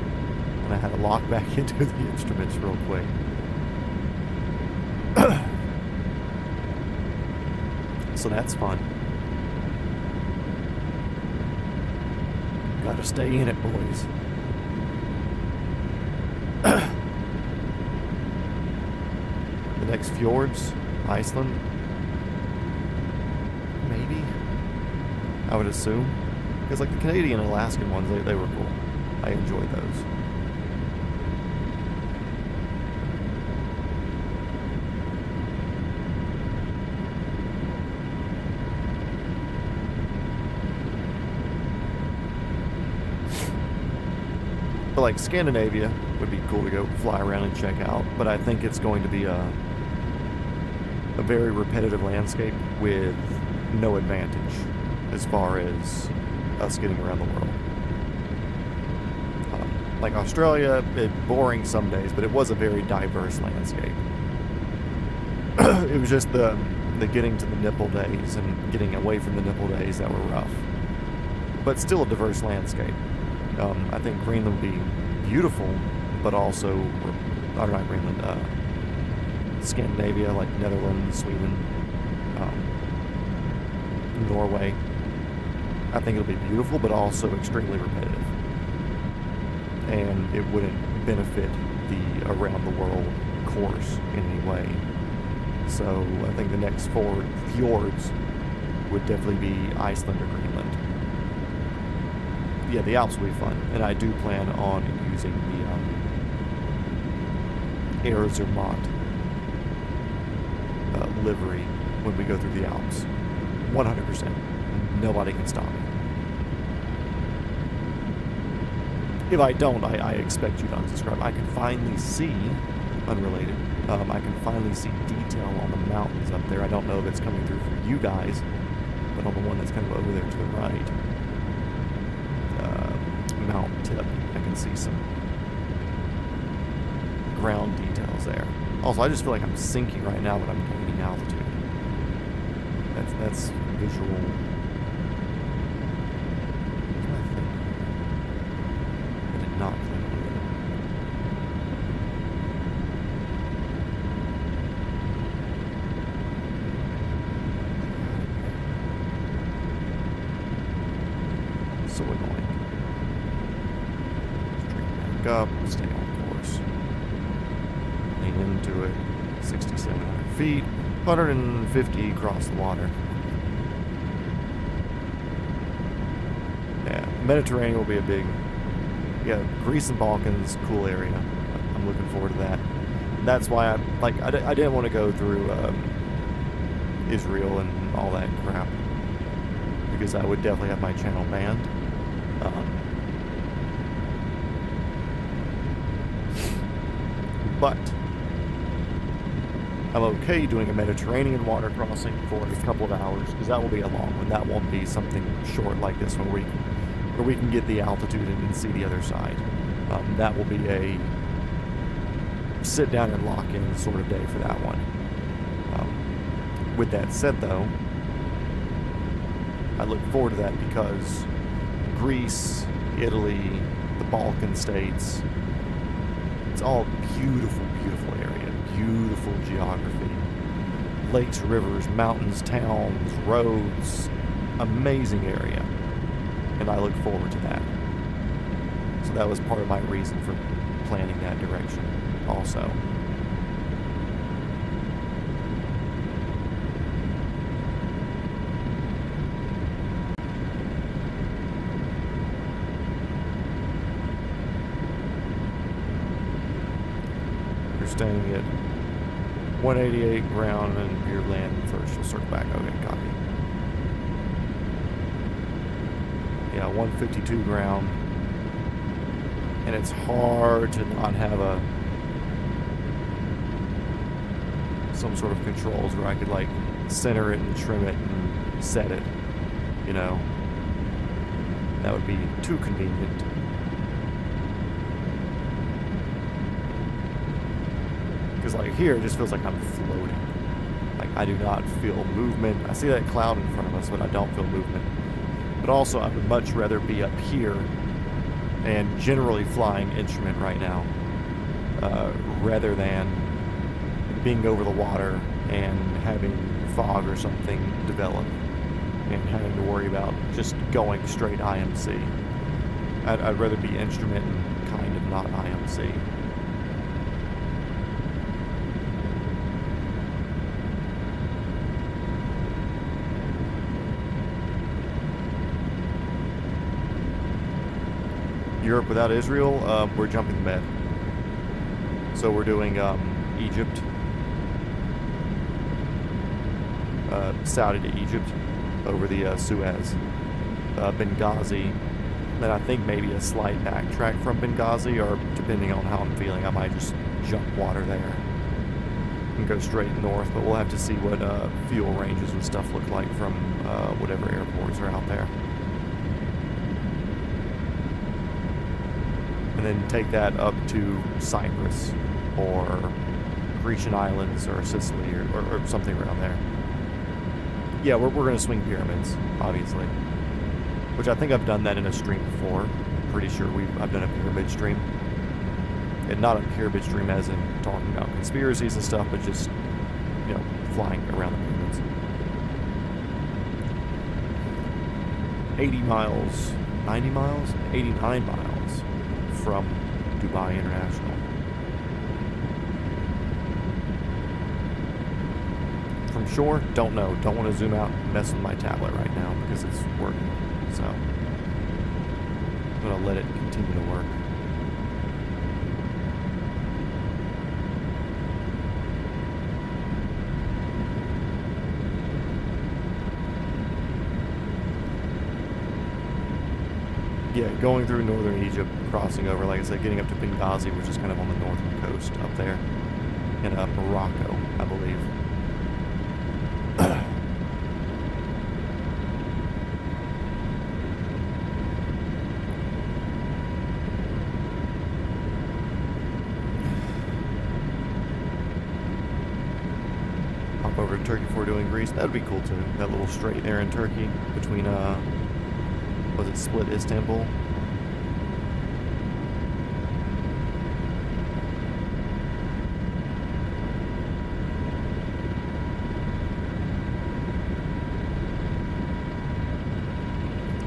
and I had to lock back into the instruments real quick. So that's fun. Gotta stay in it, boys. The next fjords, Iceland. Maybe. I would assume. Because like the Canadian and Alaskan ones, they were cool. I enjoyed those. But like Scandinavia would be cool to go fly around and check out, but I think it's going to be a very repetitive landscape with no advantage as far as us getting around the world. Like Australia, boring some days, but it was a very diverse landscape. It was just the getting to the nipple days and getting away from the nipple days that were rough, but still a diverse landscape. I think Greenland would be beautiful, but also, or not Greenland, Scandinavia, like Netherlands, Sweden, Norway. I think it'll be beautiful, but also extremely repetitive. And it wouldn't benefit the around the world course in any way. So I think the next 4 fjords would definitely be Iceland or Greenland. Yeah, the Alps will be fun, and I do plan on using the Air Zermatt livery when we go through the Alps. 100%. Nobody can stop me. If I don't, I expect you to unsubscribe. I can finally see, unrelated, I can finally see detail on the mountains up there. I don't know if it's coming through for you guys, but on the one that's kind of over there to the right, Mount Tip, I can see some ground details there. Also, I just feel like I'm sinking right now, but I'm gaining altitude. That's visual. I did not click on it. So annoying. Straight back up, stay on course. Lean into it. 6,700 feet. 150 across the water. Yeah, Mediterranean will be a big... Yeah, Greece and Balkans, cool area. I'm looking forward to that. That's why I didn't want to go through Israel and all that crap, because I would definitely have my channel banned. But I'm okay doing a Mediterranean water crossing for a couple of hours, because that will be a long one. That won't be something short like this one where we can get the altitude and see the other side. That will be a sit down and lock in sort of day for that one. With that said, though, I look forward to that because Greece, Italy, the Balkan states, it's all beautiful, beautiful area, beautiful geography. Lakes, rivers, mountains, towns, roads, amazing area. And I look forward to that. So that was part of my reason for planning that direction also. You're staying at 188 ground and your land first. You'll circle back. Okay, copy. Yeah, 152 ground. And it's hard to not have some sort of controls where I could like center it and trim it and set it, you know. That would be too convenient. Because like here, it just feels like I'm floating. Like I do not feel movement. I see that cloud in front of us, but I don't feel movement. But also, I would much rather be up here and generally flying instrument right now, rather than being over the water and having fog or something develop and having to worry about just going straight IMC. I'd rather be instrument and kind of not IMC. Europe without Israel, we're jumping the Med. So we're doing Egypt, Saudi to Egypt, over the Suez, Benghazi, then I think maybe a slight backtrack from Benghazi, or depending on how I'm feeling, I might just jump water there and go straight north, but we'll have to see what fuel ranges and stuff look like from whatever airports are out there. And then take that up to Cyprus or Grecian Islands or Sicily or something around there. Yeah, we're going to swing pyramids, obviously. Which I think I've done that in a stream before, pretty sure I've done a pyramid stream. And not a pyramid stream as in talking about conspiracies and stuff, but just, you know, flying around the pyramids. 80 miles, 90 miles, 89 miles from Dubai International. From shore, don't know. Don't want to zoom out and mess with my tablet right now because it's working. So I'm going to let it continue to work. Yeah, going through northern Egypt, crossing over, like I said, getting up to Benghazi, which is kind of on the northern coast up there in Morocco, I believe. Hop over to Turkey before doing Greece. That'd be cool too. That little strait there in Turkey between was it Split, Istanbul?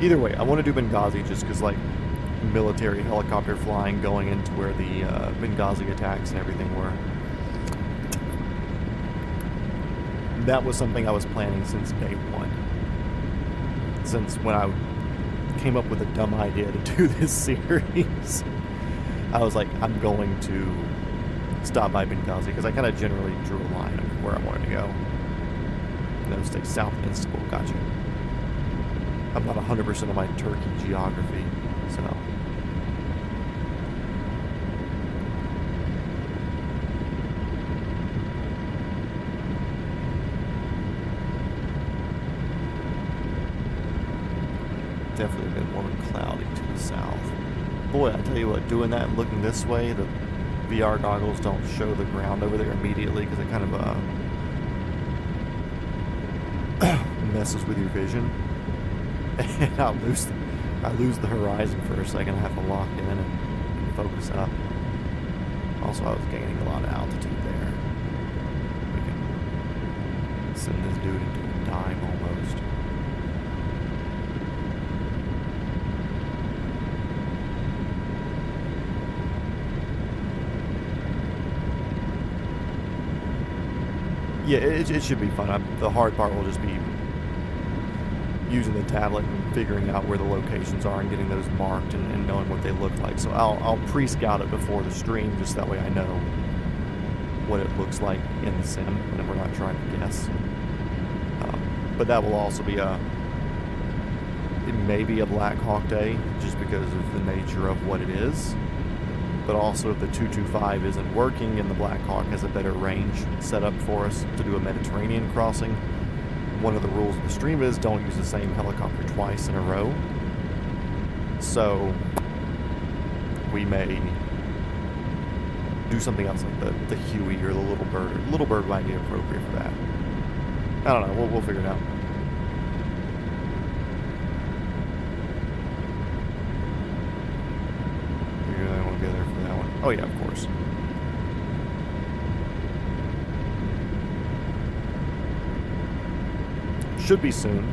Either way, I want to do Benghazi just because, like, military helicopter flying going into where the Benghazi attacks and everything were. That was something I was planning since day one. Since when I came up with a dumb idea to do this series, I was like, I'm going to stop by Benghazi because I kind of generally drew a line of where I wanted to go. No, stay south of Istanbul. Gotcha. I'm not 100% of my Turkey geography, so. Definitely a bit more cloudy to the south. Boy, I tell you what, doing that and looking this way, the VR goggles don't show the ground over there immediately because it kind of messes with your vision. And I lose the horizon for a second. I have to lock in and focus up. Also, I was gaining a lot of altitude there. We can send this dude into a dive almost. Yeah, it should be fun. The hard part will just be using the tablet and figuring out where the locations are and getting those marked and knowing what they look like. So I'll pre-scout it before the stream, just that way I know what it looks like in the sim, and then we're not trying to guess. But that will also be it may be a Black Hawk day, just because of the nature of what it is. But also if the 225 isn't working and the Black Hawk has a better range set up for us to do a Mediterranean crossing, one of the rules of the stream is don't use the same helicopter twice in a row. So we may do something else like the Huey or the Little Bird. Little Bird might be appropriate for that. I don't know. We'll figure it out. You really want to go there for that one? Oh yeah, of course. Should be soon.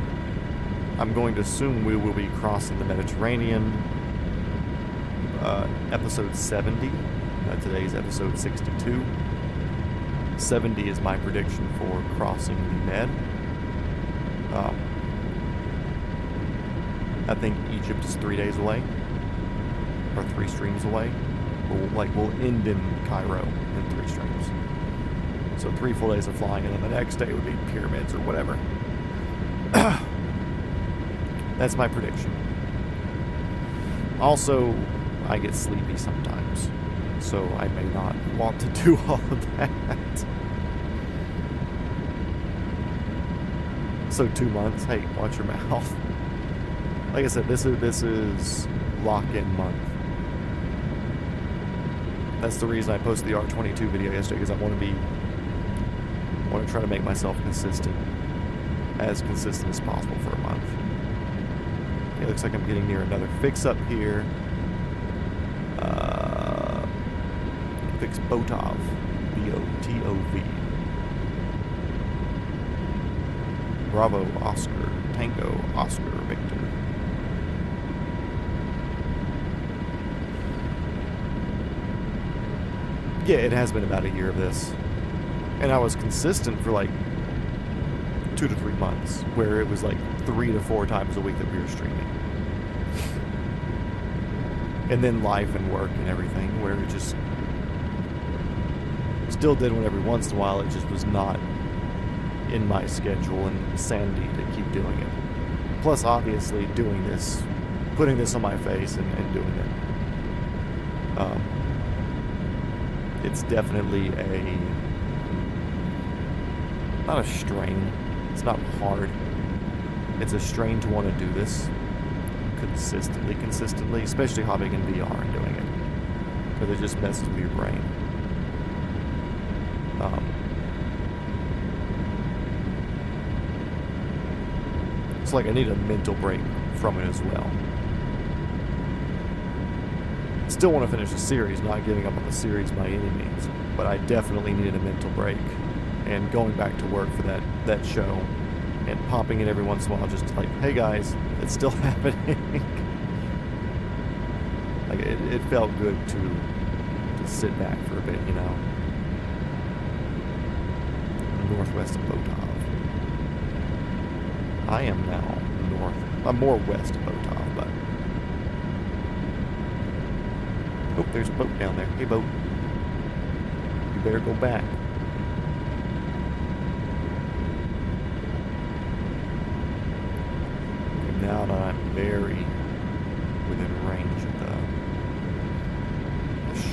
I'm going to assume we will be crossing the Mediterranean. Episode 70. Today's episode 62. 70 is my prediction for crossing the Med. I think Egypt is 3 days away, or 3 streams away. We'll end in Cairo in 3 streams. So 3 full days of flying, and then the next day would be pyramids or whatever. That's my prediction. Also, I get sleepy sometimes, so I may not want to do all of that. So 2 months. Hey, watch your mouth. Like I said, this is lock-in month. That's the reason I posted the R22 video yesterday, because I want to try to make myself consistent as possible for a month. It looks like I'm getting near another fix-up here. Fix Botov. B-O-T-O-V. Bravo, Oscar, Tango, Oscar, Victor. Yeah, it has been about a year of this. And I was consistent for like 2 to 3 months, where it was like 3 to 4 times a week that we were streaming. And then life and work and everything, where it just still did one every once in a while. It just was not in my schedule and sanity to keep doing it. Plus, obviously, doing this, putting this on my face and doing it. It's definitely not a strain. It's not hard. It's a strain to want to do this consistently, especially hopping in VR and doing it, because it just messes with your brain. It's like I need a mental break from it as well. Still want to finish the series, not giving up on the series by any means, but I definitely needed a mental break, and going back to work for that show and popping it every once in a while, just like, hey guys, it's still happening. Like it felt good to sit back for a bit, you know. Northwest of Botov. I am now I'm more west of Botov, but oh, there's a boat down there. Hey boat, you better go back. Now that I'm very within range of the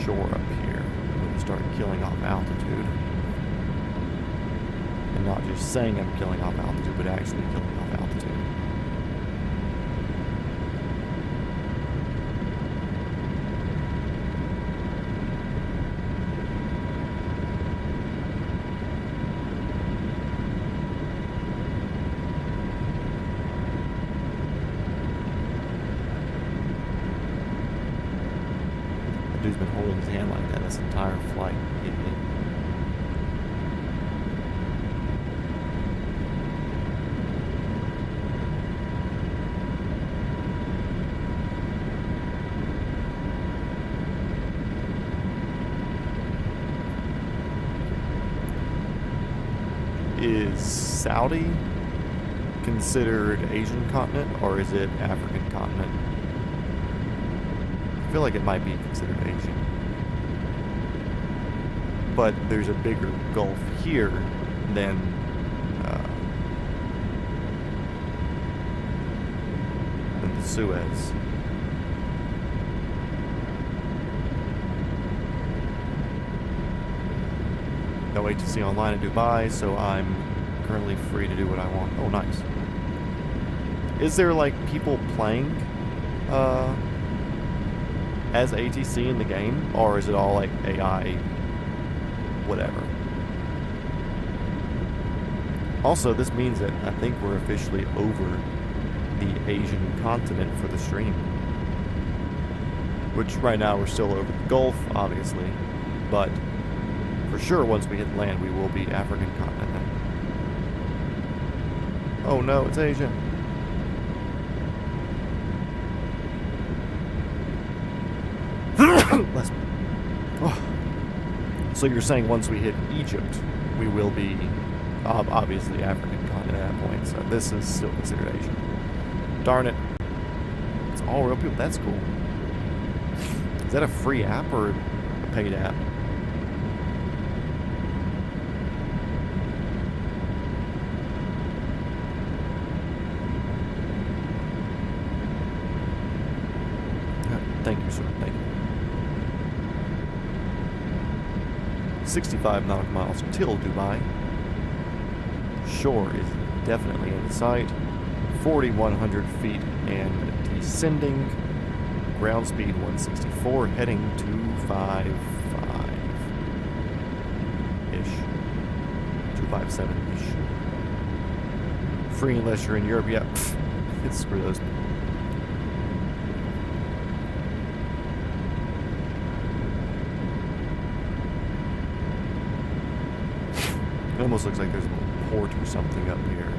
shore up here, I'm going to start killing off altitude. And not just saying I'm killing off altitude, but actually killing off altitude. Dude's been holding his hand like that this entire flight. Is Saudi considered Asian continent, or is it African continent? I feel like it might be considered Asian. But there's a bigger gulf here than the Suez. No HTC online in Dubai, so I'm currently free to do what I want. Oh, nice. Is there like people playing as ATC in the game, or is it all like AI, whatever? Also, this means that I think we're officially over the Asian continent for the stream, which right now we're still over the Gulf, obviously, but for sure once we hit land we will be African continent then. Oh no, it's Asian. So you're saying once we hit Egypt, we will be obviously African continent at that point, so this is still considered Asian. Darn it. It's all real people. That's cool. Is that a free app or a paid app? Thank you, sir. Thank you. 65 nautical miles till Dubai. Shore is definitely in sight. 4,100 feet and descending. Ground speed 164, heading 255-ish. 257-ish. Free unless you're in Europe. Yeah, screw those. It almost looks like there's a little port or something up here.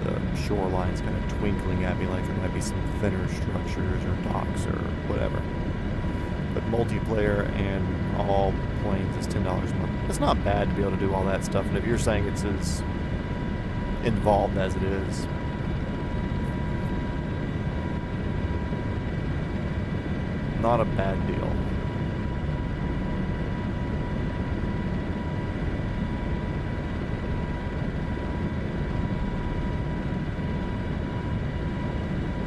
The shoreline's kind of twinkling at me like there might be some thinner structures or docks or whatever. But multiplayer and all planes is $10 a month. It's not bad to be able to do all that stuff, and if you're saying it's as involved as it is, not a bad deal.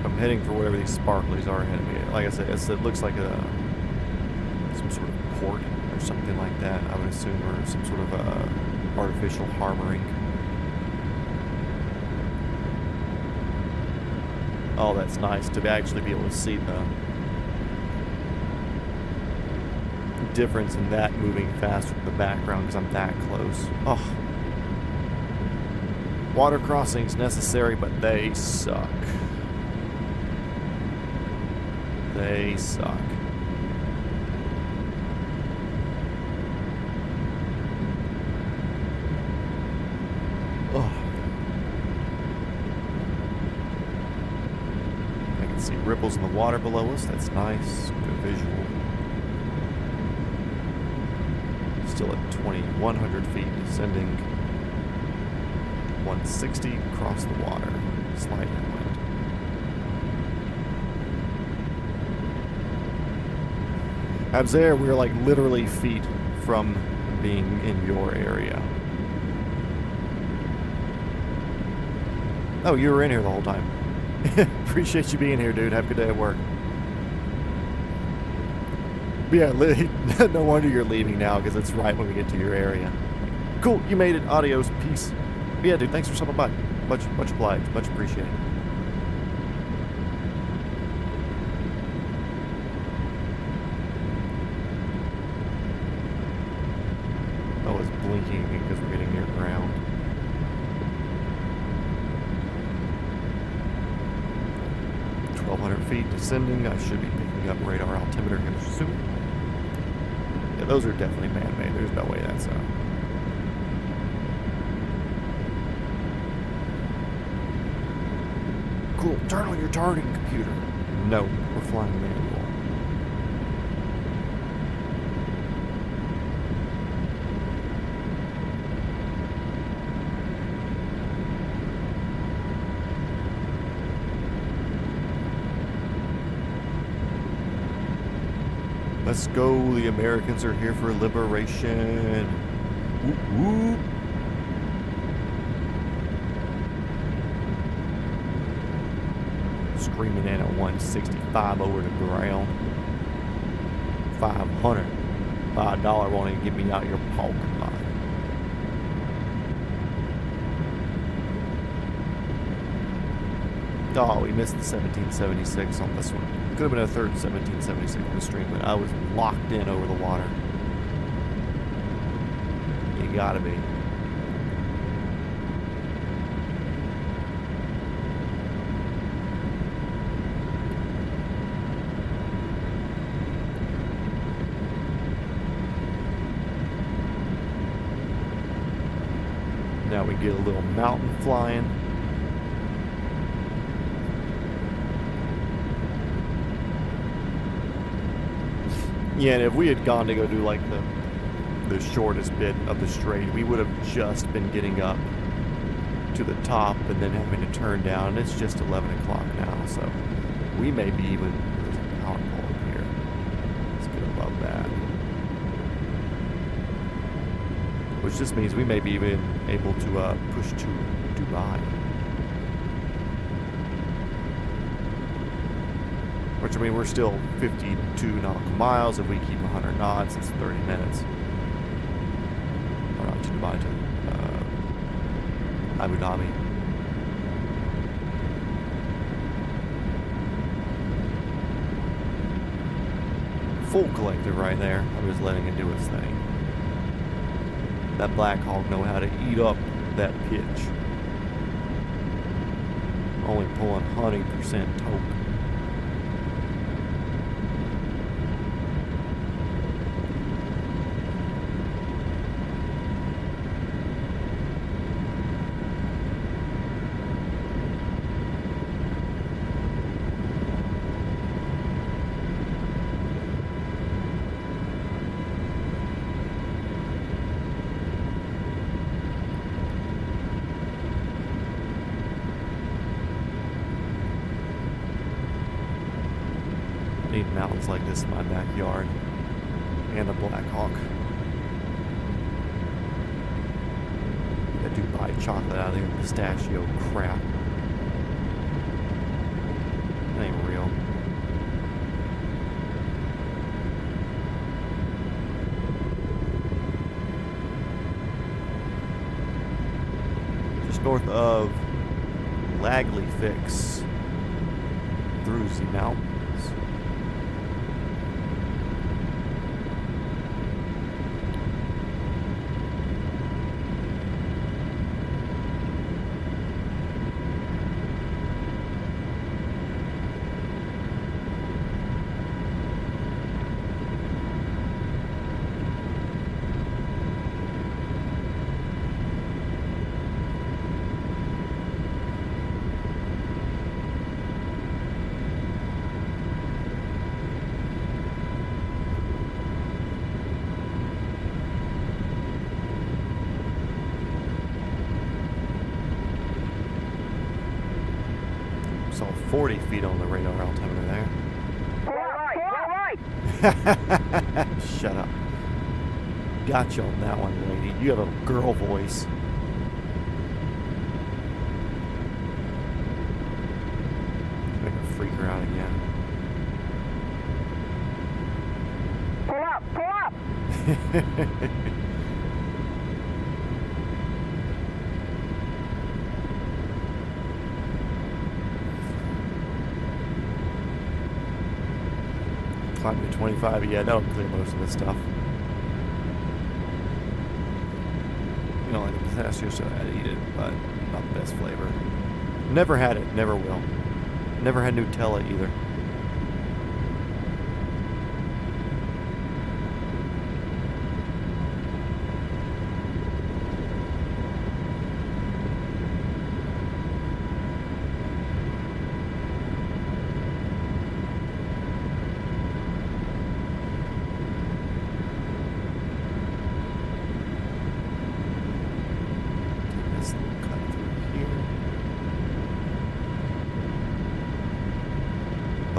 I'm heading for whatever these sparklies are ahead of me. Like I said, it looks like some sort of port or something like that, I would assume, or some sort of artificial harboring. Oh, that's nice to actually be able to see the difference in that moving faster than the background because I'm that close. Oh. Water crossings necessary, but they suck. They suck. Oh. I can see ripples in the water below us. That's nice. Good visual. Still at 2,100 feet, descending 160 across the water. Slight headwind. Abzair, we're like literally feet from being in your area. Oh, you were in here the whole time. Appreciate you being here, dude. Have a good day at work. But yeah, no wonder you're leaving now, because it's right when we get to your area. Cool, you made it. Adios. Peace. But yeah, dude, thanks for stopping by. Much obliged. Much appreciated. Oh, it's blinking again because we're getting near ground. Feet descending. I should be picking up radar altimeter here soon. Yeah, those are definitely man-made. There's no way that's cool. Turn on your targeting computer. No, we're flying manual. Let's go, the Americans are here for liberation. Whoop, whoop. Screaming in at 165 over the ground. 500. $5 won't even get me out your parking lot. Oh, we missed the 1776 on this one. Could have been a third 1776 in the stream, but I was locked in over the water. You gotta be. Now we get a little mountain flying. Yeah, and if we had gone to go do like the shortest bit of the strait, we would have just been getting up to the top and then having to turn down. And it's just 11 o'clock now, so we may be even. There's a power pole up here. Let's get above that. Which just means we may be even able to push to Dubai. Which, I mean, we're still 52 nautical miles. If we keep 100 knots, it's 30 minutes. Or not to Dubai, to Abu Dhabi. Full collective right there. I'm just letting it do its thing. That Black Hawk know how to eat up that pitch. Only pulling 100% toke. need mountains like this in my backyard. And a Black Hawk. That Dubai chocolate out of there, pistachio crap. That ain't real. Just north of Lagley Fix through the mountains. Saw 40 feet on the radar altimeter there. Shut up. Got you on that one, lady. You have a girl voice. Make her freak her out again. Pull up! Climbing to 25, yeah, that'll clear most of this stuff. You know, like the pistachio soda, I'd eat it, but not the best flavor. Never had it, never will. Never had Nutella either.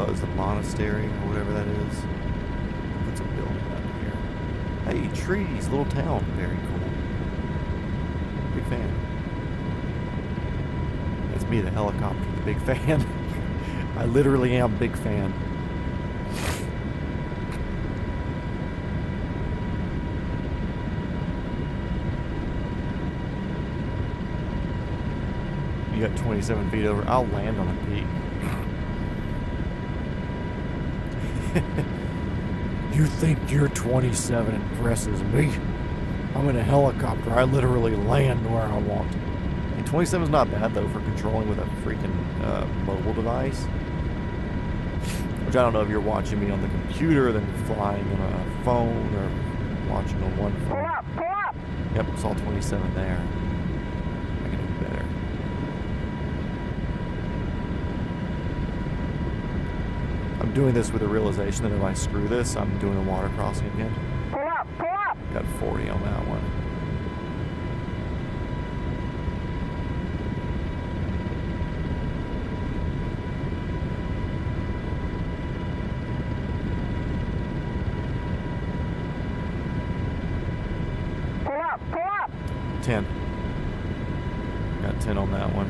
Is the monastery or whatever that is. It's a building up here. Hey, trees, little town, very cool. Big fan. That's me, the helicopter, the big fan. I literally am a big fan. You got 27 feet over. I'll land on a peak. You think your 27 impresses me? I'm in a helicopter. I literally land where I want. And 27 is not bad though for controlling with a freaking mobile device. Which I don't know if you're watching me on the computer, then flying on a phone, or watching on one phone. Pull up! Yep, saw 27 there. I can do better. I'm doing this with the realization that if I screw this, I'm doing a water crossing again. Pull up! Got 40 on that one. Pull up! 10. Got 10 on that one.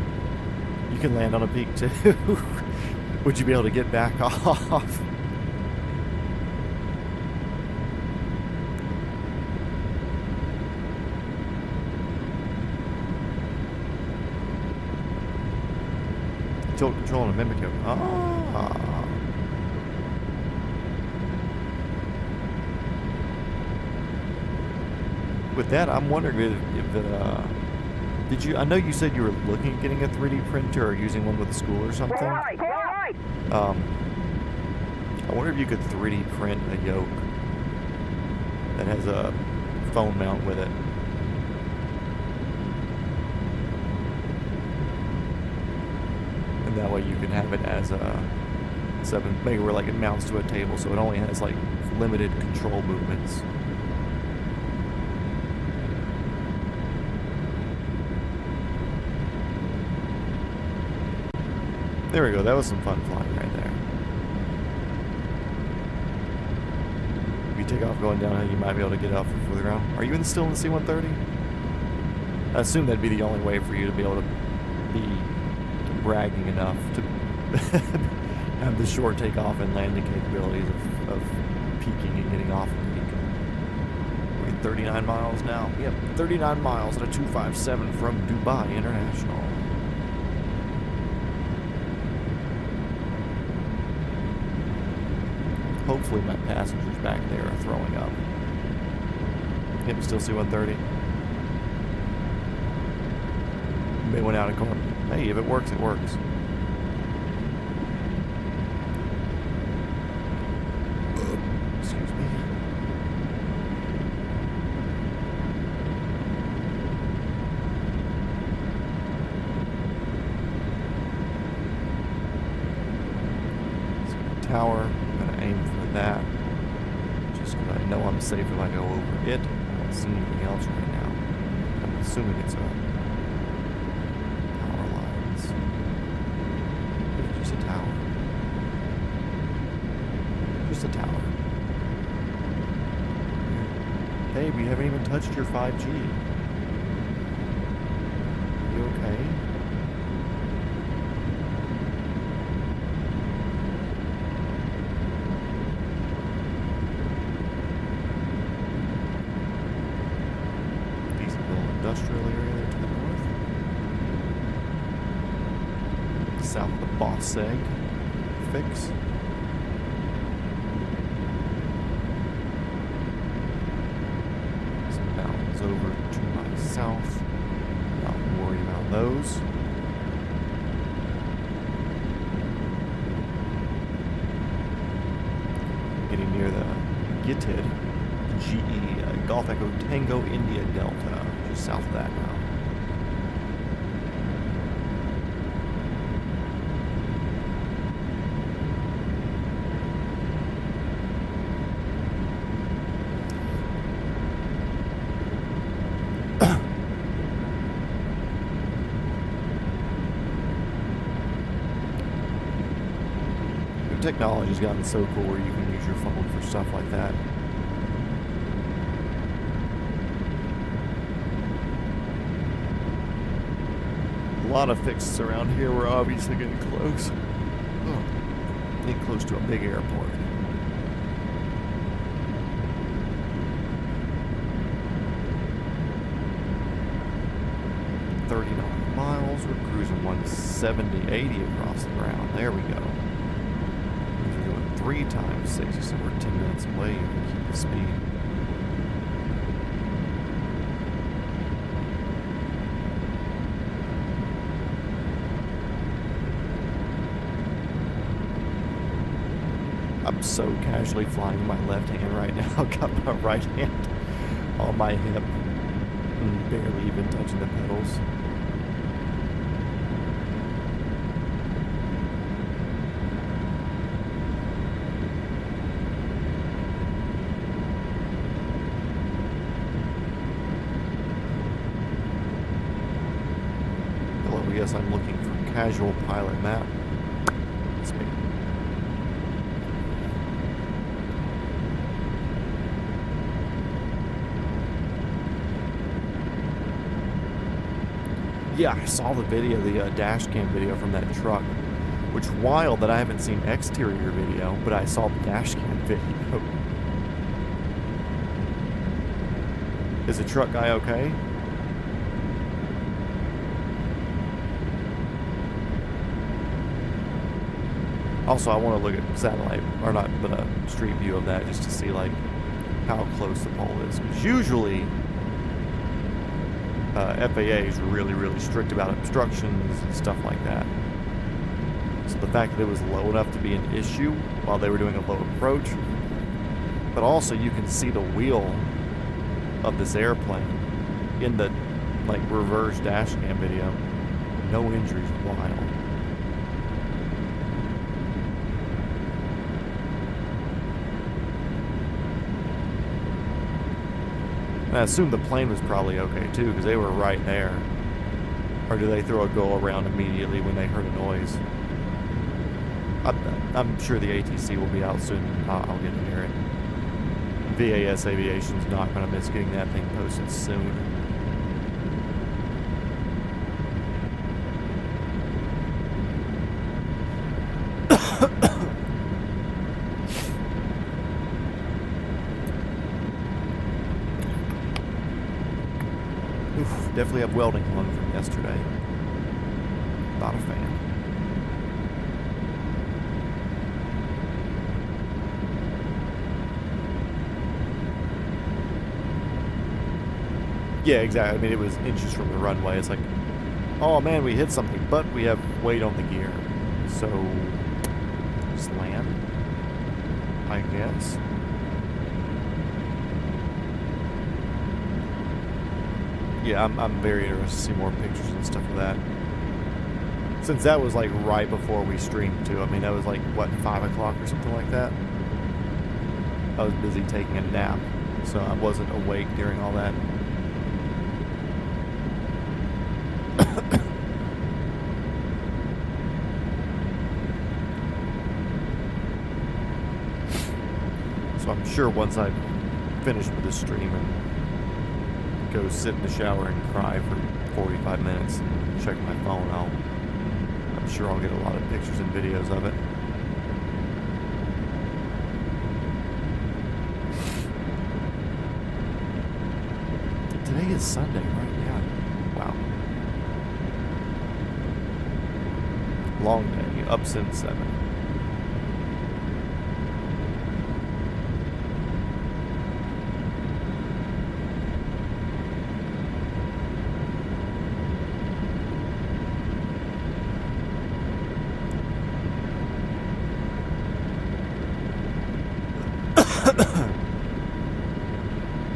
You can land on a peak too. Would you be able to get back off? Tilt control and a mimic. Ah. With that, I'm wondering if it, did you? I know you said you were looking at getting a 3D printer or using one with a school or something. Right. I wonder if you could 3D print a yoke that has a phone mount with it. And that way you can have it as a 7, maybe where like it mounts to a table, so it only has like limited control movements. There we go, that was some fun flying right there. take off going downhill, you might be able to get up before the ground. Are you still in the C-130? I assume that'd be the only way for you to be able to be bragging enough to have the short takeoff and landing capabilities of peaking and getting off the peak. We're at 39 miles now. Yep, 39 miles at a 257 from Dubai International. Hopefully my passengers back there are throwing up. Yep, still C-130. They went out of corner. Hey, if it works, it works. Excuse me. So tower, I'm gonna aim for that. Just because I know I'm safe if I go over it. I don't see anything else right now. I'm assuming it's a just a tower. Just a tower. Hey, we haven't even touched your 5G. You okay? Decent little industrial area there to the north. South of the Boss Egg fix. Some mountains over to my south. Not worried about those. Getting near the Gitted GE Golf Echo Tango India Delta, just south of that now. Technology's gotten so cool where you can use your phone for stuff like that. A lot of fixes around here. We're obviously getting close. Getting close to a big airport. Miles. We're cruising 170, 80 across the ground. There we go. 3 times 60, so we're 10 minutes away if we keep the speed. I'm so casually flying my left hand right now. Got my right hand on my hip and barely even touching the pedals. Yes, I'm looking for casual pilot map. That's me. Yeah, I saw the video, the dash cam video from that truck. Which, wild that I haven't seen exterior video, but I saw the dash cam video. Is the truck guy okay? Also, I want to look at satellite, or not, but a street view of that just to see, like, how close the pole is. Because usually, FAA is really, really strict about obstructions and stuff like that. So the fact that it was low enough to be an issue while they were doing a low approach, but also you can see the wheel of this airplane in the, like, reverse dash cam video. No injuries, wild. I assume the plane was probably okay too, because they were right there. Or do they throw a go around immediately when they heard a noise? I'm sure the ATC will be out soon. I'll get to hear it. VAS Aviation's not going to miss getting that thing posted soon. Oof, definitely have welding lung from yesterday. Not a fan. Yeah, exactly. I mean, it was inches from the runway. It's like, oh man, we hit something, but we have weight on the gear. So, just land, I guess. Yeah, I'm very interested to see more pictures and stuff of that. Since that was like right before we streamed too. I mean, that was like, what, 5 o'clock or something like that? I was busy taking a nap, so I wasn't awake during all that. So I'm sure once I finish with this stream and go sit in the shower and cry for 45 minutes and check my phone, I'm sure I'll get a lot of pictures and videos of it. Today is Sunday, right? Yeah. Wow. Long day, up since 7.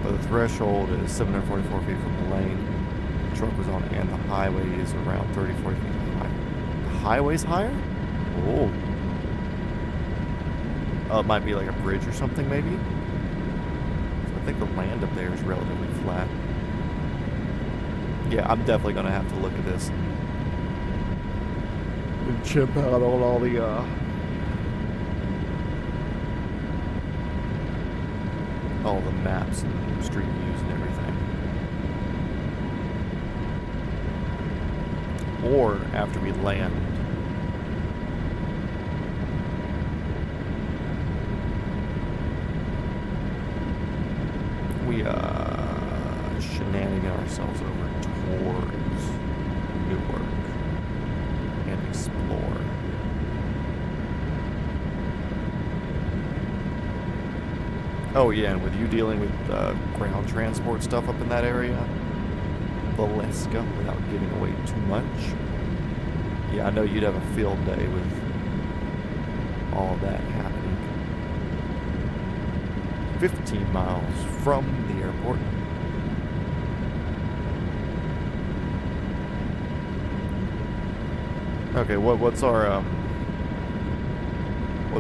But the threshold is 744 feet from the lane the truck was on, and the highway is around 34 feet high. The highway's higher? Oh. Oh, it might be like a bridge or something, maybe? So I think the land up there is relatively flat. Yeah, I'm definitely going to have to look at this and chip out on all the, maps and street views and everything. Or after we land. We shenanigan ourselves over towards Newark and explore. Oh yeah, and with you dealing with ground transport stuff up in that area, Valeska, without giving away too much, yeah, I know you'd have a field day with all of that happening. 15 miles from the airport. Okay, what's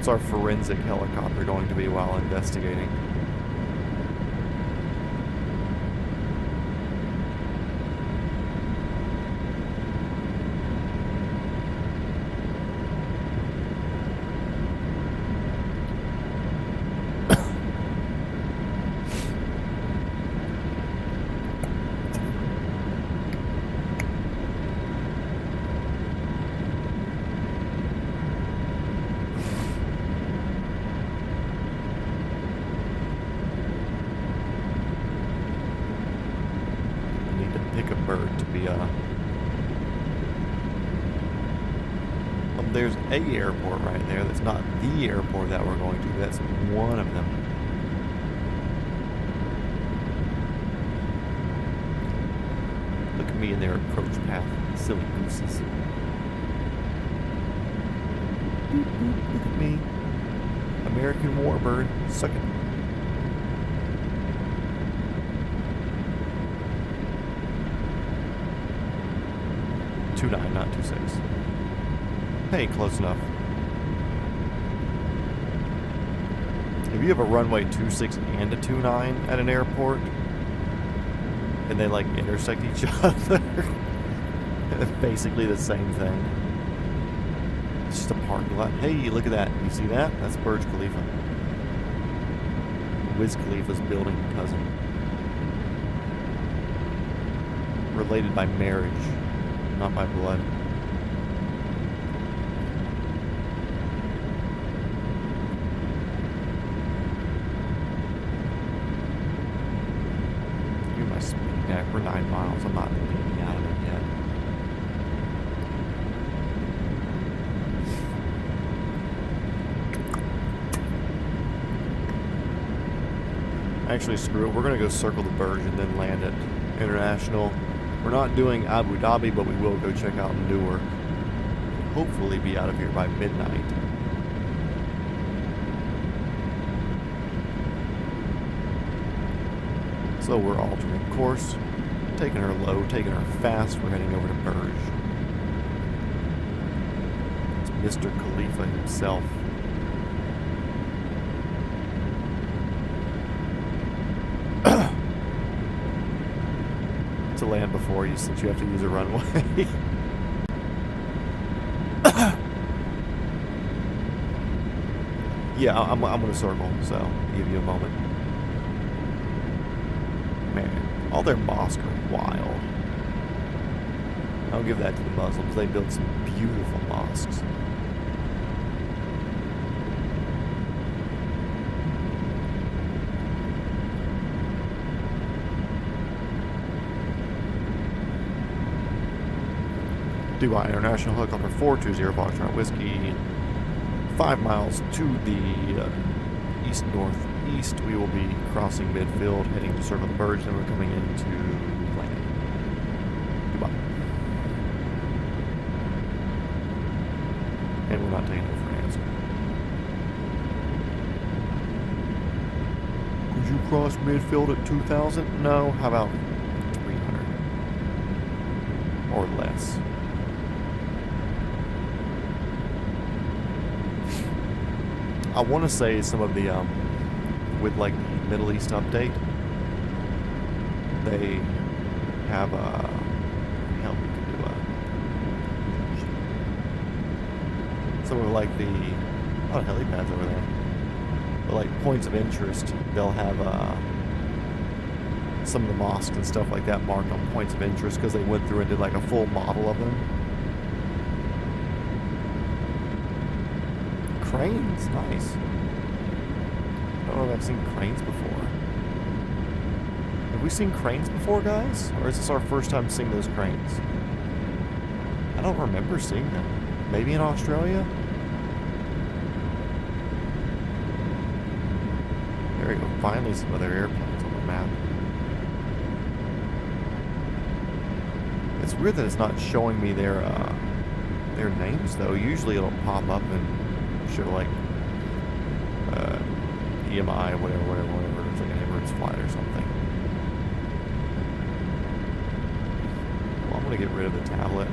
our forensic helicopter going to be while investigating? There's a airport right there that's not the airport that we're going to. That's one of them. Look at me in their approach path. Silly gooses. Look at me. American warbird. Suck it. .29, not 26. Hey, close enough. If you have a runway 26 and a 29 at an airport, and they like intersect each other, it's basically the same thing. It's just a parking lot. Hey, look at that. You see that? That's Burj Khalifa. Wiz Khalifa's building cousin. Related by marriage, not by blood. Give me my speed deck. We're 9 miles. I'm not leaning out of it yet. Actually, screw it. We're going to go circle the Burj and then land at International. We're not doing Abu Dhabi, but we will go check out Newark. Hopefully be out of here by midnight. So we're altering course, taking her low, taking her fast. We're heading over to Burj. It's Mr. Khalifa himself. To land before you, since you have to use a runway. Yeah, I'm gonna circle, so I'll give you a moment. Man, all their mosques are wild. I'll give that to the Muslims. They build some beautiful mosques. Dubai International Helicopter 420 Foxtrot Whiskey. 5 miles to the east-northeast. We will be crossing midfield, heading to circle the Burj, then we're coming into landing. Dubai. And we're not taking no for an answer. Could you cross midfield at 2,000? No. How about 300? Or less. I want to say some of the, with like the Middle East update, they have hell, we can do some of like the, a lot of helipads over there, but like points of interest, they'll have some of the mosques and stuff like that marked on points of interest because they went through and did like a full model of them. Cranes, nice. I don't know if I've seen cranes before. Have we seen cranes before, guys? Or is this our first time seeing those cranes? I don't remember seeing them. Maybe in Australia? There we go. Finally some other airplanes on the map. It's weird that it's not showing me their names, though. Usually it'll pop up and show like EMI, whatever. It's like an Emirates flight or something. Well, I'm gonna get rid of the tablet.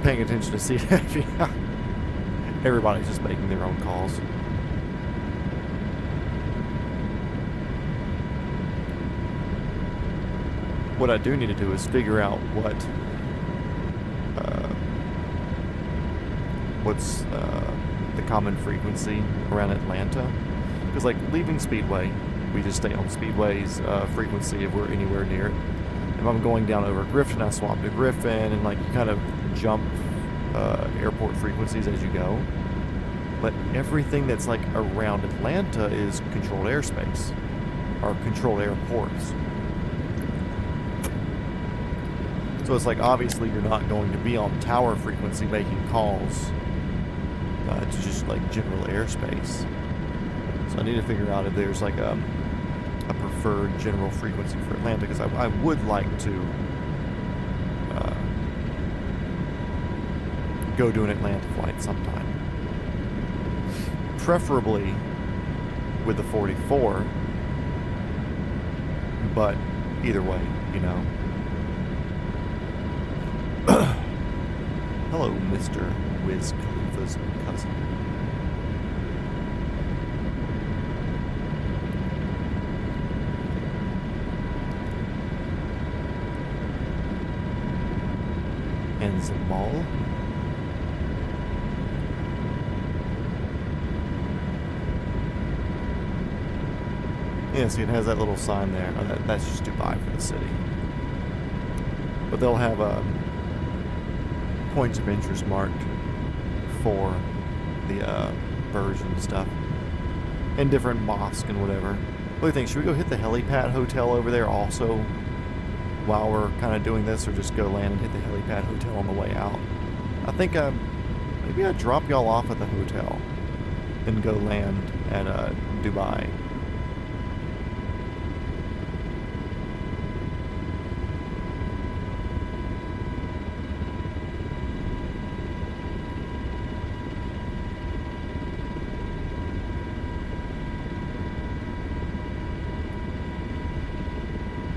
Paying attention to see if everybody's just making their own calls. What I do need to do is figure out what's the common frequency around Atlanta, because like leaving Speedway, we just stay on Speedway's frequency if we're anywhere near it. If I'm going down over Griffin, I swap to Griffin, and like you kind of jump airport frequencies as you go. But everything that's like around Atlanta is controlled airspace, or controlled airports. So it's like obviously you're not going to be on tower frequency making calls to just like general airspace. So I need to figure out if there's like a preferred general frequency for Atlanta, because I would like to go do an Atlanta flight sometime. Preferably with the 44, but either way, you know. Hello, Mr. Wiz Khalifa's cousin. And Zamal. Yeah, see, it has that little sign there. Oh, that's just Dubai for the city. But they'll have points of interest marked for the Burj and stuff. And different mosques and whatever. What do you think? Should we go hit the helipad hotel over there also while we're kind of doing this, or just go land and hit the helipad hotel on the way out? I think maybe I'd drop y'all off at the hotel and go land at Dubai.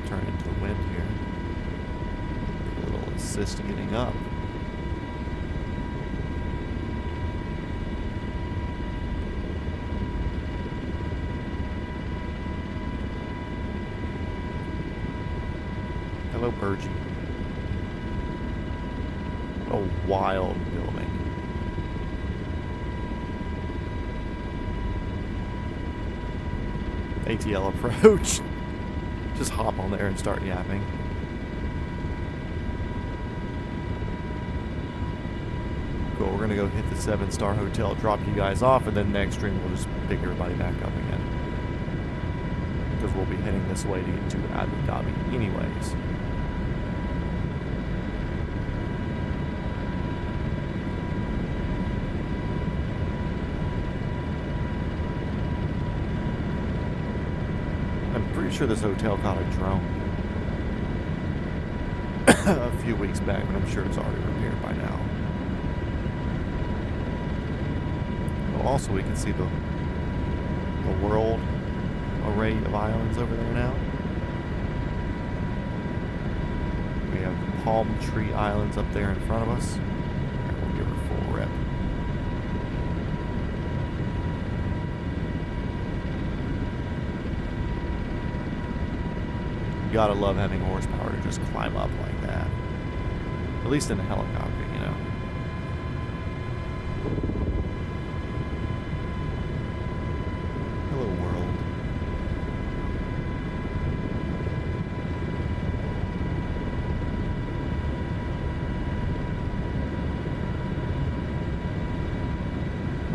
Turn into the wind here. A little assist getting up. Hello, Burgie. A wild building. ATL approach. Just hop on there and start yapping. Cool, we're gonna go hit the 7-star hotel, drop you guys off, and then next stream we'll just pick everybody back up again. Because we'll be heading this way to get to Abu Dhabi anyways. I'm pretty sure this hotel caught a drone a few weeks back, but I'm sure it's already repaired by now. Well, also, we can see the world array of islands over there now. We have the Palm Tree Islands up there in front of us. We'll give her full rep. You gotta love having horsepower to just climb up like that. At least in a helicopter, you know. Hello, world.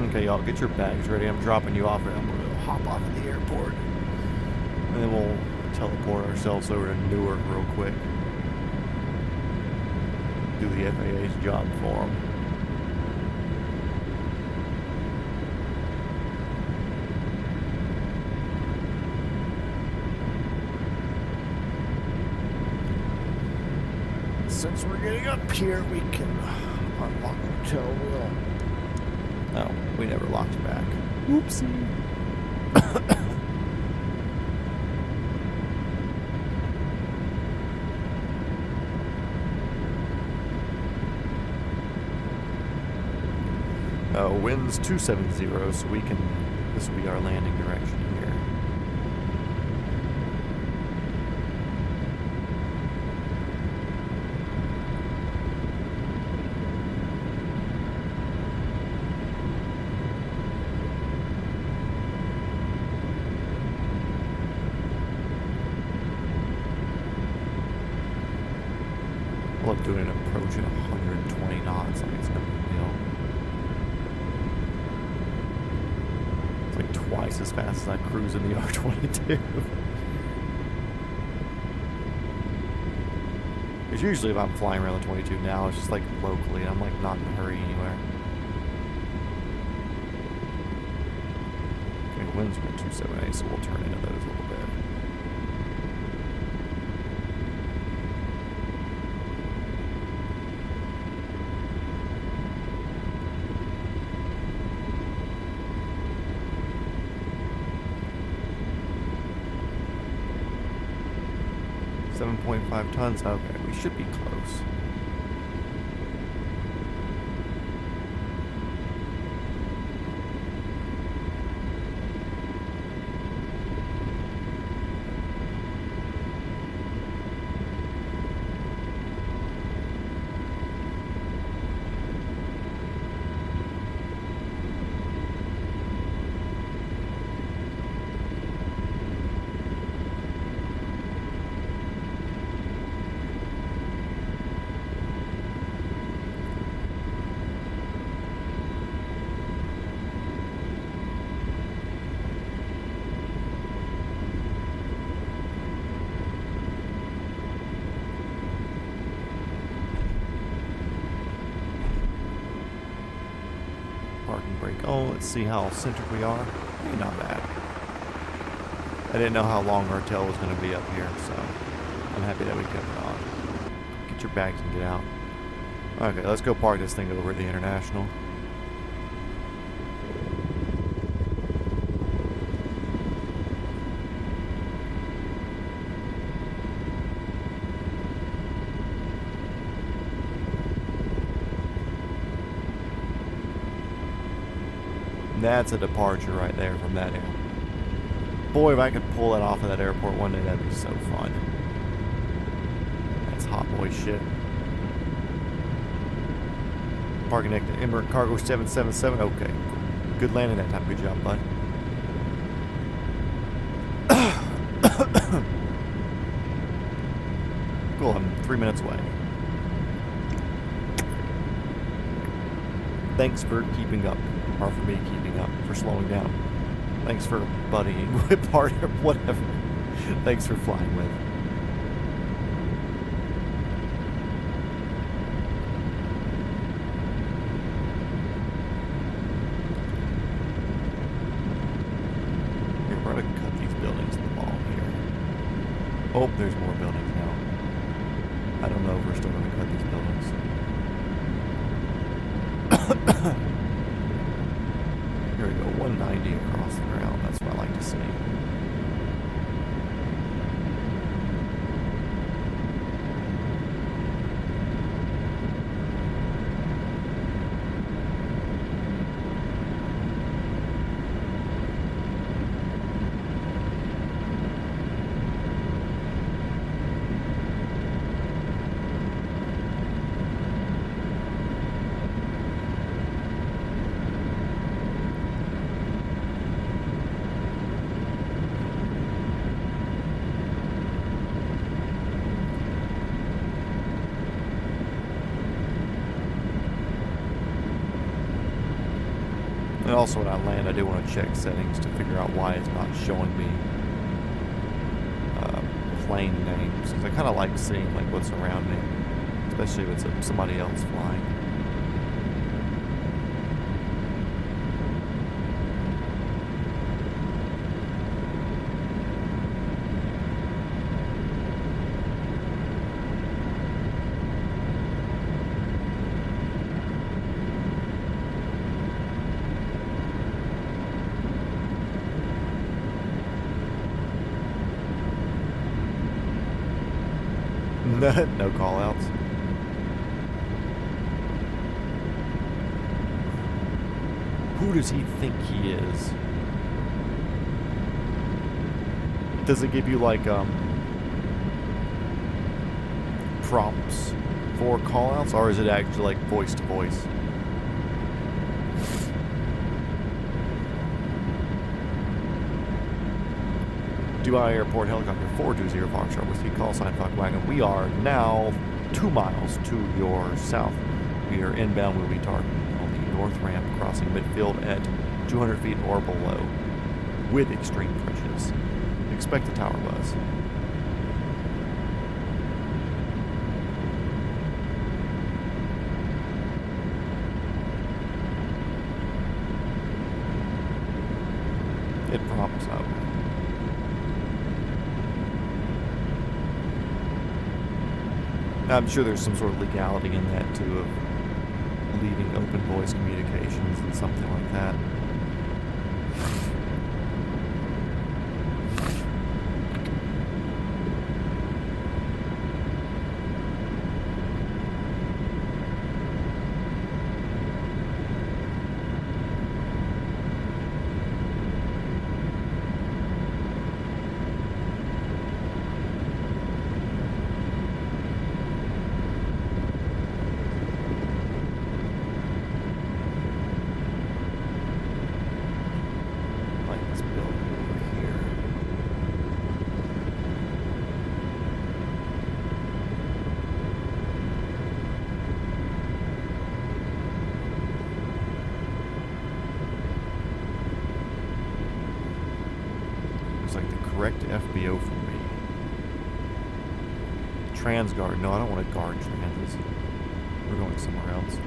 Okay, y'all, get your bags ready. I'm dropping you off, and I'm gonna hop off at the airport. And then we'll teleport ourselves over to Newark real quick. Do the FAA's job for them. Since we're getting up here, we can unlock the hotel wheel. Oh, we never locked it back. Whoopsie. Winds 270, so we can. This will be our landing direction here. I love doing an approach at 120 knots, like it's no big deal. Like twice as fast as I cruise in the R22. Because usually if I'm flying around the 22 now, it's just like locally, I'm like not in a hurry anywhere. Okay, winds are at 278, so we'll turn into those a little bit. .5 tons. Okay, we should be close. like, oh, let's see how centered we are. Hey, not bad. I didn't know how long our tail was going to be up here, so I'm happy that we kept it on. Get your bags and get out. Okay, let's go park this thing over at the International. That's a departure right there from that airport. Boy, if I could pull that off of that airport one day, that'd be so fun. That's hot boy shit. Parking next to Emirates Cargo 777. Okay. Good landing that time. Good job, bud. Cool, I'm 3 minutes away. Thanks for keeping up. Or for me keeping up. For slowing down. Thanks for buddying with part or whatever. Thanks for flying with. Here, we're gonna cut these buildings in the ball here. Oh, there's more buildings now. I don't know if we're still gonna cut these buildings. Here we go, 190 across the ground. That's what I like to see. And also when I land, I do want to check settings to figure out why it's not showing me plane names. Because I kind of like seeing like what's around me, especially if it's somebody else flying. No call outs. Who does he think he is? Does it give you like prompts for call outs, or is it actually like voice to voice? Dubai Airport Helicopter 420 Foxtrot Whiskey call sign Volkswagen. We are now 2 miles to your south. We are inbound. We'll be targeting on the north ramp crossing midfield at 200 feet or below with extreme pressures. Expect the tower buzz. It prompts out. I'm sure there's some sort of legality in that too, of leaving open voice communications and something like that. Correct FBO for me. Transguard. No, I don't want to guard transes. We're going somewhere else.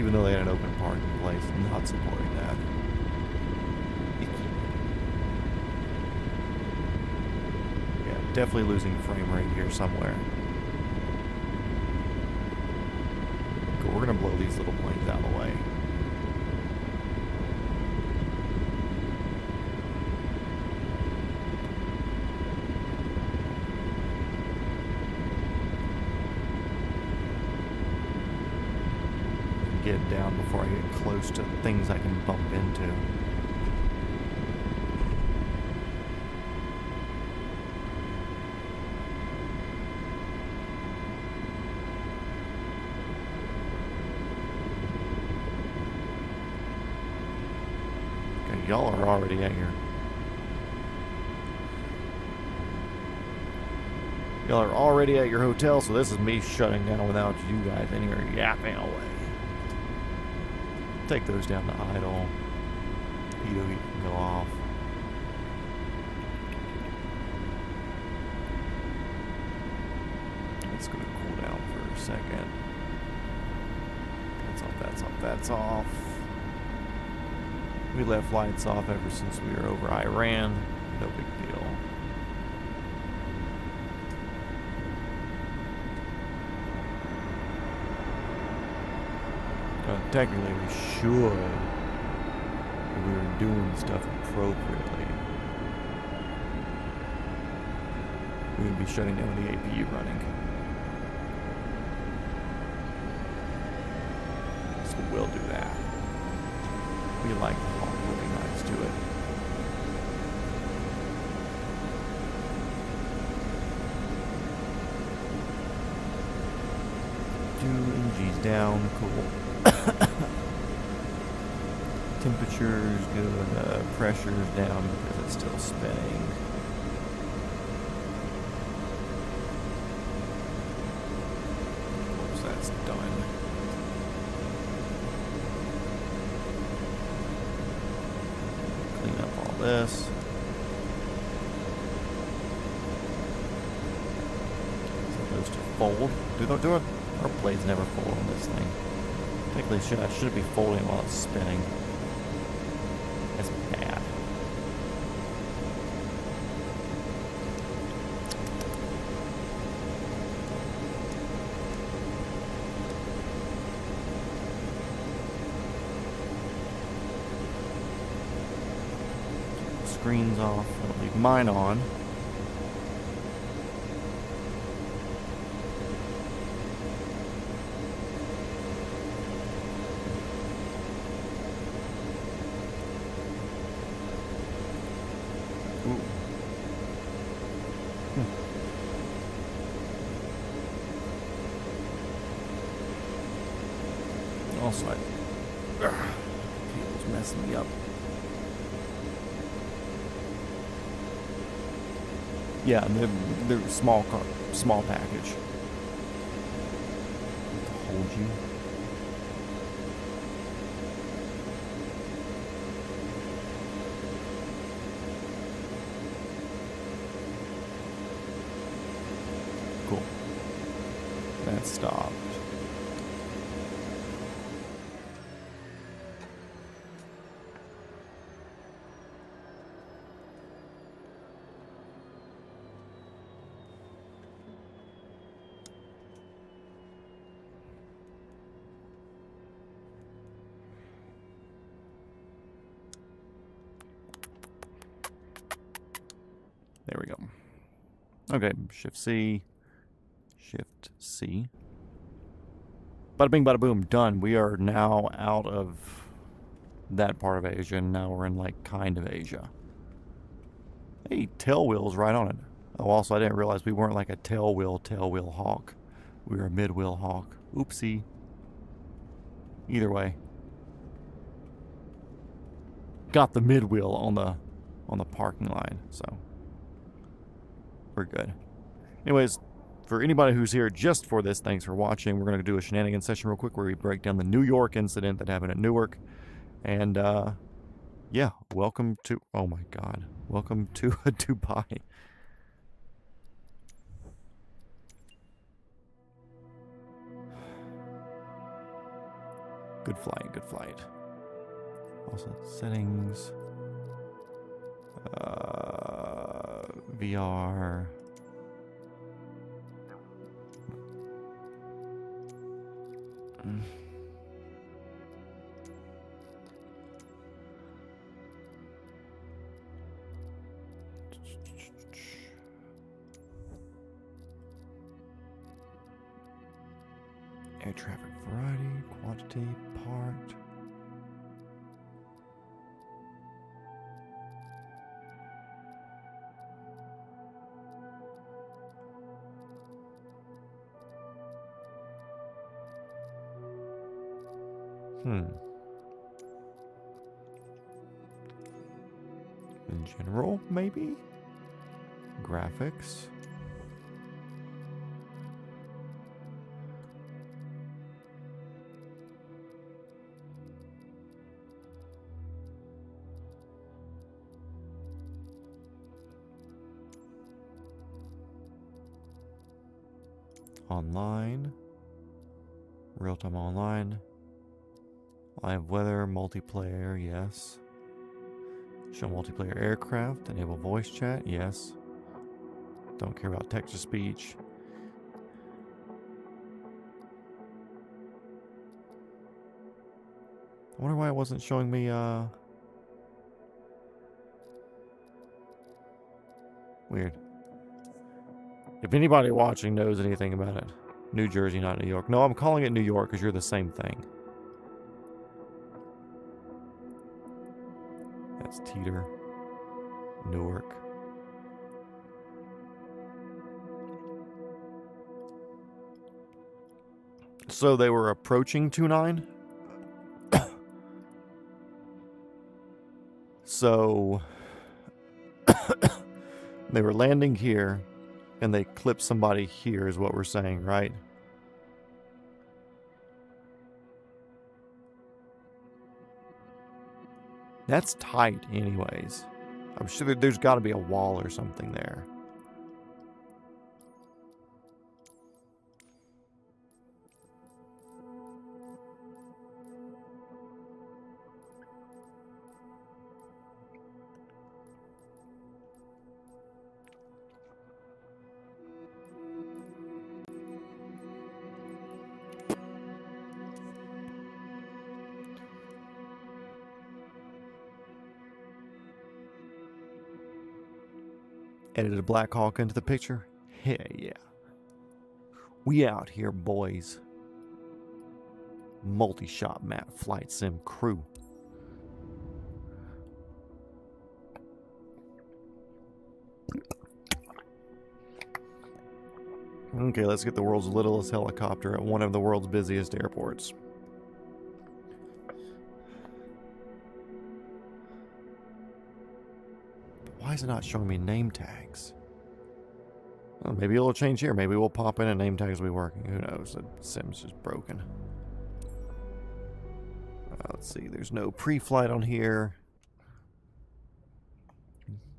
Even though they had an open parking place, not supporting that. Yeah, definitely losing frame rate here somewhere. Cool, we're gonna blow these little planes out of the way. Get down before I get close to things I can bump into. Okay, y'all are already at your... Y'all are already at your hotel, so this is me shutting down without you guys anywhere yapping away. Take those down to idle. Pitot heat can go off. It's going to cool down for a second. That's off, that's off, that's off. We left lights off ever since we were over Iran. No big deal. Technically, we should, if we were doing stuff appropriately, we would be shutting down the APU running. So we'll do that. We like the Hawk, we'll be nice to it. G's down, cool. Temperature's good, pressure's down because it's still spinning. Once that's done. Clean up all this. Set those to fold. Our blades never fold on this thing. Technically, I should be folding while it's spinning. That's bad. Screen's off. I'll leave mine on. Also, it's messing me up. Yeah, they're small package. Hold you. Cool. That stopped. There we go. Okay, Shift C. Shift C. Bada bing, bada boom, done. We are now out of that part of Asia, and now we're in, like, kind of Asia. Hey, tail wheel's right on it. Oh, also, I didn't realize we weren't like a tail wheel hawk. We were a mid-wheel hawk. Oopsie. Either way. Got the mid-wheel on the parking line, so we're good. Anyways, for anybody who's here just for this, thanks for watching. We're going to do a shenanigans session real quick where we break down the New York incident that happened at Newark. And, yeah, welcome to... Oh, my God. Welcome to Dubai. Good Good flight, good flight. Also, settings. VR. Air traffic variety, quantity, parked. In general, maybe? Graphics. Online. Real-time online. Live weather, multiplayer, yes. Show multiplayer aircraft, enable voice chat, yes. Don't care about text-to-speech. I wonder why it wasn't showing me, weird. If anybody watching knows anything about it. New Jersey, not New York. No, I'm calling it New York because you're the same thing. That's Teeter. Newark. So they were approaching 2-9. So they were landing here and they clipped somebody here is what we're saying, right? That's tight anyways. I'm sure there's got to be a wall or something there. Edited a Black Hawk into the picture. Hey, yeah. We out here, boys. Multi-shot map flight sim crew. Okay, let's get the world's littlest helicopter at one of the world's busiest airports. Why is it not showing me name tags? Well, maybe it'll change here. Maybe we'll pop in and name tags will be working. Who knows? The sim's just broken. Let's see. There's no pre-flight on here.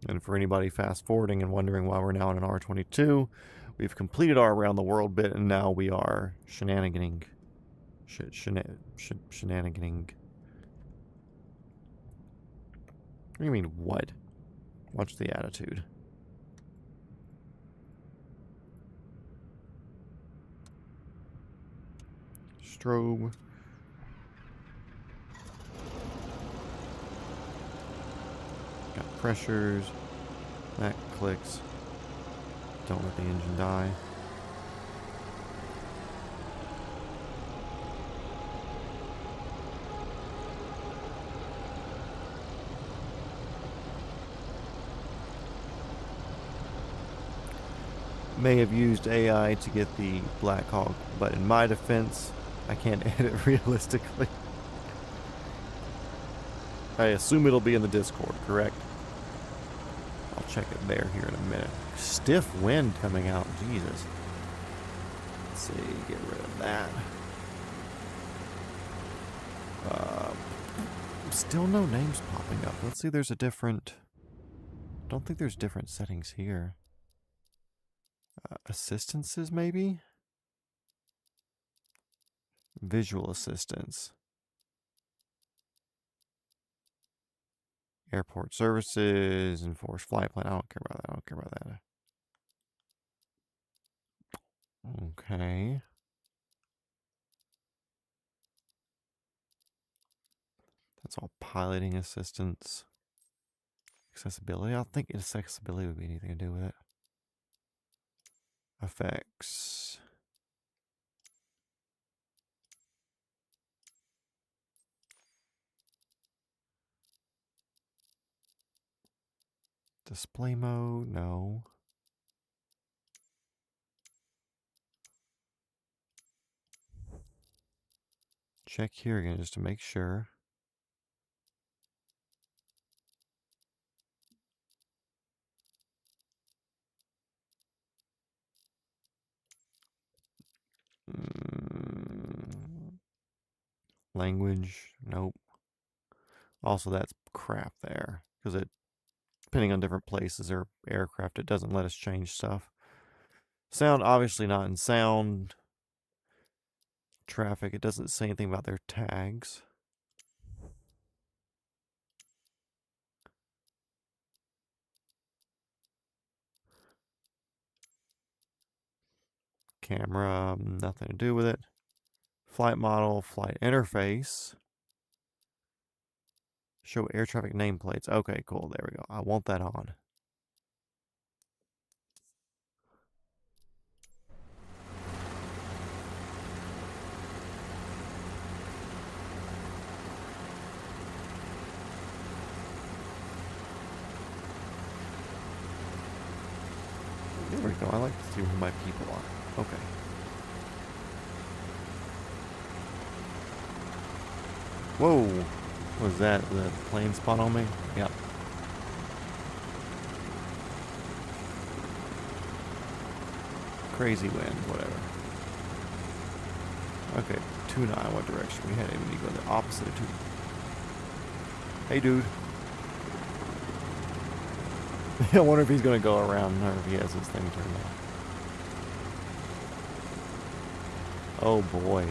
And for anybody fast forwarding and wondering why we're now in an R22, we've completed our around the world bit and now we are shenaniganing. Shenaniganing. What do you mean, what? Watch the attitude. Strobe. Got pressures. That clicks. Don't let the engine die. May have used AI to get the Black Hawk, but in my defense, I can't edit realistically. I assume it'll be in the Discord, correct? I'll check it there here in a minute. Stiff wind coming out, Jesus. Let's see, get rid of that. Still no names popping up. Let's see, there's a different... Don't think there's different settings here. Assistances, maybe? Visual assistance. Airport services, enforce flight plan. I don't care about that. I don't care about that. Okay. That's all piloting assistance. Accessibility. I don't think accessibility would be anything to do with it. Effects. Display mode, no. Check here again just to make sure. Language, nope. Also, that's crap there because it, depending on different places or aircraft, it doesn't let us change stuff. Sound, obviously not in sound. Traffic, it doesn't say anything about their tags. Camera, nothing to do with it. Flight model, flight interface. Show air traffic nameplates. Okay, cool. There we go. I want that on. There we go. I like to see who my people are. Okay. Whoa. Was that the plane spot on me? Yep. Crazy wind, whatever. Okay, 29, what direction? We had him to go the opposite of 2. Hey, dude. I wonder if he's going to go around or if he has his thing turned on. Oh, boy.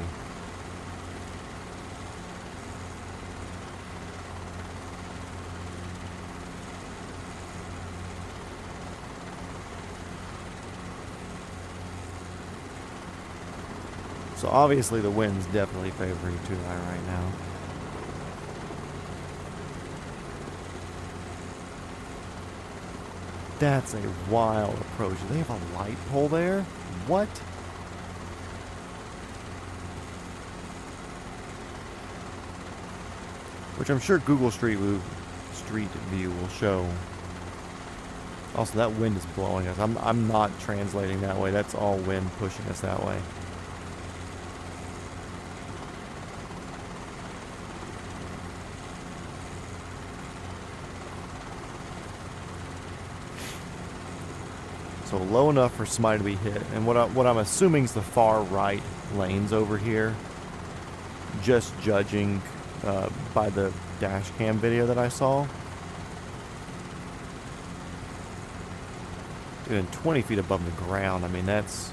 So obviously the wind's definitely favoring Tunai right now. That's a wild approach. Do they have a light pole there? What? Which I'm sure Google Street View will show. Also, that wind is blowing us. I'm not translating that way. That's all wind pushing us that way. So low enough for somebody to be hit. And what I'm assuming is the far right lanes over here. Just judging by the dash cam video that I saw. Dude, and 20 feet above the ground. I mean, that's...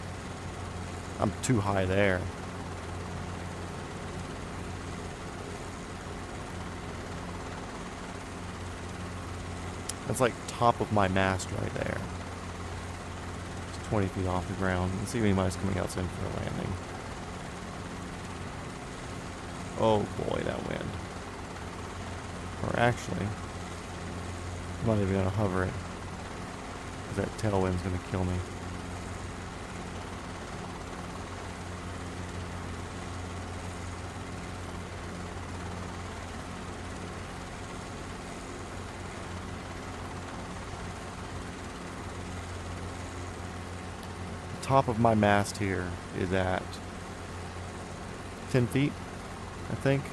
I'm too high there. That's like top of my mast right there. 20 feet off the ground. Let's see if anybody's coming out soon for a landing. Oh boy, that wind. Or actually, I'm not even going to hover it. Because that tailwind's going to kill me. Top of my mast here is at 10 feet, I think.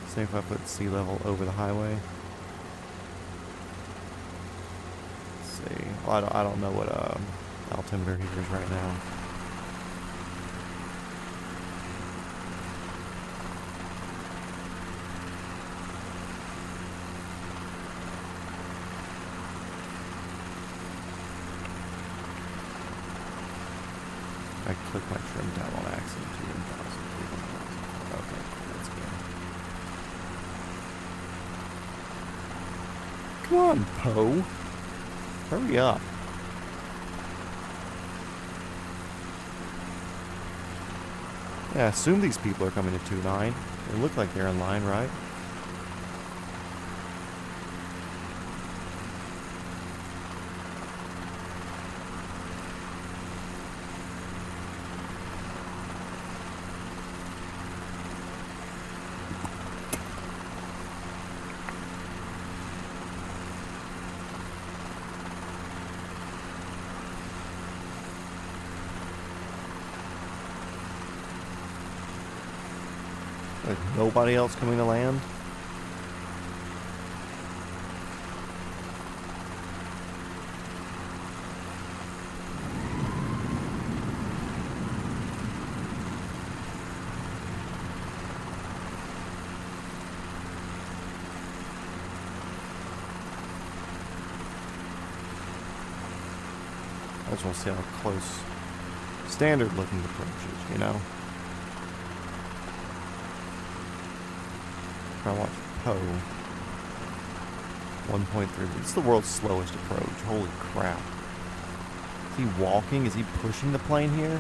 Say if I put sea level over the highway. Let's see. Well, I don't know what altimeter here is right now. I clicked my trim tab on accident. 2,000. Okay, cool, that's good. Come on, Poe. Hurry up. Yeah, I assume these people are coming to 2-9. They look like they're in line, right? There's nobody else coming to land? I just want to see how close standard looking approach is, you know? I watch Poe. 1.3. It's the world's slowest approach. Holy crap. Is he walking? Is he pushing the plane here?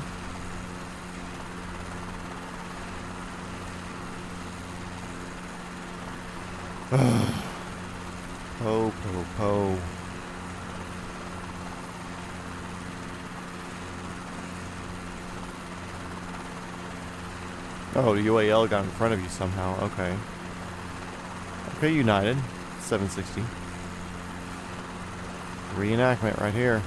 Poe, Poe, Poe. Oh, the UAL got in front of you somehow. Okay. Okay, United. 760. Reenactment right here.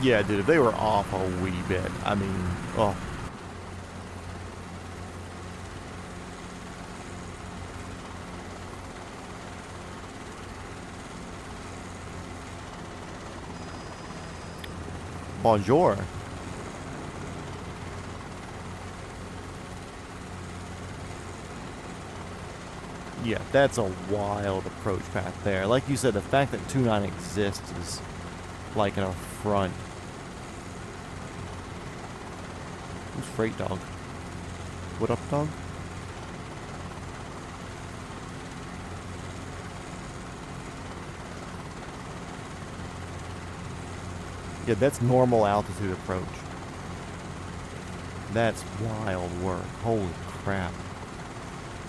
Yeah, dude, if they were off a wee bit, I mean, oh. Bonjour. Yeah, that's a wild approach path there. Like you said, the fact that 2-9 exists is like an affront. Who's Freight Dog? What up, dog? Yeah, that's normal altitude approach. That's wild work. Holy crap.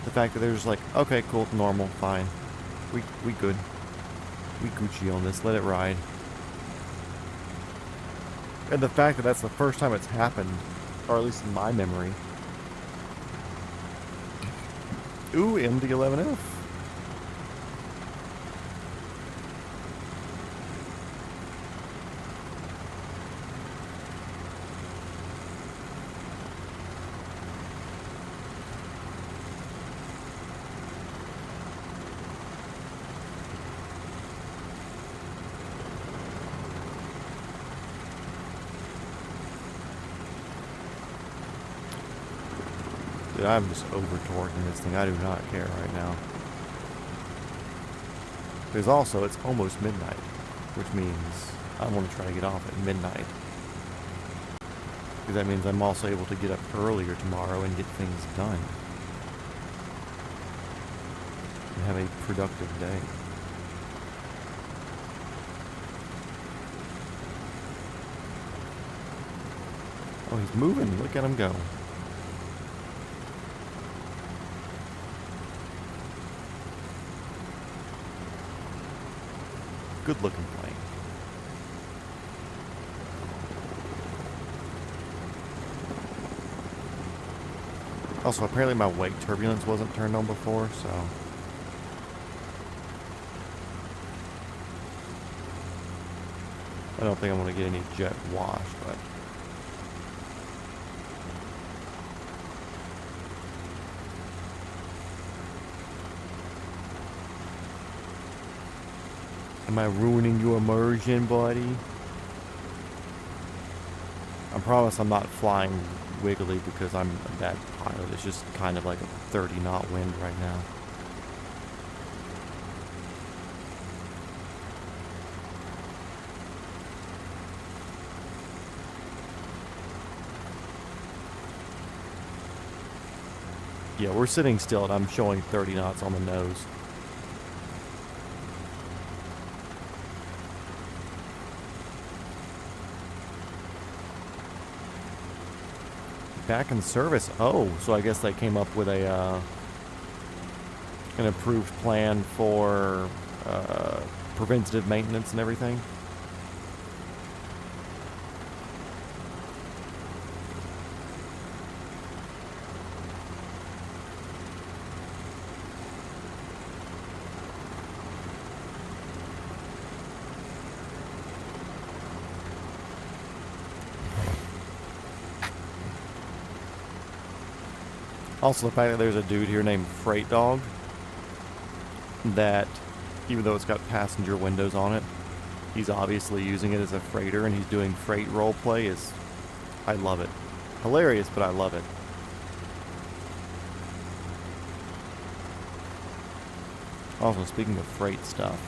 The fact that they're just like, okay, cool, normal, fine. We good. We Gucci on this, let it ride. And the fact that that's the first time it's happened, or at least in my memory. Ooh, MD-11F. Dude, I'm just over-torquing this thing. I do not care right now. There's also, it's almost midnight, which means I want to try to get off at midnight. Because that means I'm also able to get up earlier tomorrow and get things done. And have a productive day. Oh, he's moving. Look at him go. Good looking plane. Also, apparently my wake turbulence wasn't turned on before, so. I don't think I'm going to get any jet wash, but. Am I ruining your immersion, buddy? I promise I'm not flying wiggly because I'm a bad pilot. It's just kind of like a 30-knot wind right now. Yeah, we're sitting still and I'm showing 30 knots on the nose. Back in service. Oh, so I guess they came up with a an approved plan for preventative maintenance and everything. Also, the fact that there's a dude here named Freight Dog that, even though it's got passenger windows on it, he's obviously using it as a freighter and he's doing freight role play is, I love it. Hilarious, but I love it. Also, speaking of freight stuff,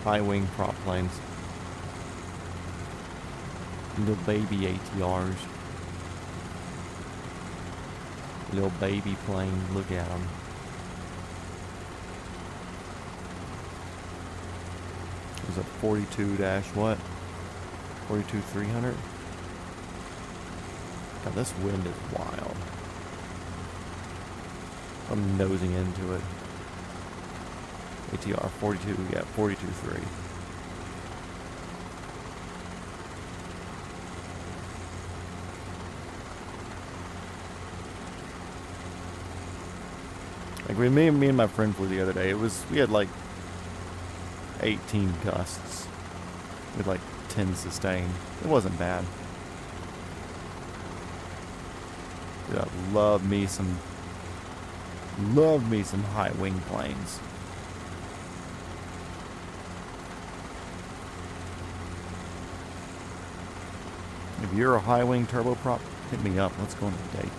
high wing prop planes, little baby ATRs. Little baby plane, look at them. Is it 42 dash what? 42-300? God, this wind is wild. I'm nosing into it. ATR 42, yeah, 42-3. Like me and my friend flew the other day. We had like 18 gusts with like 10 sustained. It wasn't bad. Dude, I love me some high wing planes. If you're a high wing turboprop, hit me up. Let's go on a date.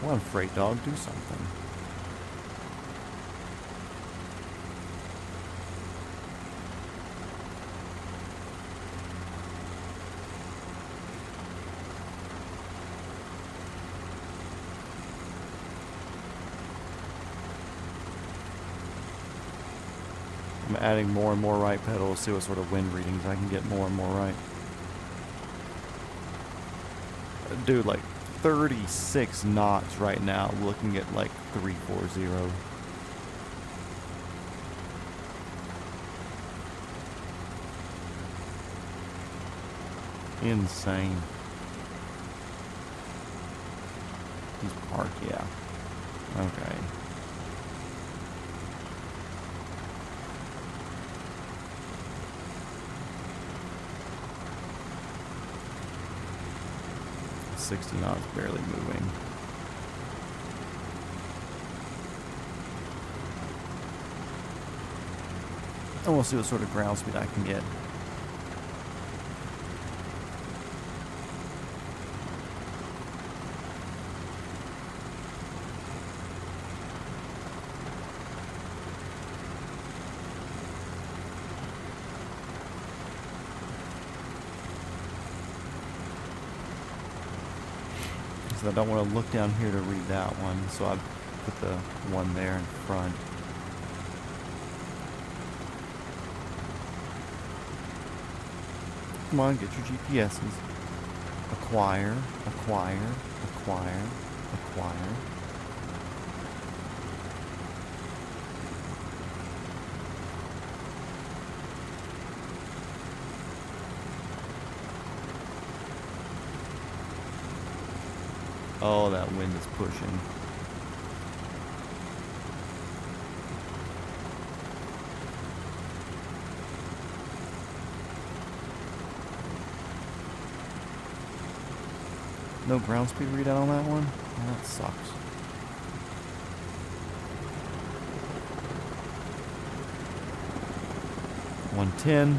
Come on, Freight Dog, do something. I'm adding more and more right pedals, see what sort of wind readings I can get more and more right. Dude, like 36 knots right now, looking at like 340. Insane. He's parked, yeah. Okay. $60 knots, barely moving. And we'll see what sort of ground speed I can get. I don't want to look down here to read that one, so I put the one there in front. Come on, get your GPSs. Acquire, acquire, acquire, acquire. Oh, that wind is pushing. No ground speed readout on that one? Oh, that sucks. $110,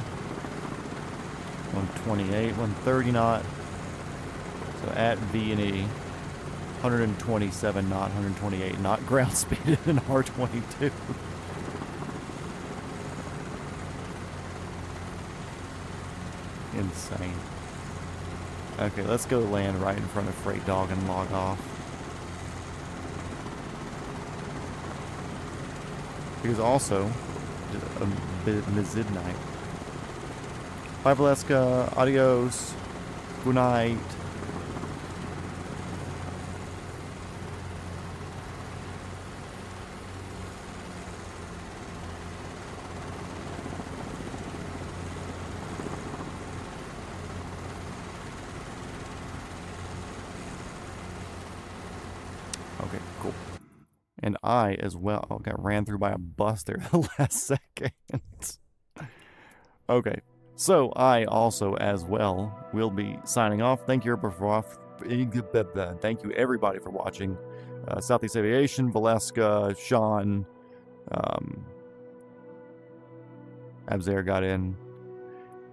$128, $130 knot, So at V&E, 127 knot, 128 knot, ground speed in an R22. Insane. Okay, let's go land right in front of Freight Dog and log off. Because also, a bit midnight. Bye, Valeska. Adios. Good night. Okay, cool. And I as well got ran through by a bus there the last second. Okay, so I also as well will be signing off. Thank you everybody for watching. Southeast Aviation, Valeska, Sean, Abzair got in.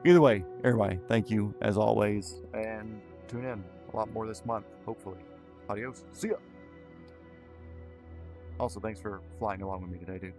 Either way, everybody, thank you as always, and tune in a lot more this month, hopefully. Adios. See ya. Also, thanks for flying along with me today, dude.